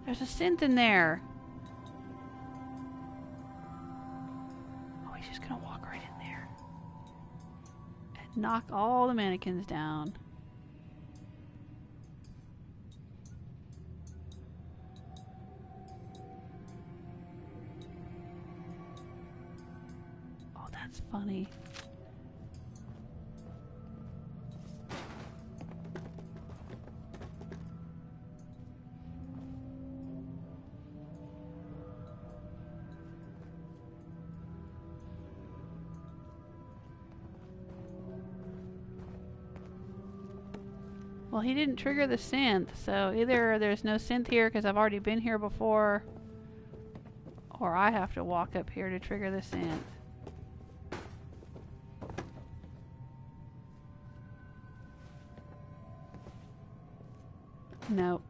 There's a synth in there. Oh, he's just gonna walk right in there and knock all the mannequins down. Oh, that's funny. Well, he didn't trigger the synth, so either there's no synth here because I've already been here before, or I have to walk up here to trigger the synth. Nope.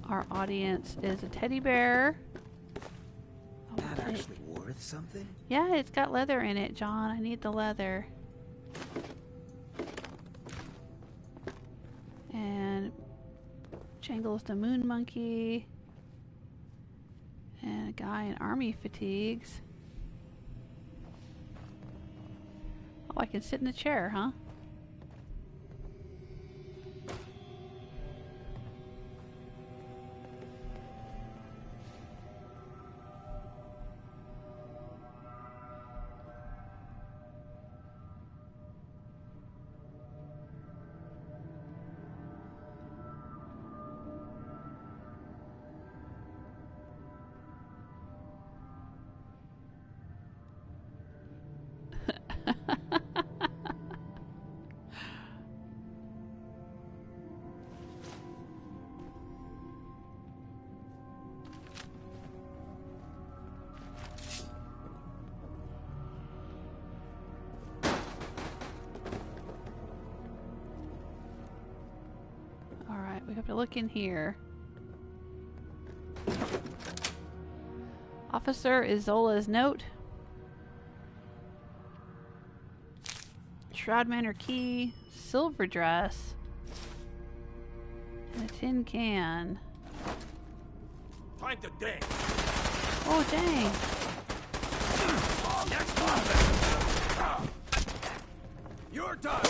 Our audience is a teddy bear. Oh, That actually worth something? Yeah, it's got leather in it, John. I need the leather. And Jangle's the moon monkey. And a guy in army fatigues. Oh, I can sit in the chair, huh? Alright, we have to look in here. Officer Isola's note. Shroud Manor key. Silver dress. And a tin can. Time to dance. Oh, dang. Next one. You're done.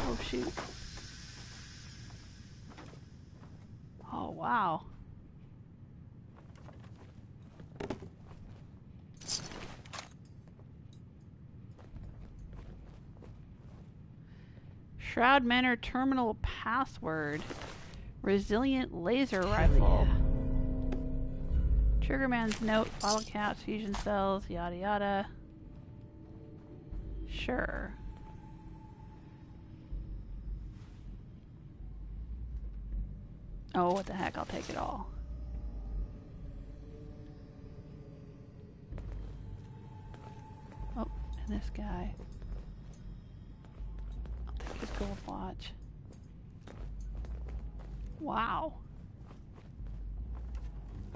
Oh, shoot. Oh, wow. Shroud Manor terminal password. Resilient laser rifle. Triggerman's note, bottle caps, fusion cells, yada yada. Sure. Oh, what the heck, I'll take it all. Oh, and this guy. I'll take his gold watch. Wow.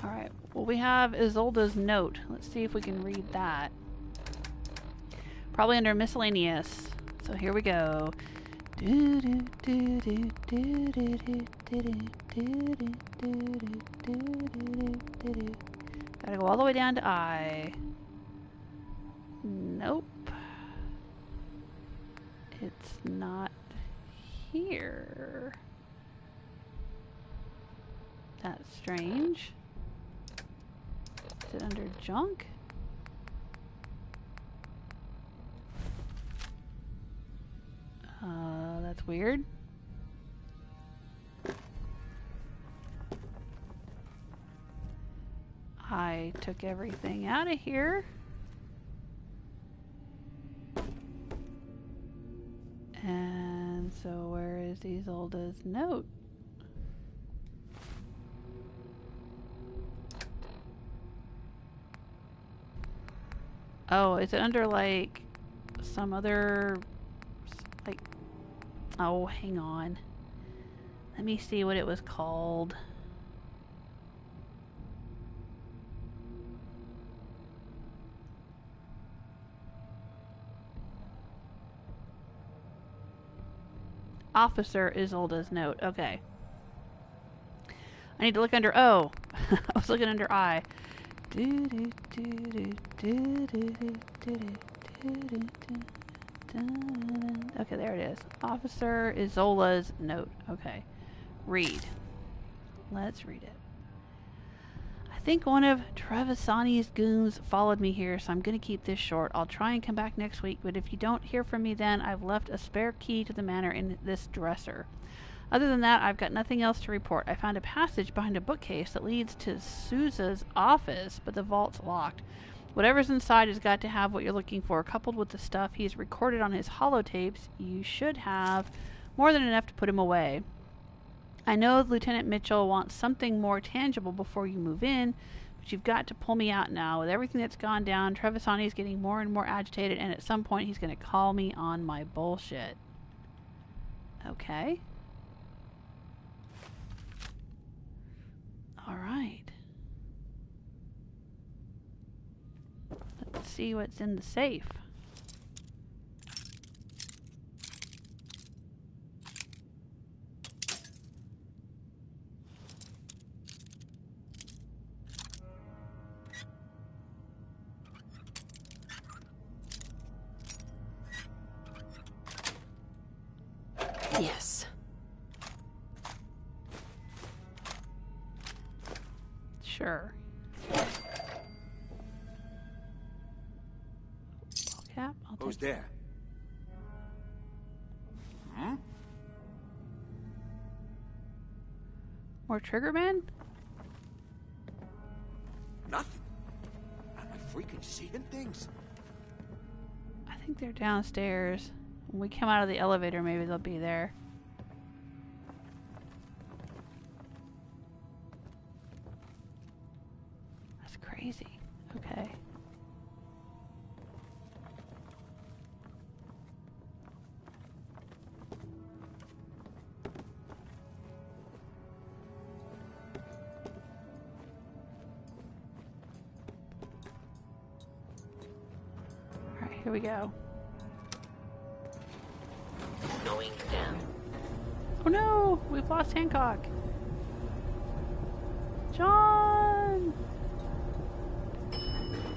Alright, well we have Isolde's note. Let's see if we can read that. Probably under miscellaneous. So here we go. Gotta go all the way down to I. Nope. It's not here. That's strange. Is it under junk? That's weird. I took everything out of here. And so where is Isolde's note? Oh, is it under like some other like, oh, hang on. Let me see what it was called. Officer Isolde's note. Okay. I need to look under O. I was looking under I. Okay, there it is. Officer Isola's note. Okay. Read. Let's read it. I think one of Trevisani's goons followed me here, so I'm going to keep this short. I'll try and come back next week, but if you don't hear from me then, I've left a spare key to the manor in this dresser. Other than that, I've got nothing else to report. I found a passage behind a bookcase that leads to Sousa's office, but the vault's locked. Whatever's inside has got to have what you're looking for. Coupled with the stuff he's recorded on his holotapes, you should have more than enough to put him away. I know Lieutenant Mitchell wants something more tangible before you move in, but you've got to pull me out now. With everything that's gone down, Trevisani's getting more and more agitated, and at some point he's going to call me on my bullshit. Okay. Alright. Let's see what's in the safe. Yes. Sure. Cap, I'll Who's take there? Hmm? more Triggermen? Nothing. Am I freaking seeing things? I think they're downstairs. When we come out of the elevator, maybe they'll be there. That's crazy. Okay. Alright, here we go. Going down. Oh no! We've lost Hancock! John!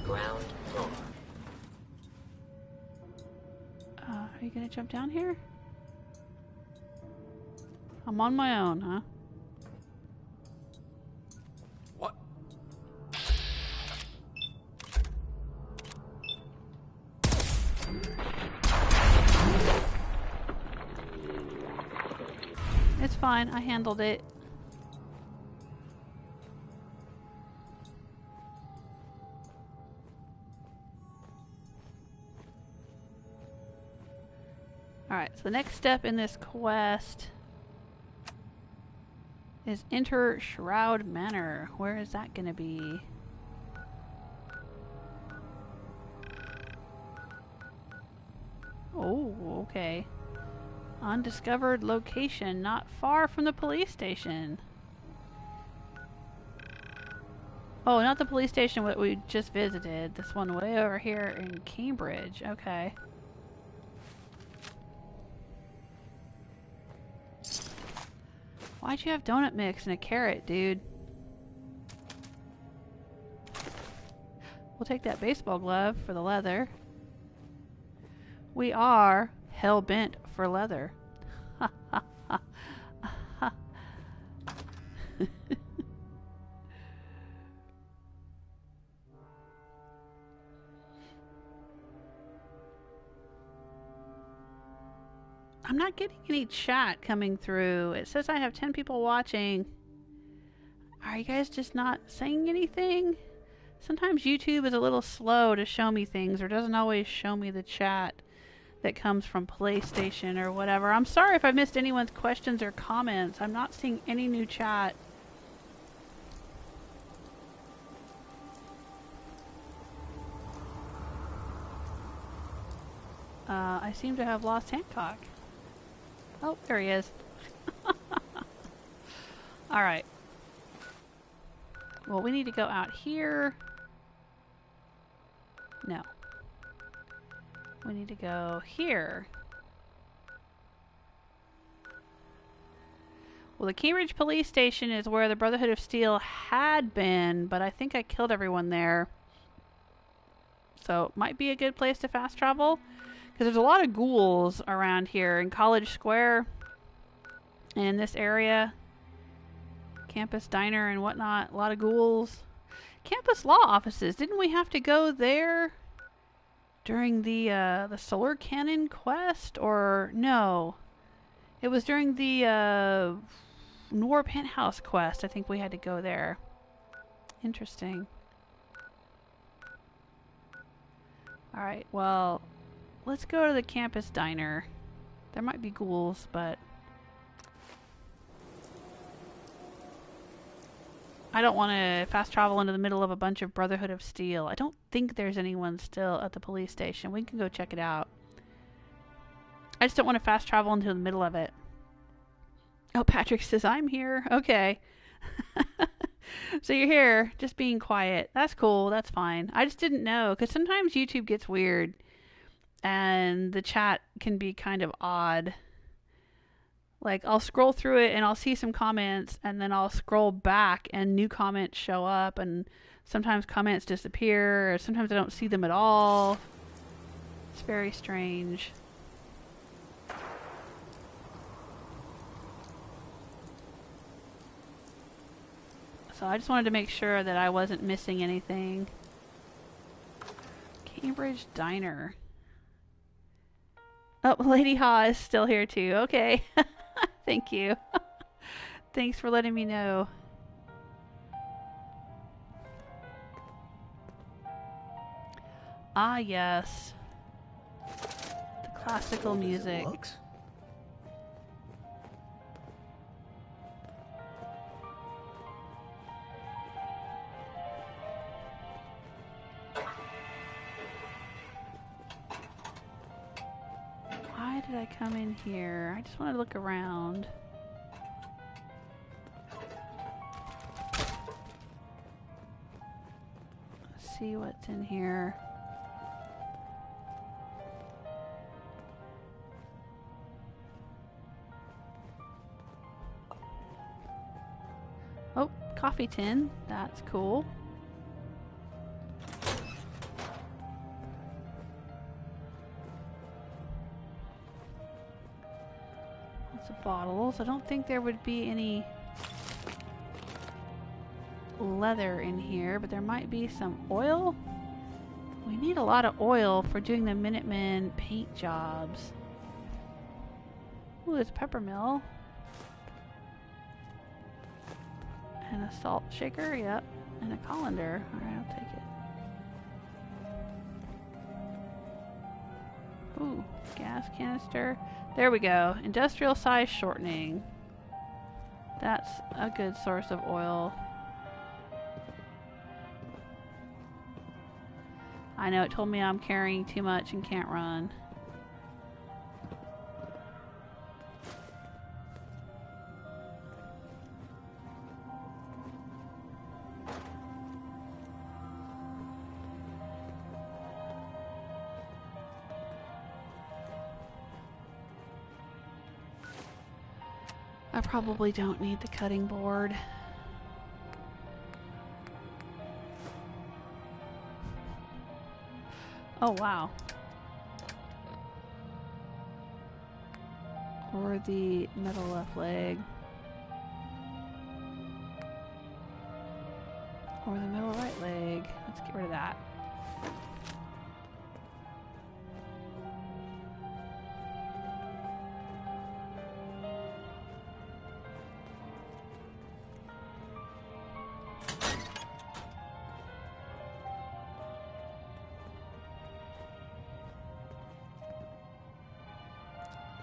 Ground floor. Are you gonna jump down here? I'm on my own, huh? What? It's fine, I handled it. Alright, so the next step in this quest is enter Shroud Manor. Where is that gonna be? Oh, okay. Undiscovered location, not far from the police station. Oh, not the police station that we just visited. This one way over here in Cambridge. Okay. Why'd you have donut mix and a carrot, dude? We'll take that baseball glove for the leather. We are hell-bent for leather. I'm not getting any chat coming through. It says I have 10 people watching. Are you guys just not saying anything? Sometimes YouTube is a little slow to show me things, or doesn't always show me the chat that comes from PlayStation or whatever. I'm sorry if I missed anyone's questions or comments. I'm not seeing any new chat. I seem to have lost Hancock. Oh, there he is. Alright. Well, we need to go out here. No. We need to go here. Well, the Cambridge police station is where the Brotherhood of Steel had been, but I think I killed everyone there. So, it might be a good place to fast travel. Because there's a lot of ghouls around here in College Square. And in this area. Campus Diner and whatnot. A lot of ghouls. Campus Law Offices. Didn't we have to go there during the Solar Cannon quest? Or no. It was during the Noor Penthouse quest. I think we had to go there. Interesting. Alright, well, let's go to the Campus Diner. There might be ghouls, but I don't want to fast travel into the middle of a bunch of Brotherhood of Steel. I don't think there's anyone still at the police station. We can go check it out. I just don't want to fast travel into the middle of it. Oh, Patrick says, I'm here. Okay. So you're here, just being quiet. That's cool. That's fine. I just didn't know, because sometimes YouTube gets weird. And the chat can be kind of odd. Like, I'll scroll through it and I'll see some comments, and then I'll scroll back and new comments show up, and sometimes comments disappear, or sometimes I don't see them at all. It's very strange. So I just wanted to make sure that I wasn't missing anything. Cambridge Diner. Oh, Lady Ha is still here too. Okay. Thank you. Thanks for letting me know. Ah, yes. The classical music. Why did I come in here? I just want to look around. See what's in here. Oh, coffee tin. That's cool. Lots of bottles. I don't think there would be any leather in here, but there might be some oil. We need a lot of oil for doing the Minutemen paint jobs. Ooh, there's a pepper mill. And a salt shaker, yep. And a colander. Alright, I'll take it. Ooh, gas canister. There we go. Industrial size shortening. That's a good source of oil. I know it told me I'm carrying too much and can't run. I probably don't need the cutting board. Oh, wow. Or the metal left leg. Or the metal right leg. Let's get rid of that.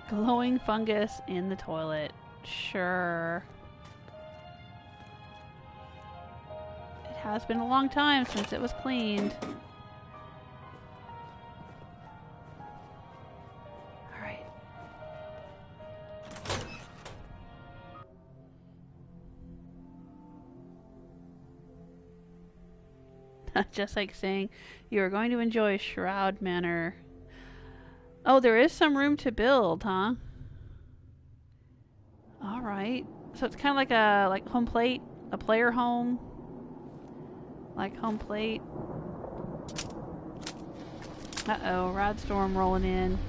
Glowing fungus in the toilet. Sure. It has been a long time since it was cleaned. Alright. Just like saying you are going to enjoy Shroud Manor. Oh, there is some room to build, huh? Alright. So it's kind of like a home plate, a player home. Like home plate. Uh-oh, rad storm rolling in.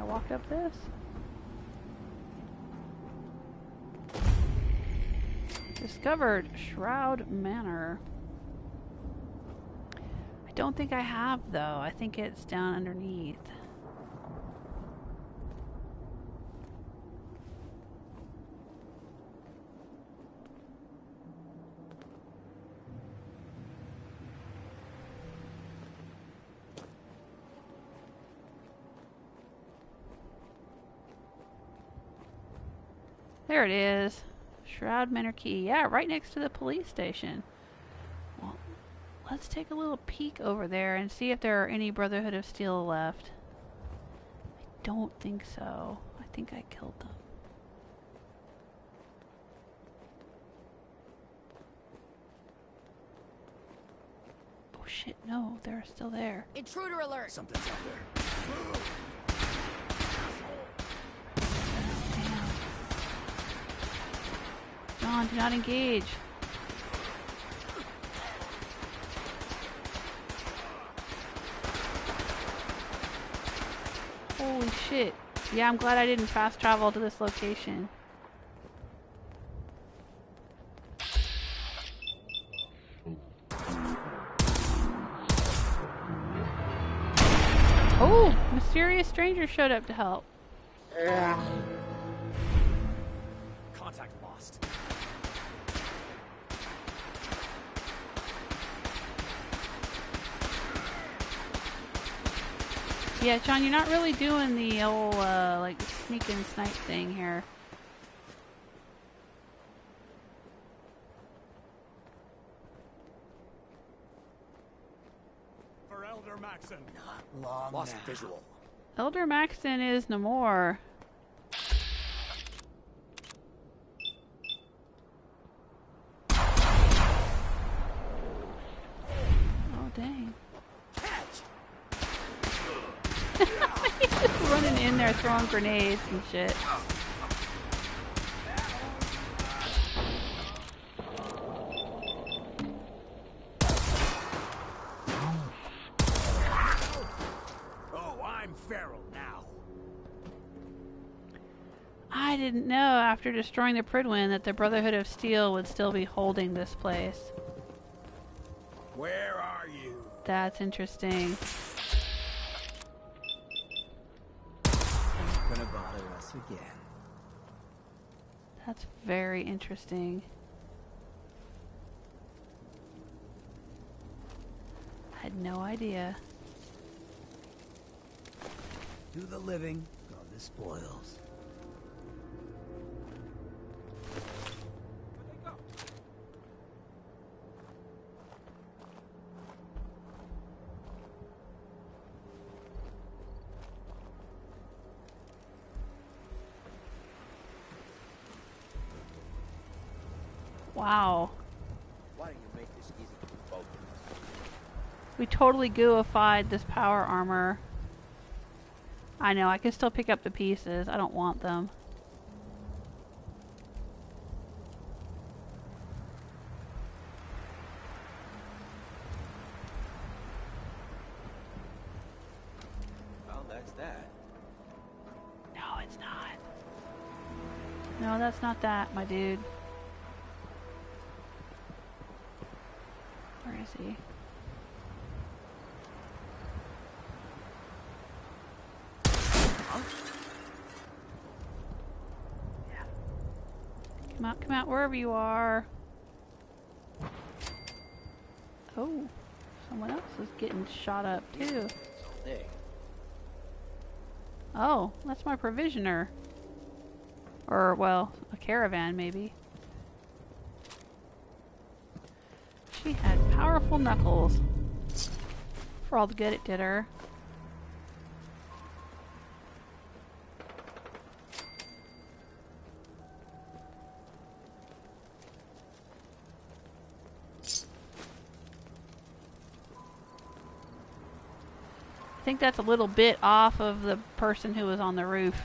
Walk up this. Discovered Shroud Manor. I don't think I have though. I think it's down underneath. There it is. Shroud Manor key. Yeah, right next to the police station. Well, let's take a little peek over there and see if there are any Brotherhood of Steel left. I don't think so. I think I killed them. Oh shit, no, they're still there. Intruder alert! Something's out there. John, do not engage. Holy shit. Yeah, I'm glad I didn't fast travel to this location. Oh, mysterious stranger showed up to help. Contact lost. Yeah, John, you're not really doing the old, like, sneak and snipe thing here. For Elder Maxon. Not long Lost now. Visual. Elder Maxton is no more. Oh, dang. He's just running in there throwing grenades and shit. Oh, I'm feral now. I didn't know after destroying the Pridwin that the Brotherhood of Steel would still be holding this place. Where are you? That's interesting. Gonna bother us again. That's very interesting. I had no idea. Do the living, go the spoils. Wow. Why don't you make this easy for both of us? We totally gooified this power armor. I know, I can still pick up the pieces. I don't want them. Well, that's that. No, it's not. No, that's not that, my dude. Where is he? Come out, wherever you are. Oh, someone else is getting shot up too. Oh, that's my provisioner. Or, well, a caravan maybe. She had powerful knuckles. For all the good it did her. I think that's a little bit off of the person who was on the roof.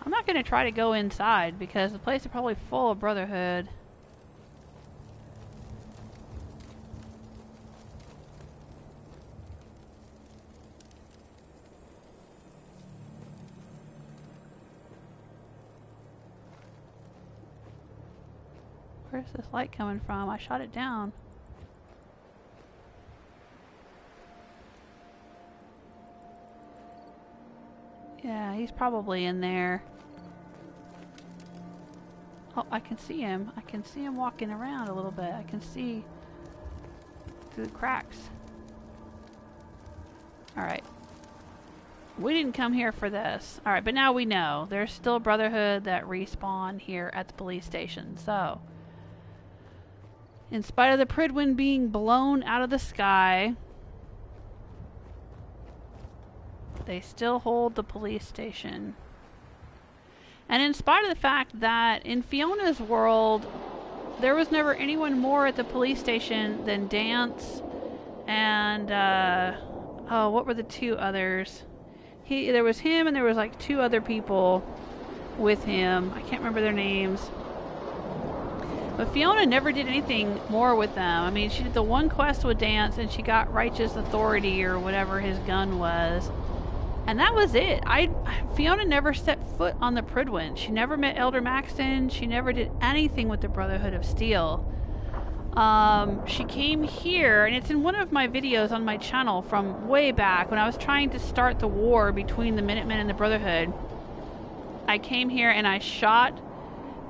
I'm not going to try to go inside because the place is probably full of Brotherhood. Where's this light coming from? I shot it down. Yeah, he's probably in there. Oh, I can see him. I can see him walking around a little bit. I can see through the cracks. Alright. We didn't come here for this. Alright, but now we know. There's still Brotherhood that respawn here at the police station. So, in spite of the Pridwin being blown out of the sky, they still hold the police station. And in spite of the fact that in Fiona's world, there was never anyone more at the police station than Dance and, oh, what were the two others? There was him and there was like two other people with him. I can't remember their names. But Fiona never did anything more with them. I mean, she did the one quest with Dance and she got Righteous Authority or whatever his gun was. And that was it. Fiona never set foot on the Pridwin. She never met Elder Maxton. She never did anything with the Brotherhood of Steel. She came here, and it's in one of my videos on my channel from way back when I was trying to start the war between the Minutemen and the Brotherhood. I came here and I shot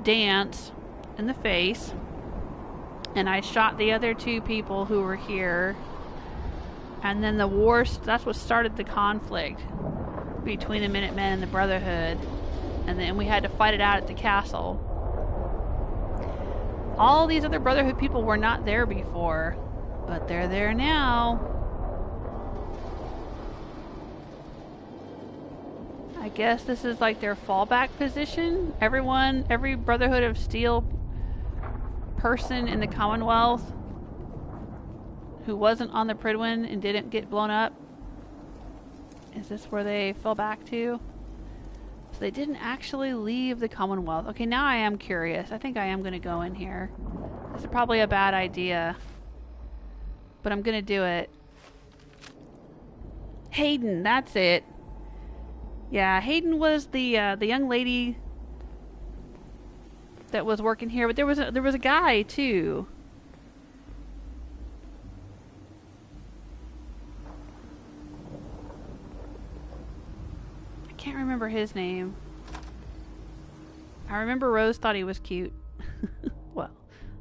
Dance in the face, and I shot the other two people who were here. And then the war, that's what started the conflict between the Minutemen and the Brotherhood. And then we had to fight it out at the castle. All these other Brotherhood people were not there before, but they're there now. I guess this is like their fallback position. Every Brotherhood of Steel person in the Commonwealth who wasn't on the Pridwin and didn't get blown up. Is this where they fell back to? So they didn't actually leave the Commonwealth. Okay, now I am curious. I think I am going to go in here. This is probably a bad idea, but I'm going to do it. Hayden, that's it. Yeah, Hayden was the young lady that was working here, but there was a guy too. I can't remember his name. I remember Rose thought he was cute. Well,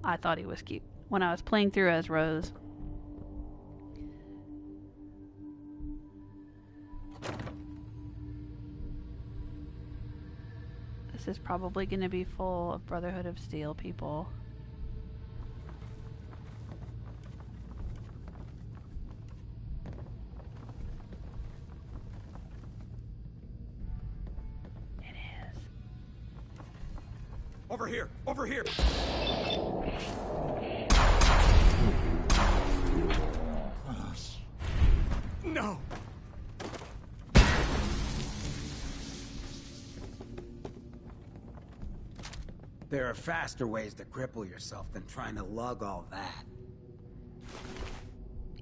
I thought he was cute when I was playing through as Rose. This is probably going to be full of Brotherhood of Steel people. Over here! Over here! No! There are faster ways to cripple yourself than trying to lug all that.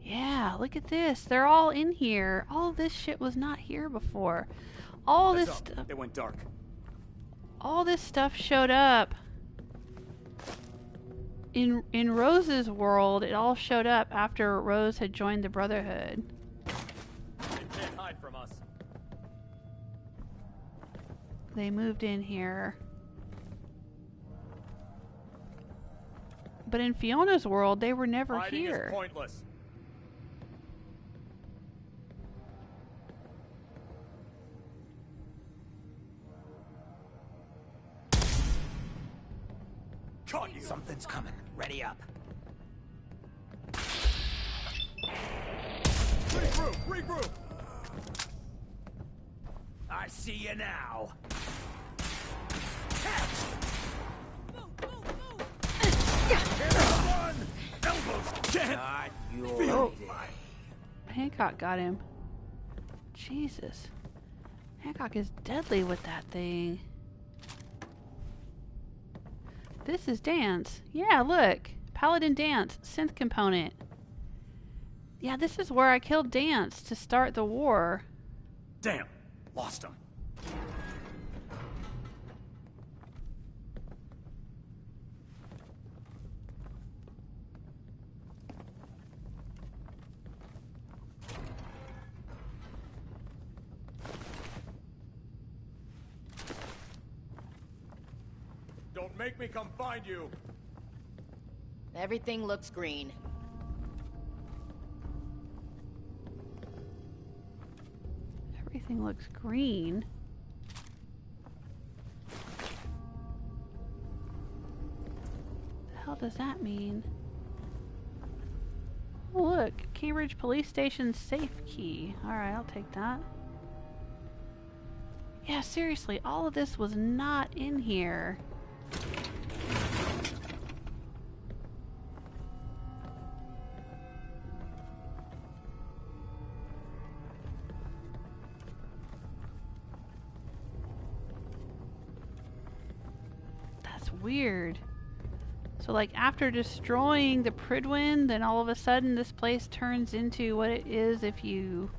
Yeah, look at this. They're all in here. All this shit was not here before. All this stuff. It went dark. All this stuff showed up. In Rose's world, it all showed up after Rose had joined the Brotherhood. They can't hide from us. They moved in here. But in Fiona's world, they were never Hiding here. Is pointless. Caught you. Something's coming. Ready up. Regroup! Regroup! I see you now. Not your day. Hancock got him. Jesus. Hancock is deadly with that thing. This is dance. Yeah, look. Paladin dance. Synth component. Yeah, this is where I killed Dance to start the war. Damn. Lost him. Don't make me come find you. Everything looks green. Everything looks green. The hell does that mean? Oh, look, Cambridge Police Station safe key. Alright, I'll take that. Yeah, seriously, all of this was not in here. That's weird. So like after destroying the Pridwin, then all of a sudden this place turns into what it is if you...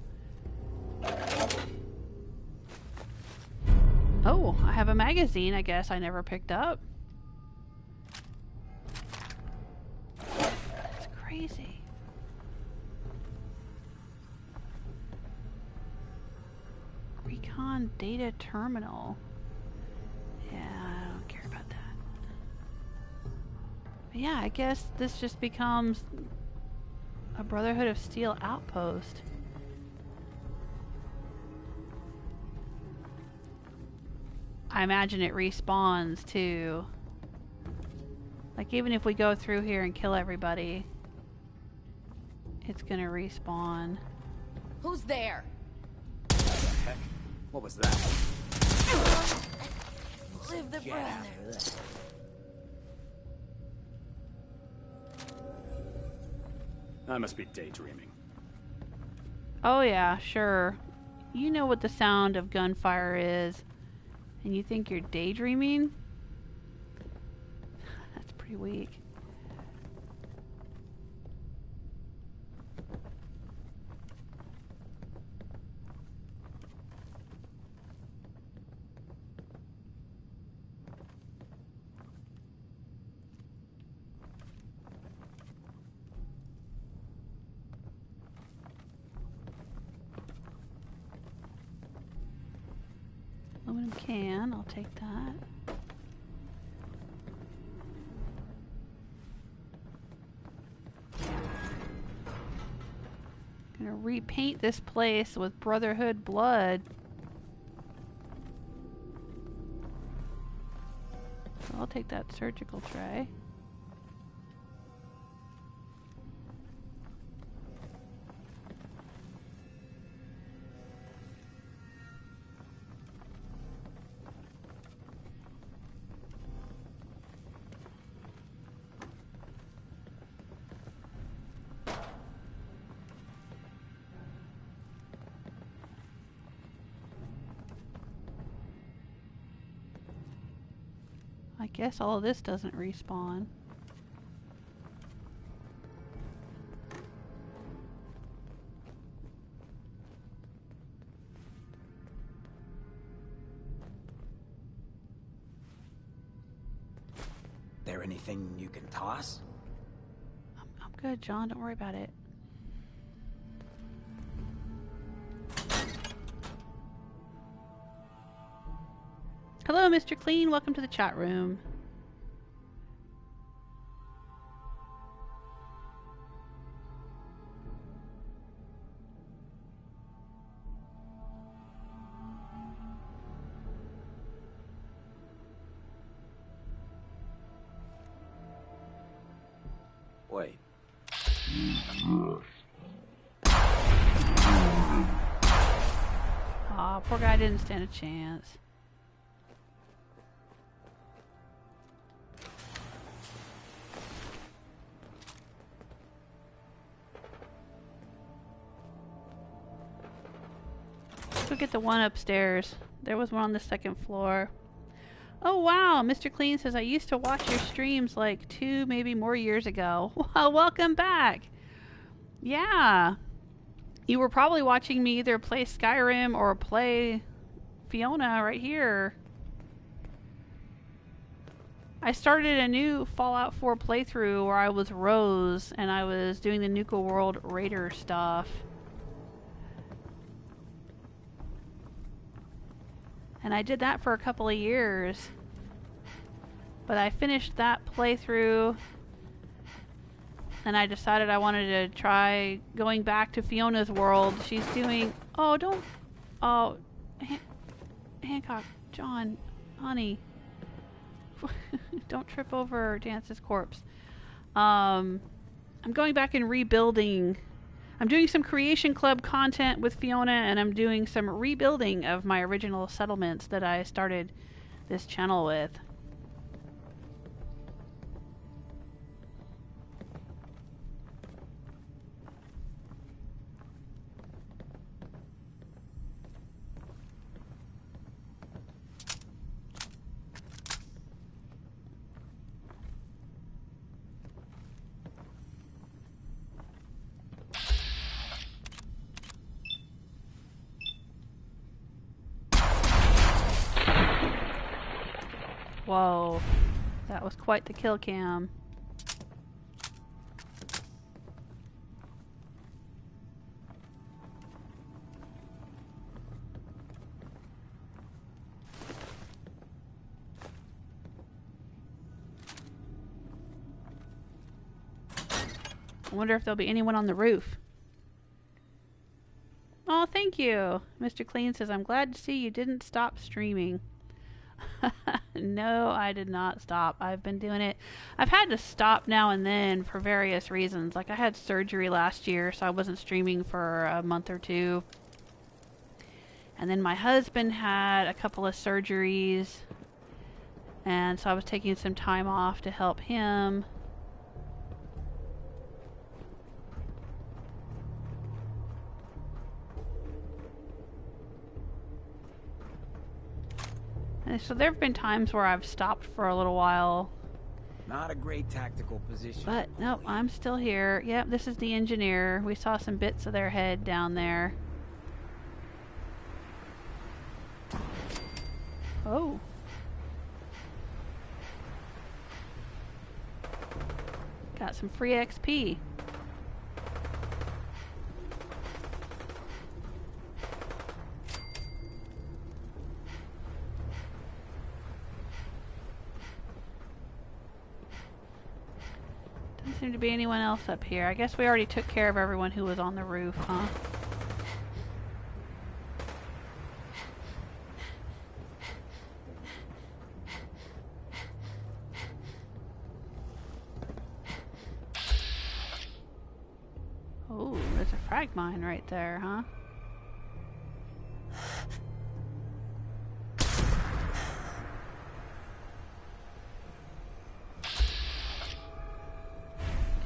Oh, I have a magazine I guess I never picked up. That's crazy. Recon data terminal. Yeah, I don't care about that. But yeah, I guess this just becomes a Brotherhood of Steel outpost. I imagine it respawns too. Like even if we go through here and kill everybody, it's gonna respawn. Who's there? What the heck? What was that? Live the brother. I must be daydreaming. Oh yeah, sure. You know what the sound of gunfire is. And you think you're daydreaming? That's pretty weak. Aluminum can, I'll take that. Gonna repaint this place with Brotherhood blood. So I'll take that surgical tray. I guess all of this doesn't respawn. There anything you can toss? I'm good, John. Don't worry about it. Hello, Mr. Clean. Welcome to the chat room. Wait. Aw, poor guy didn't stand a chance. Let's go get the one upstairs. There was one on the second floor. Oh wow, Mr. Clean says I used to watch your streams like 2, maybe more years ago. Well, welcome back. Yeah. You were probably watching me either play Skyrim or play Fiona right here. I started a new Fallout 4 playthrough where I was Rose and I was doing the Nuka World Raider stuff. And I did that for a couple of years. But I finished that playthrough and I decided I wanted to try going back to Fiona's world. She's doing... Oh, don't... Oh, Hancock, John, honey. Don't trip over Dance's corpse. I'm going back and rebuilding. I'm doing some Creation Club content with Fiona, and I'm doing some rebuilding of my original settlements that I started this channel with. Whoa, that was quite the kill cam. I wonder if there'll be anyone on the roof. Oh, thank you. Mr. Clean says, I'm glad to see you didn't stop streaming. No, I did not stop. I've been doing it. I've had to stop now and then for various reasons. Like I had surgery last year, so I wasn't streaming for a month or two. And then my husband had a couple of surgeries, and so I was taking some time off to help him. And so there have been times where I've stopped for a little while. Not a great tactical position. But nope, I'm still here. Yep, this is the engineer. We saw some bits of their head down there. Oh. Got some free XP. Doesn't seem to be anyone else up here. I guess we already took care of everyone who was on the roof, huh? Oh, there's a frag mine right there, huh?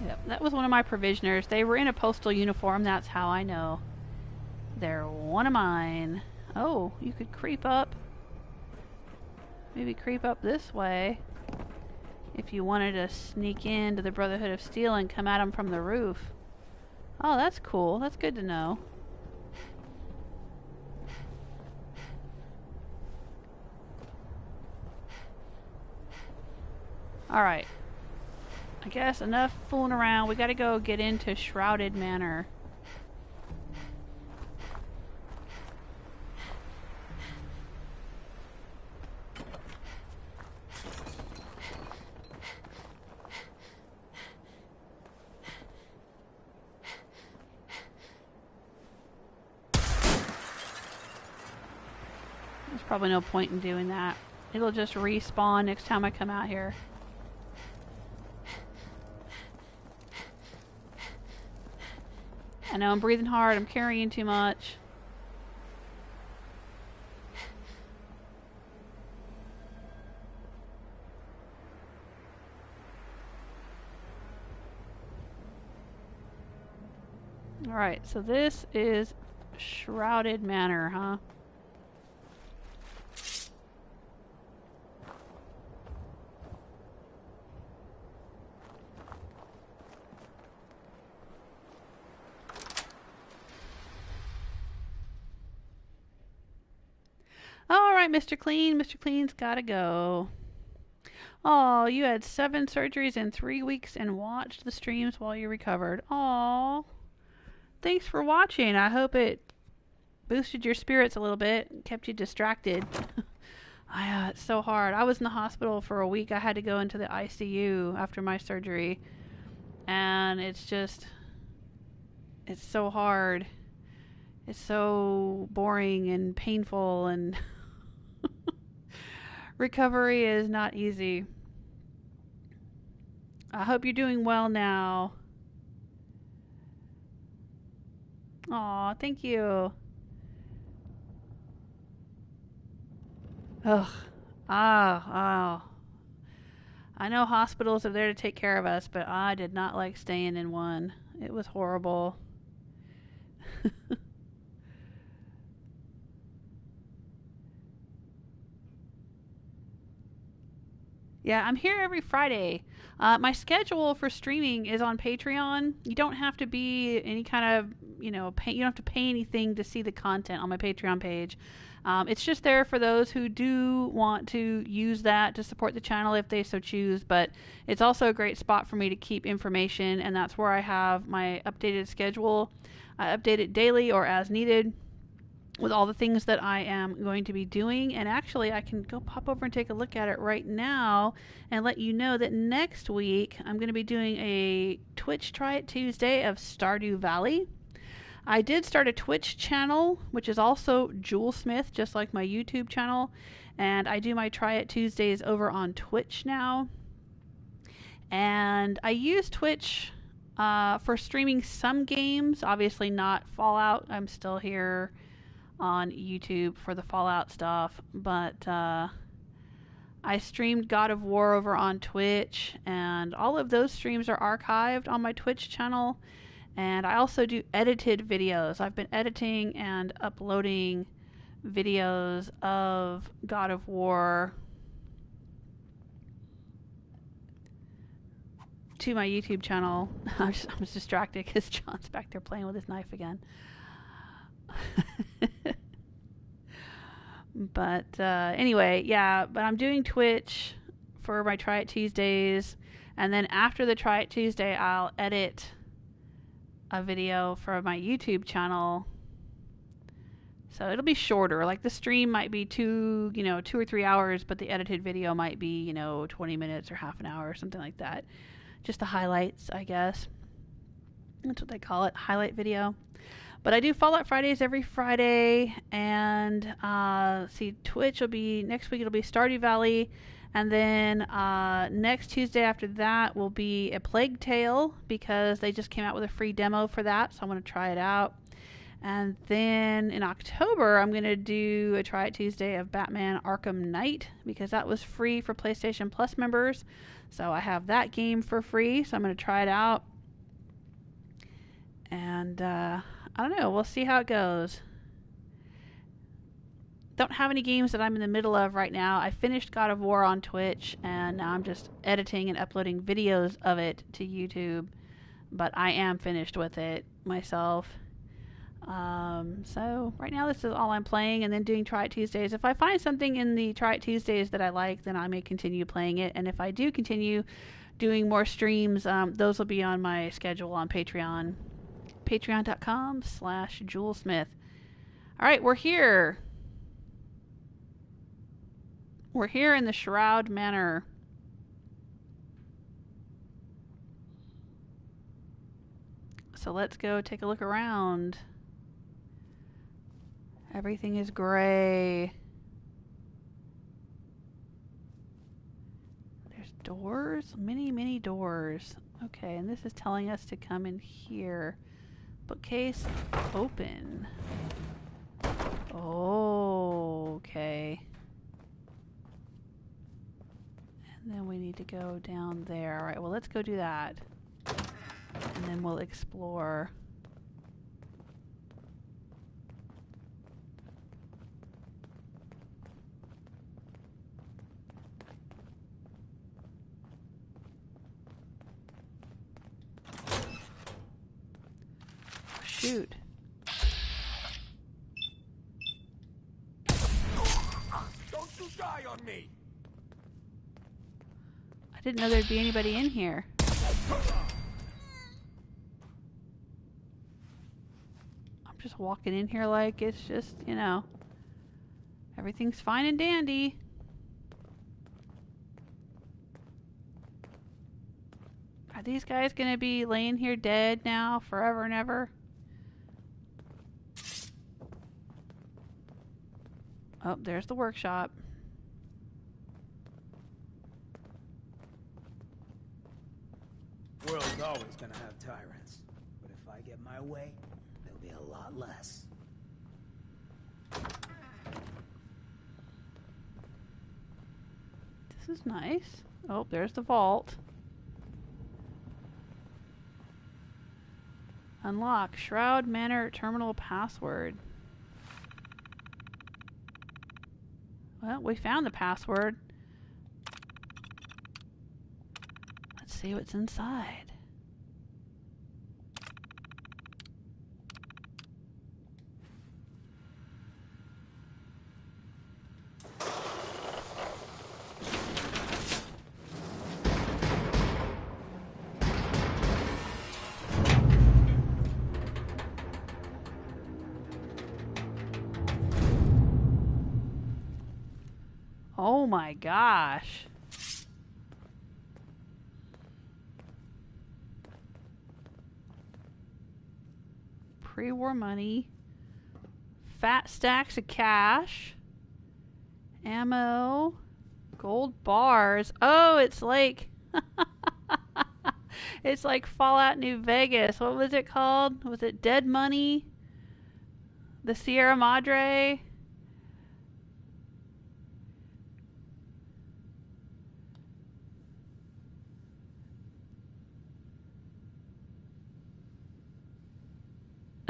Yep, that was one of my provisioners. They were in a postal uniform, that's how I know. They're one of mine. Oh, you could creep up. maybe creep up this way if you wanted to sneak into the Brotherhood of Steel and come at them from the roof. Oh, that's cool. That's good to know. Alright. I guess enough fooling around. We gotta go get into Shroud Manor. There's probably no point in doing that. It'll just respawn next time I come out here. I know I'm breathing hard, I'm carrying too much. Alright, so this is Shroud Manor, huh? Alright, Mr. Clean. Mr. Clean's gotta go. Oh, you had 7 surgeries in 3 weeks and watched the streams while you recovered. Aw. Thanks for watching. I hope it boosted your spirits a little bit and kept you distracted. It's so hard. I was in the hospital for a week. I had to go into the ICU after my surgery. And it's so hard. It's so boring and painful, and recovery is not easy. I hope you're doing well now. Aw, thank you. Ugh. Oh. I know hospitals are there to take care of us, but I did not like staying in one. It was horrible. Yeah, I'm here every Friday. My schedule for streaming is on Patreon. You don't have to be any kind of, you don't have to pay anything to see the content on my Patreon page. It's just there for those who do want to use that to support the channel if they so choose, but it's also a great spot for me to keep information, and that's where I have my updated schedule. I update it daily or as needed with all the things that I am going to be doing. And actually, I can go pop over and take a look at it right now and let you know that next week I'm going to be doing a Twitch Try It Tuesday of Stardew Valley. I did start a Twitch channel, which is also Jewel Smith, just like my YouTube channel. And I do my Try It Tuesdays over on Twitch now. And I use Twitch for streaming some games, obviously not Fallout. I'm still here on YouTube for the Fallout stuff, but I streamed God of War over on Twitch, and all of those streams are archived on my Twitch channel. And I also do edited videos. I've been editing and uploading videos of God of War to my YouTube channel. I was distracted because John's back there playing with his knife again. But anyway, yeah, but I'm doing Twitch for my Try It Tuesdays, and then after the Try It Tuesday, I'll edit a video for my YouTube channel. So it'll be shorter. Like the stream might be 2 or 3 hours, but the edited video might be, 20 minutes or half an hour or something like that. Just the highlights, I guess. That's what they call it, highlight video. But I do Fallout Fridays every Friday, and Twitch will be, next week it'll be Stardew Valley, and then next Tuesday after that will be A Plague Tale, because they just came out with a free demo for that, so I want to try it out. And then in October, I'm going to do a Try It Tuesday of Batman Arkham Knight, because that was free for PlayStation Plus members, so I have that game for free, so I'm going to try it out. And I don't know, we'll see how it goes. don't have any games that I'm in the middle of right now. I finished God of War on Twitch, and now I'm just editing and uploading videos of it to YouTube. But I am finished with it myself. So right now this is all I'm playing, and then doing Try It Tuesdays. If I find something in the Try It Tuesdays that I like, then I may continue playing it. And if I do continue doing more streams, those will be on my schedule on Patreon. Patreon.com/JewelSmith. Alright, we're here. We're here in the Shroud Manor. So let's go take a look around. Everything is gray. There's doors? Many, many doors. Okay, and this is telling us to come in here. Bookcase open. Oh, okay. And then we need to go down there. Alright, well, let's go do that. And then we'll explore. Shoot. Don't you die on me! I didn't know there'd be anybody in here. I'm just walking in here like it's just, you know, everything's fine and dandy. Are these guys gonna be laying here dead now forever and ever? Oh, there's the workshop. World's always gonna have tyrants, but if I get my way, there'll be a lot less. This is nice. Oh, there's the vault. Unlock Shroud Manor terminal password. Well, we found the password. Let's see what's inside. Oh my gosh. Pre-war money. Fat stacks of cash. Ammo. Gold bars. Oh, it's like... it's like Fallout New Vegas. What was it called? Was it Dead Money? The Sierra Madre?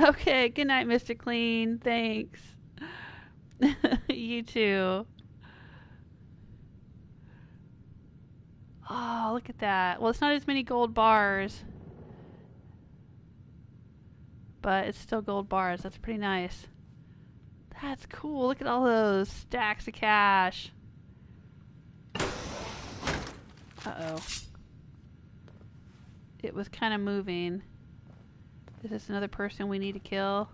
Okay, good night, Mr. Clean. Thanks. You too. Oh, look at that. Well, it's not as many gold bars. But it's still gold bars. That's pretty nice. That's cool. Look at all those stacks of cash. Uh-oh. It was kind of moving. Is this another person we need to kill?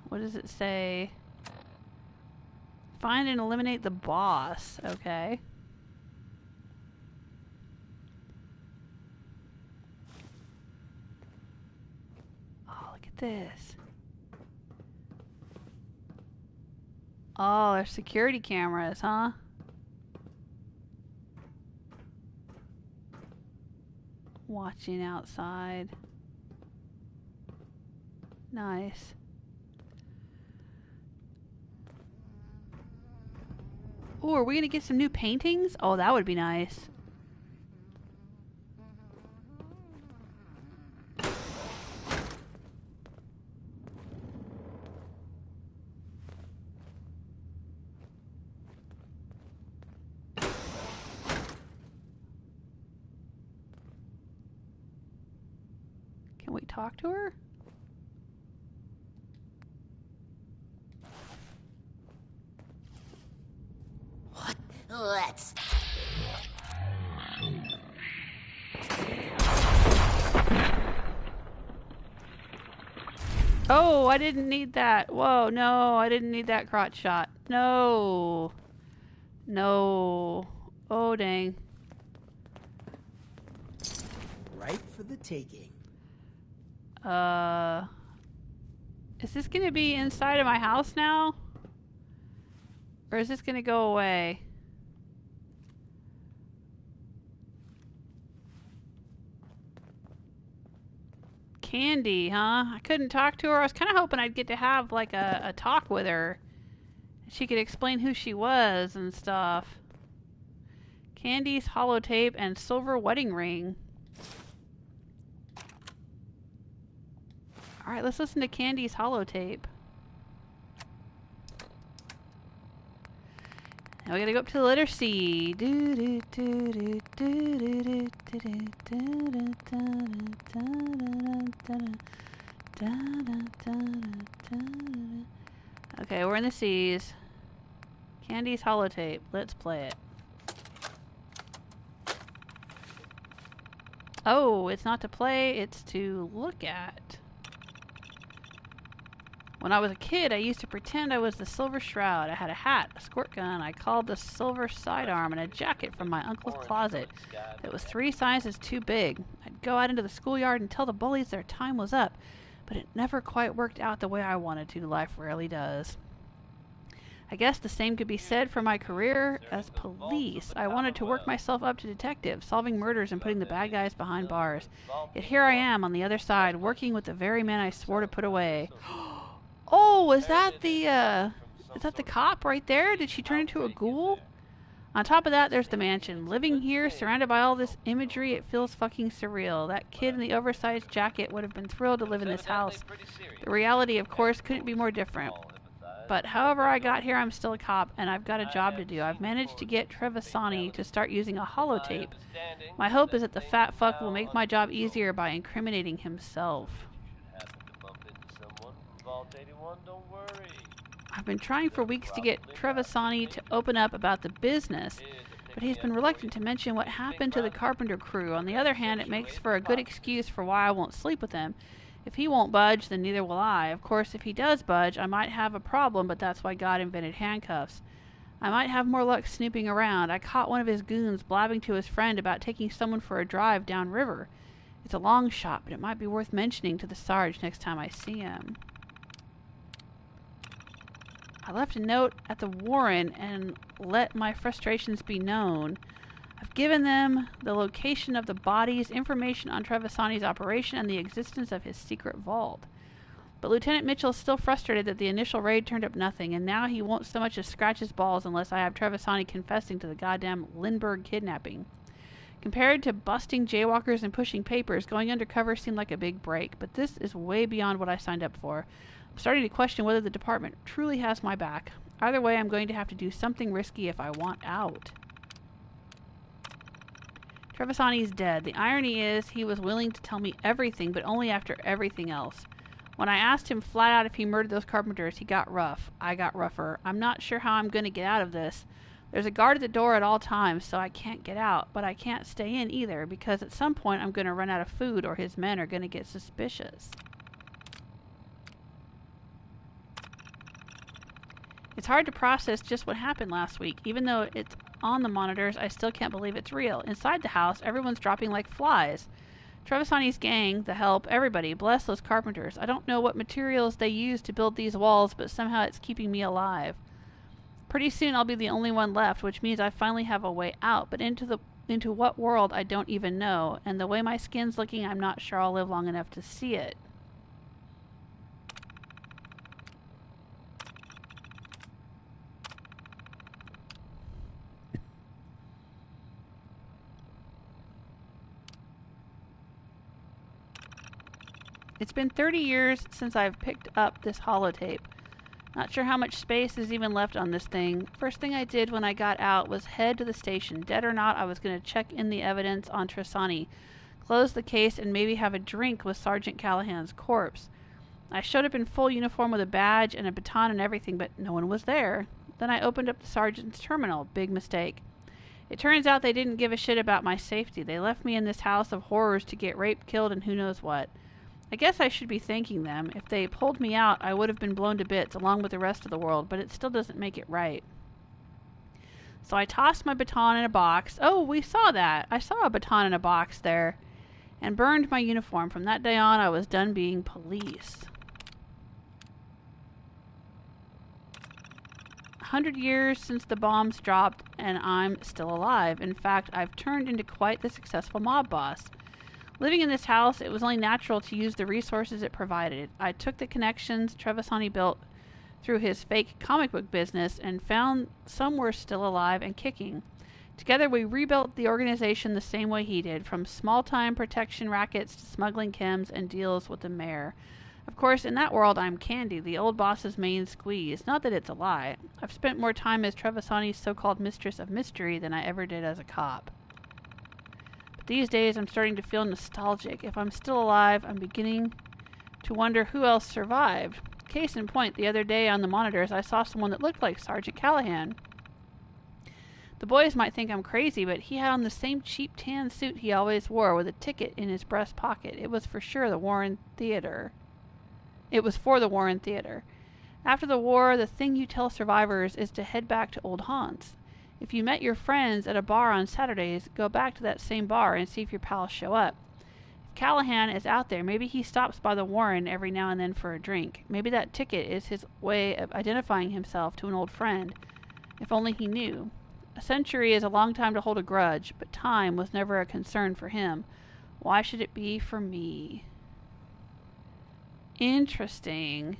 What does it say? Find and eliminate the boss. Okay. Oh, look at this. Oh, there's security cameras, huh? Watching outside. Nice. Oh, are we gonna get some new paintings? Oh, that would be nice. we talk to her? What? Let's... Oh, I didn't need that. Whoa, no, I didn't need that crotch shot. No. No. Oh, dang. Right for the taking. Is this gonna be inside of my house now? Or is this gonna go away? Candy, huh? I couldn't talk to her. I was kind of hoping I'd get to have like a talk with her. She could explain who she was and stuff. Candy's holotape and silver wedding ring. Alright, let's listen to Candy's holotape. Now we gotta go up to the letter C. Okay, we're in the C's. Candy's holotape. Let's play it. Oh, it's not to play, it's to look at. When I was a kid, I used to pretend I was the Silver Shroud. I had a hat, a squirt gun I called the Silver Sidearm, and a jacket from my uncle's closet that was 3 sizes too big. I'd go out into the schoolyard and tell the bullies their time was up, but it never quite worked out the way I wanted to. Life rarely does. I guess the same could be said for my career as police. I wanted to work myself up to detective, solving murders and putting the bad guys behind bars. Yet here I am on the other side, working with the very man I swore to put away. Oh, is that the cop right there? Did she turn into a ghoul? On top of that, there's the mansion. Living here, surrounded by all this imagery, it feels fucking surreal. That kid in the oversized jacket would have been thrilled to live in this house. The reality, of course, couldn't be more different. But however I got here, I'm still a cop, and I've got a job to do. I've managed to get Trevisani to start using a holotape. My hope is that the fat fuck will make my job easier by incriminating himself. I've been trying for weeks to get Trevisani to open up about the business, but he's been reluctant to mention what happened to the carpenter crew. On the other hand, it makes for a good excuse for why I won't sleep with him. If he won't budge, then neither will I. Of course, if he does budge, I might have a problem, but that's why God invented handcuffs. I might have more luck snooping around. I caught one of his goons blabbing to his friend about taking someone for a drive downriver. It's a long shot, but it might be worth mentioning to the Sarge next time I see him. I left a note at the Warren and let my frustrations be known. I've given them the location of the bodies, information on Trevisani's operation, and the existence of his secret vault. But Lieutenant Mitchell is still frustrated that the initial raid turned up nothing, and now he won't so much as scratch his balls unless I have Trevisani confessing to the goddamn Lindbergh kidnapping. Compared to busting jaywalkers and pushing papers, going undercover seemed like a big break, but this is way beyond what I signed up for. I'm starting to question whether the department truly has my back. Either way, I'm going to have to do something risky if I want out. Trevisani's dead. The irony is he was willing to tell me everything, but only after everything else. When I asked him flat out if he murdered those carpenters, he got rough. I got rougher. I'm not sure how I'm going to get out of this. There's a guard at the door at all times, so I can't get out, but I can't stay in either, because at some point I'm going to run out of food or his men are going to get suspicious. It's hard to process just what happened last week. Even though it's on the monitors, I still can't believe it's real. Inside the house, everyone's dropping like flies. Trevisani's gang, the help, everybody, bless those carpenters. I don't know what materials they used to build these walls, but somehow it's keeping me alive. Pretty soon I'll be the only one left, which means I finally have a way out, but into what world I don't even know, and the way my skin's looking, I'm not sure I'll live long enough to see it. It's been 30 years since I've picked up this holotape. Not sure how much space is even left on this thing. First thing I did when I got out was head to the station. Dead or not, I was going to check in the evidence on Trevisani. close the case, and maybe have a drink with Sergeant Callahan's corpse. I showed up in full uniform with a badge and a baton and everything, but no one was there. Then I opened up the sergeant's terminal. Big mistake. It turns out they didn't give a shit about my safety. They left me in this house of horrors to get raped, killed, and who knows what. I guess I should be thanking them. If they pulled me out, I would have been blown to bits along with the rest of the world, but it still doesn't make it right. So I tossed my baton in a box. Oh, we saw that. I saw a baton in a box there. And burned my uniform. From that day on, I was done being police. 100 years since the bombs dropped, and I'm still alive. In fact, I've turned into quite the successful mob boss. Living in this house, it was only natural to use the resources it provided. I took the connections Trevisani built through his fake comic book business and found some were still alive and kicking. Together we rebuilt the organization the same way he did, from small-time protection rackets to smuggling chems and deals with the mayor. Of course, in that world, I'm Candy, the old boss's main squeeze. Not that it's a lie. I've spent more time as Trevisani's so-called mistress of mystery than I ever did as a cop. But these days, I'm starting to feel nostalgic. If I'm still alive, I'm beginning to wonder who else survived. Case in point, the other day on the monitors, I saw someone that looked like Sergeant Callahan. The boys might think I'm crazy, but he had on the same cheap tan suit he always wore with a ticket in his breast pocket. It was for sure the Warren Theater. It was for the Warren Theater. After the war, the thing you tell survivors is to head back to old haunts. If you met your friends at a bar on Saturdays, go back to that same bar and see if your pals show up. If Callahan is out there, maybe he stops by the Warren every now and then for a drink. Maybe that ticket is his way of identifying himself to an old friend. If only he knew. A century is a long time to hold a grudge, but time was never a concern for him. Why should it be for me? Interesting.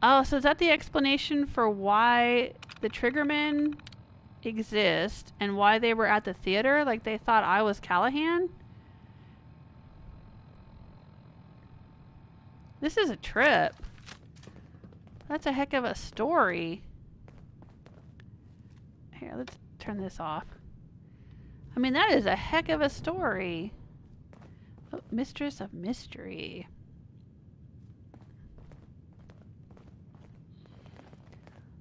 Oh, so is that the explanation for why the Triggermen exist and why they were at the theater? Like they thought I was Callahan? This is a trip. That's a heck of a story. Here, let's turn this off. I mean, that is a heck of a story. Oh, Mistress of Mystery.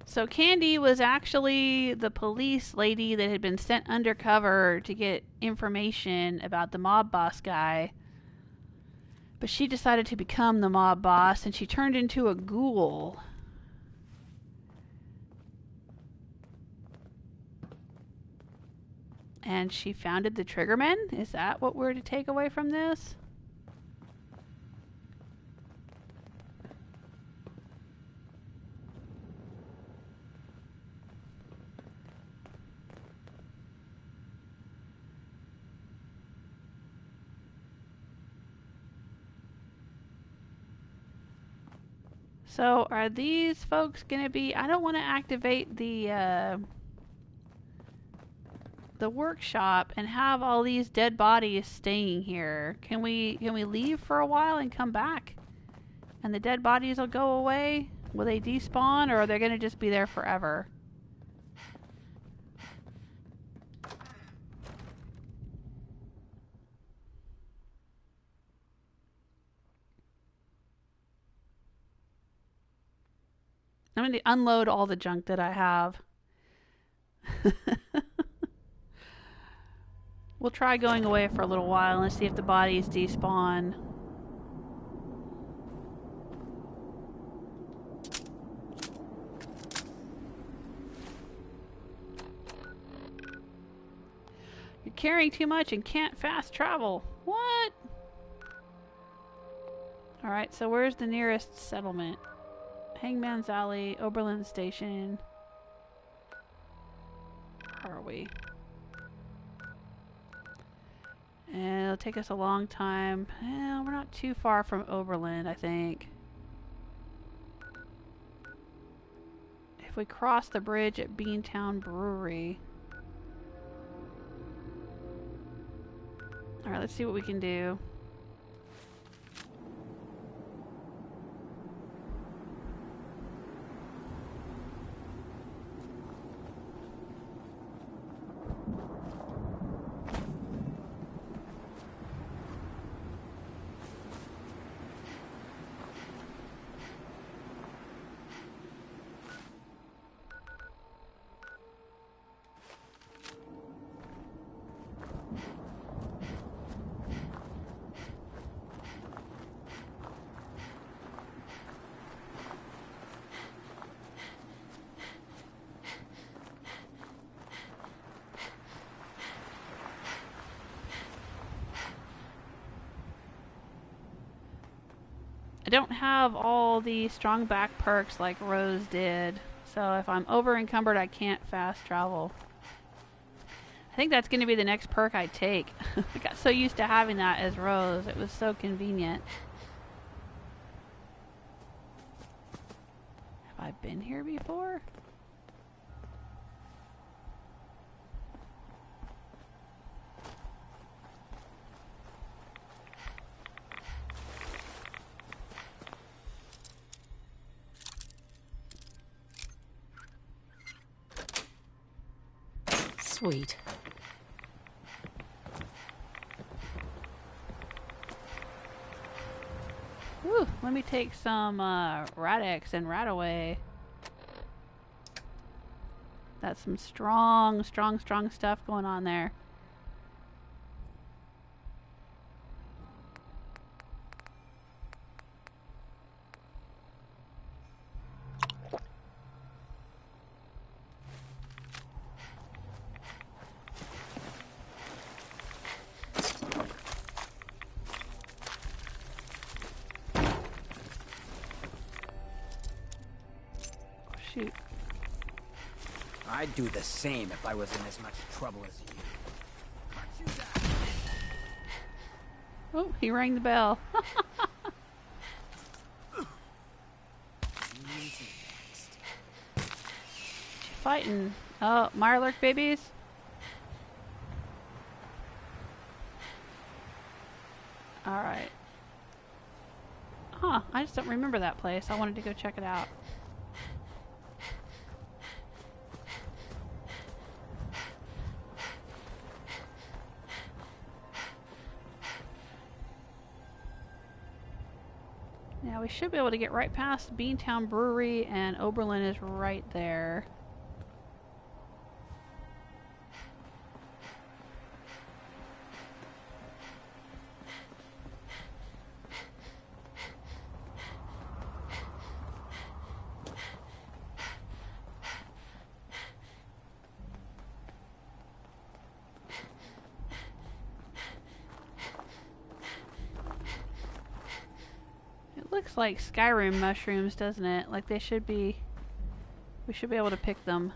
So Candy was actually the police lady that had been sent undercover to get information about the mob boss guy. But she decided to become the mob boss, and she turned into a ghoul. And she founded the Triggermen? Is that what we're to take away from this? So, are these folks going to be... I don't want to activate the workshop and have all these dead bodies staying here. Can we leave for a while and come back? And the dead bodies will go away? Will they despawn, or are they going to just be there forever? I'm going to unload all the junk that I have. We'll try going away for a little while and see if the bodies despawn. You're carrying too much and can't fast travel. What? Alright, so where's the nearest settlement? Hangman's Alley, Oberlin Station. Where are we? And it'll take us a long time. We're not too far from Oberlin, I think. If we cross the bridge at Beantown Brewery. Alright, let's see what we can do. don't have all the strong back perks like Rose did. So if I'm over encumbered, I can't fast travel. I think that's going to be the next perk I take. I got so used to having that as Rose. It was so convenient. Have I been here before? Sweet. Whew, let me take some Radix and Radaway. That's some strong stuff going on there. Shoot. I'd do the same if I was in as much trouble as you. Oh, he rang the bell. Fighting. Oh, Mirelurk babies. Alright. Huh, I just don't remember that place. I wanted to go check it out. Now we should be able to get right past Beantown Brewery, and Oberlin is right there. Looks like Skyrim mushrooms, doesn't it? Like they should be... We should be able to pick them.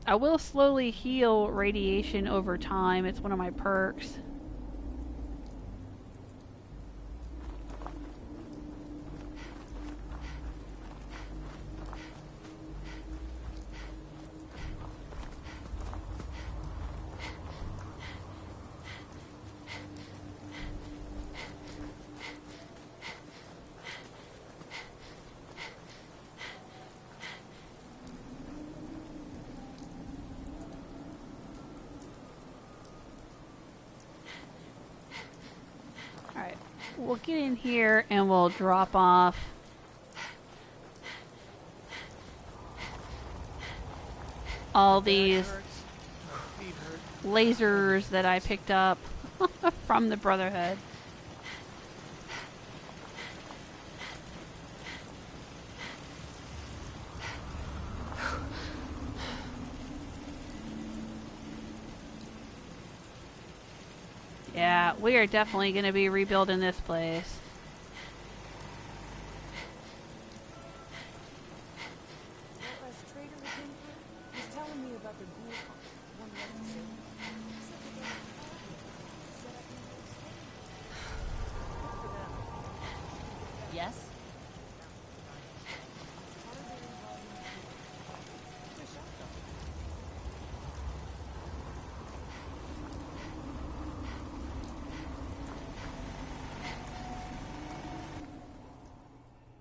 I will slowly heal radiation over time. It's one of my perks. We'll get in here and we'll drop off all these lasers that I picked up from the Brotherhood. Yeah, we are definitely going to be rebuilding this place. Yes?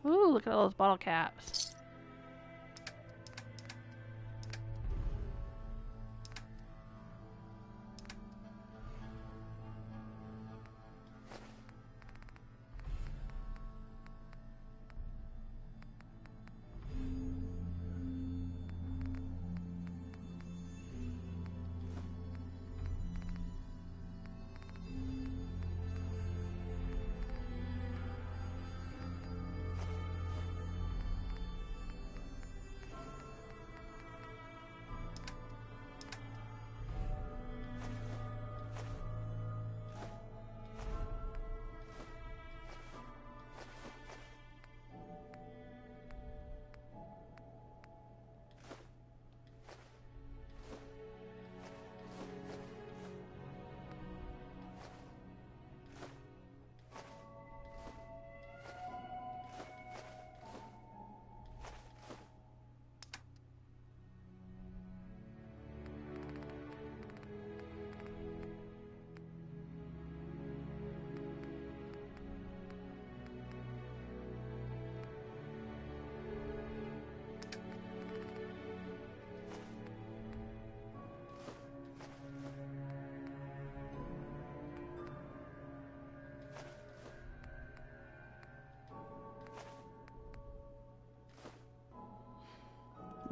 Ooh, look at all those bottle caps.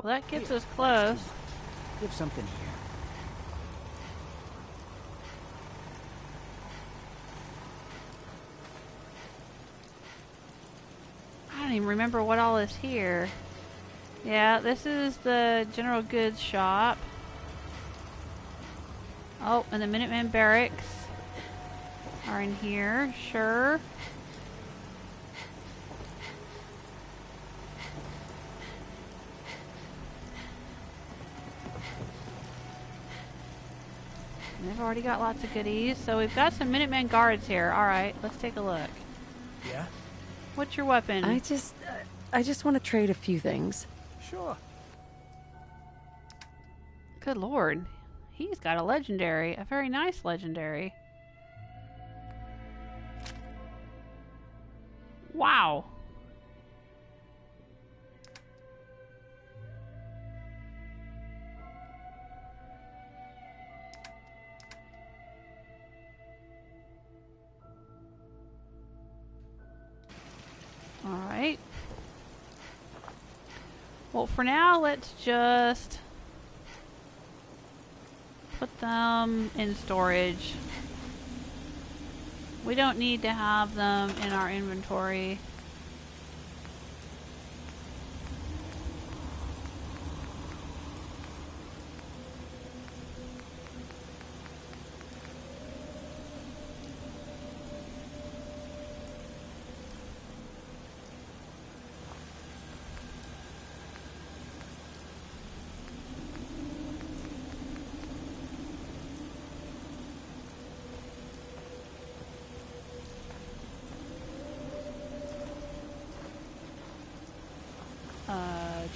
Well, that gets us close. Give something here. I don't even remember what all is here. Yeah, this is the general goods shop. Oh, and the Minutemen barracks are in here, sure. And they've already got lots of goodies, so we've got some Minutemen guards here. Alright, let's take a look. Yeah? What's your weapon? I just want to trade a few things. Sure. Good lord. He's got a legendary. A very nice legendary. Wow. Alright. Well, for now, let's just put them in storage. We don't need to have them in our inventory.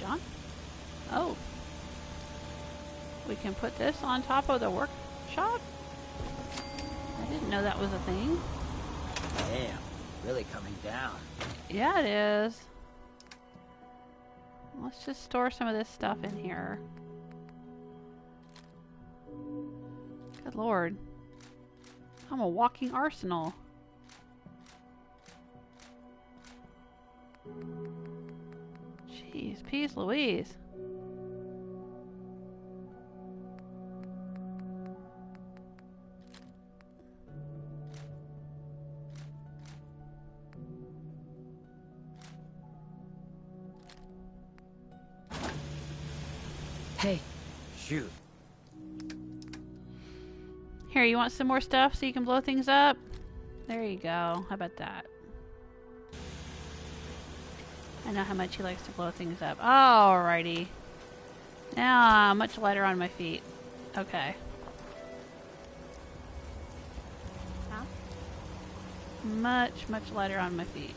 John? Oh. We can put this on top of the workshop? I didn't know that was a thing. Damn, really coming down. Yeah, it is. Let's just store some of this stuff in here. Good lord. I'm a walking arsenal. Jeez, peas Louise. Hey. Shoot. Here, you want some more stuff so you can blow things up? There you go. How about that? I know how much he likes to blow things up. Alrighty. Now, much lighter on my feet. Okay. Huh? Much, much lighter on my feet.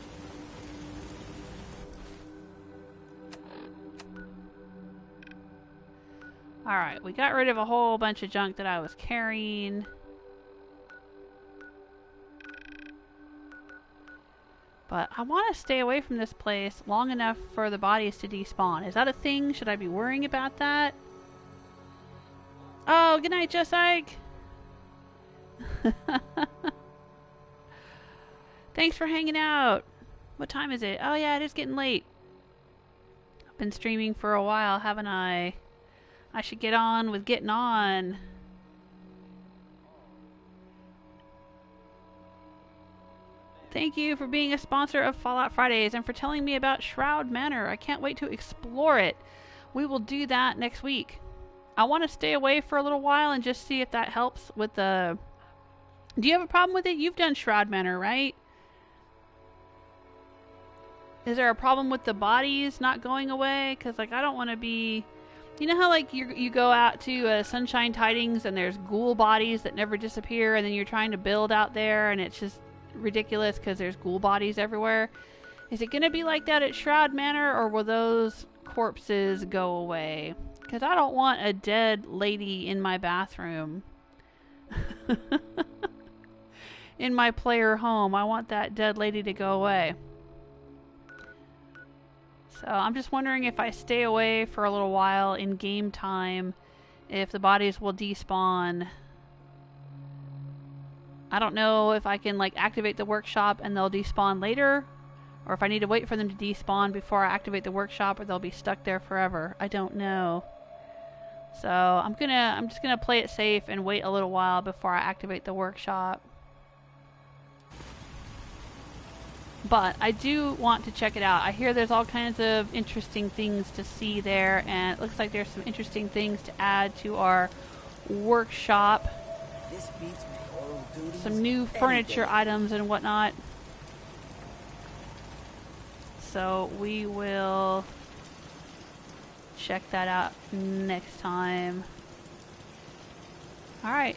Alright, we got rid of a whole bunch of junk that I was carrying. But I want to stay away from this place long enough for the bodies to despawn. Is that a thing? Should I be worrying about that? Oh, good night, Just Ike! Thanks for hanging out. What time is it? Oh yeah, it is getting late. I've been streaming for a while, haven't I? I should get on with getting on. Thank you for being a sponsor of Fallout Fridays and for telling me about Shroud Manor. I can't wait to explore it. We will do that next week. I want to stay away for a little while and just see if that helps with the... Do you have a problem with it? You've done Shroud Manor, right? Is there a problem with the bodies not going away? Because, like, I don't want to be... You know how, like, you go out to Sunshine Tidings and there's ghoul bodies that never disappear, and then you're trying to build out there and it's just ridiculous because there's ghoul bodies everywhere? Is it going to be like that at Shroud Manor, or will those corpses go away? Because I don't want a dead lady in my bathroom. In my player home. I want that dead lady to go away. So I'm just wondering if I stay away for a little while in game time, if the bodies will despawn. I don't know if I can, like, activate the workshop and they'll despawn later, Or if I need to wait for them to despawn before I activate the workshop, or they'll be stuck there forever. I don't know. So I'm just gonna play it safe and wait a little while before I activate the workshop. But I do want to check it out. I hear there's all kinds of interesting things to see there, and it looks like there's some interesting things to add to our workshop. This beats me oral duties Some new furniture items and whatnot. So we will check that out next time. Alright.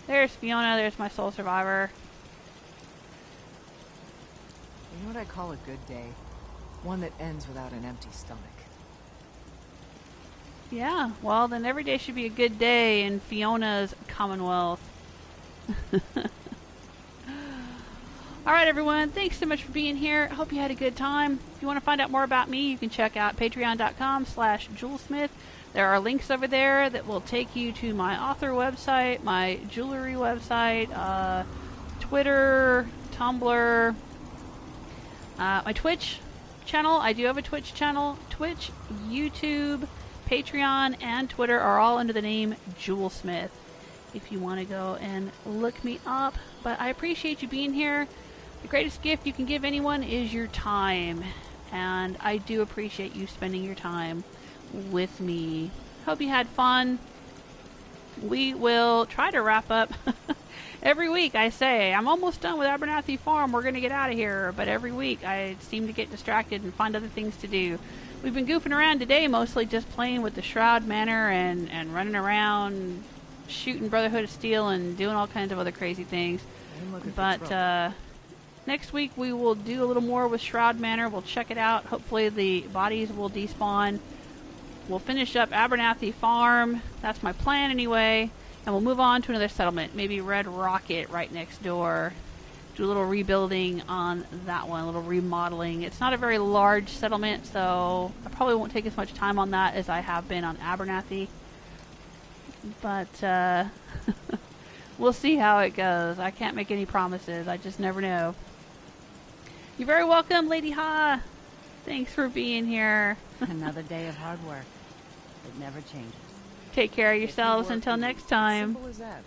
There's Fiona, there's my soul survivor. You know what I call a good day? One that ends without an empty stomach. Yeah, well then every day should be a good day in Fiona's Commonwealth. Alright everyone, thanks so much for being here. Hope you had a good time. If you want to find out more about me, you can check out patreon.com/jewelsmith. There are links over there that will take you to my author website, my jewelry website, Twitter, Tumblr, my Twitch channel. I do have a Twitch channel. Twitch, YouTube, Patreon, and Twitter are all under the name Jewelsmith if you want to go and look me up. But I appreciate you being here. The greatest gift you can give anyone is your time, and I do appreciate you spending your time with me. Hope you had fun. We will try to wrap up every week. I say I'm almost done with Abernathy Farm, we're gonna get out of here, but every week I seem to get distracted and find other things to do. We've been goofing around today, mostly just playing with the Shroud Manor and running around shooting Brotherhood of Steel and doing all kinds of other crazy things. But next week we will do a little more with Shroud Manor. We'll check it out. Hopefully the bodies will despawn. We'll finish up Abernathy Farm. That's my plan anyway. And we'll move on to another settlement. Maybe Red Rocket right next door. Do a little rebuilding on that one. A little remodeling. It's not a very large settlement, so I probably won't take as much time on that as I have been on Abernathy. But we'll see how it goes. I can't make any promises. I just never know. You're very welcome, Lady Ha. Thanks for being here. Another day of hard work. It never changes. Take care of yourselves until next time. Simple as that.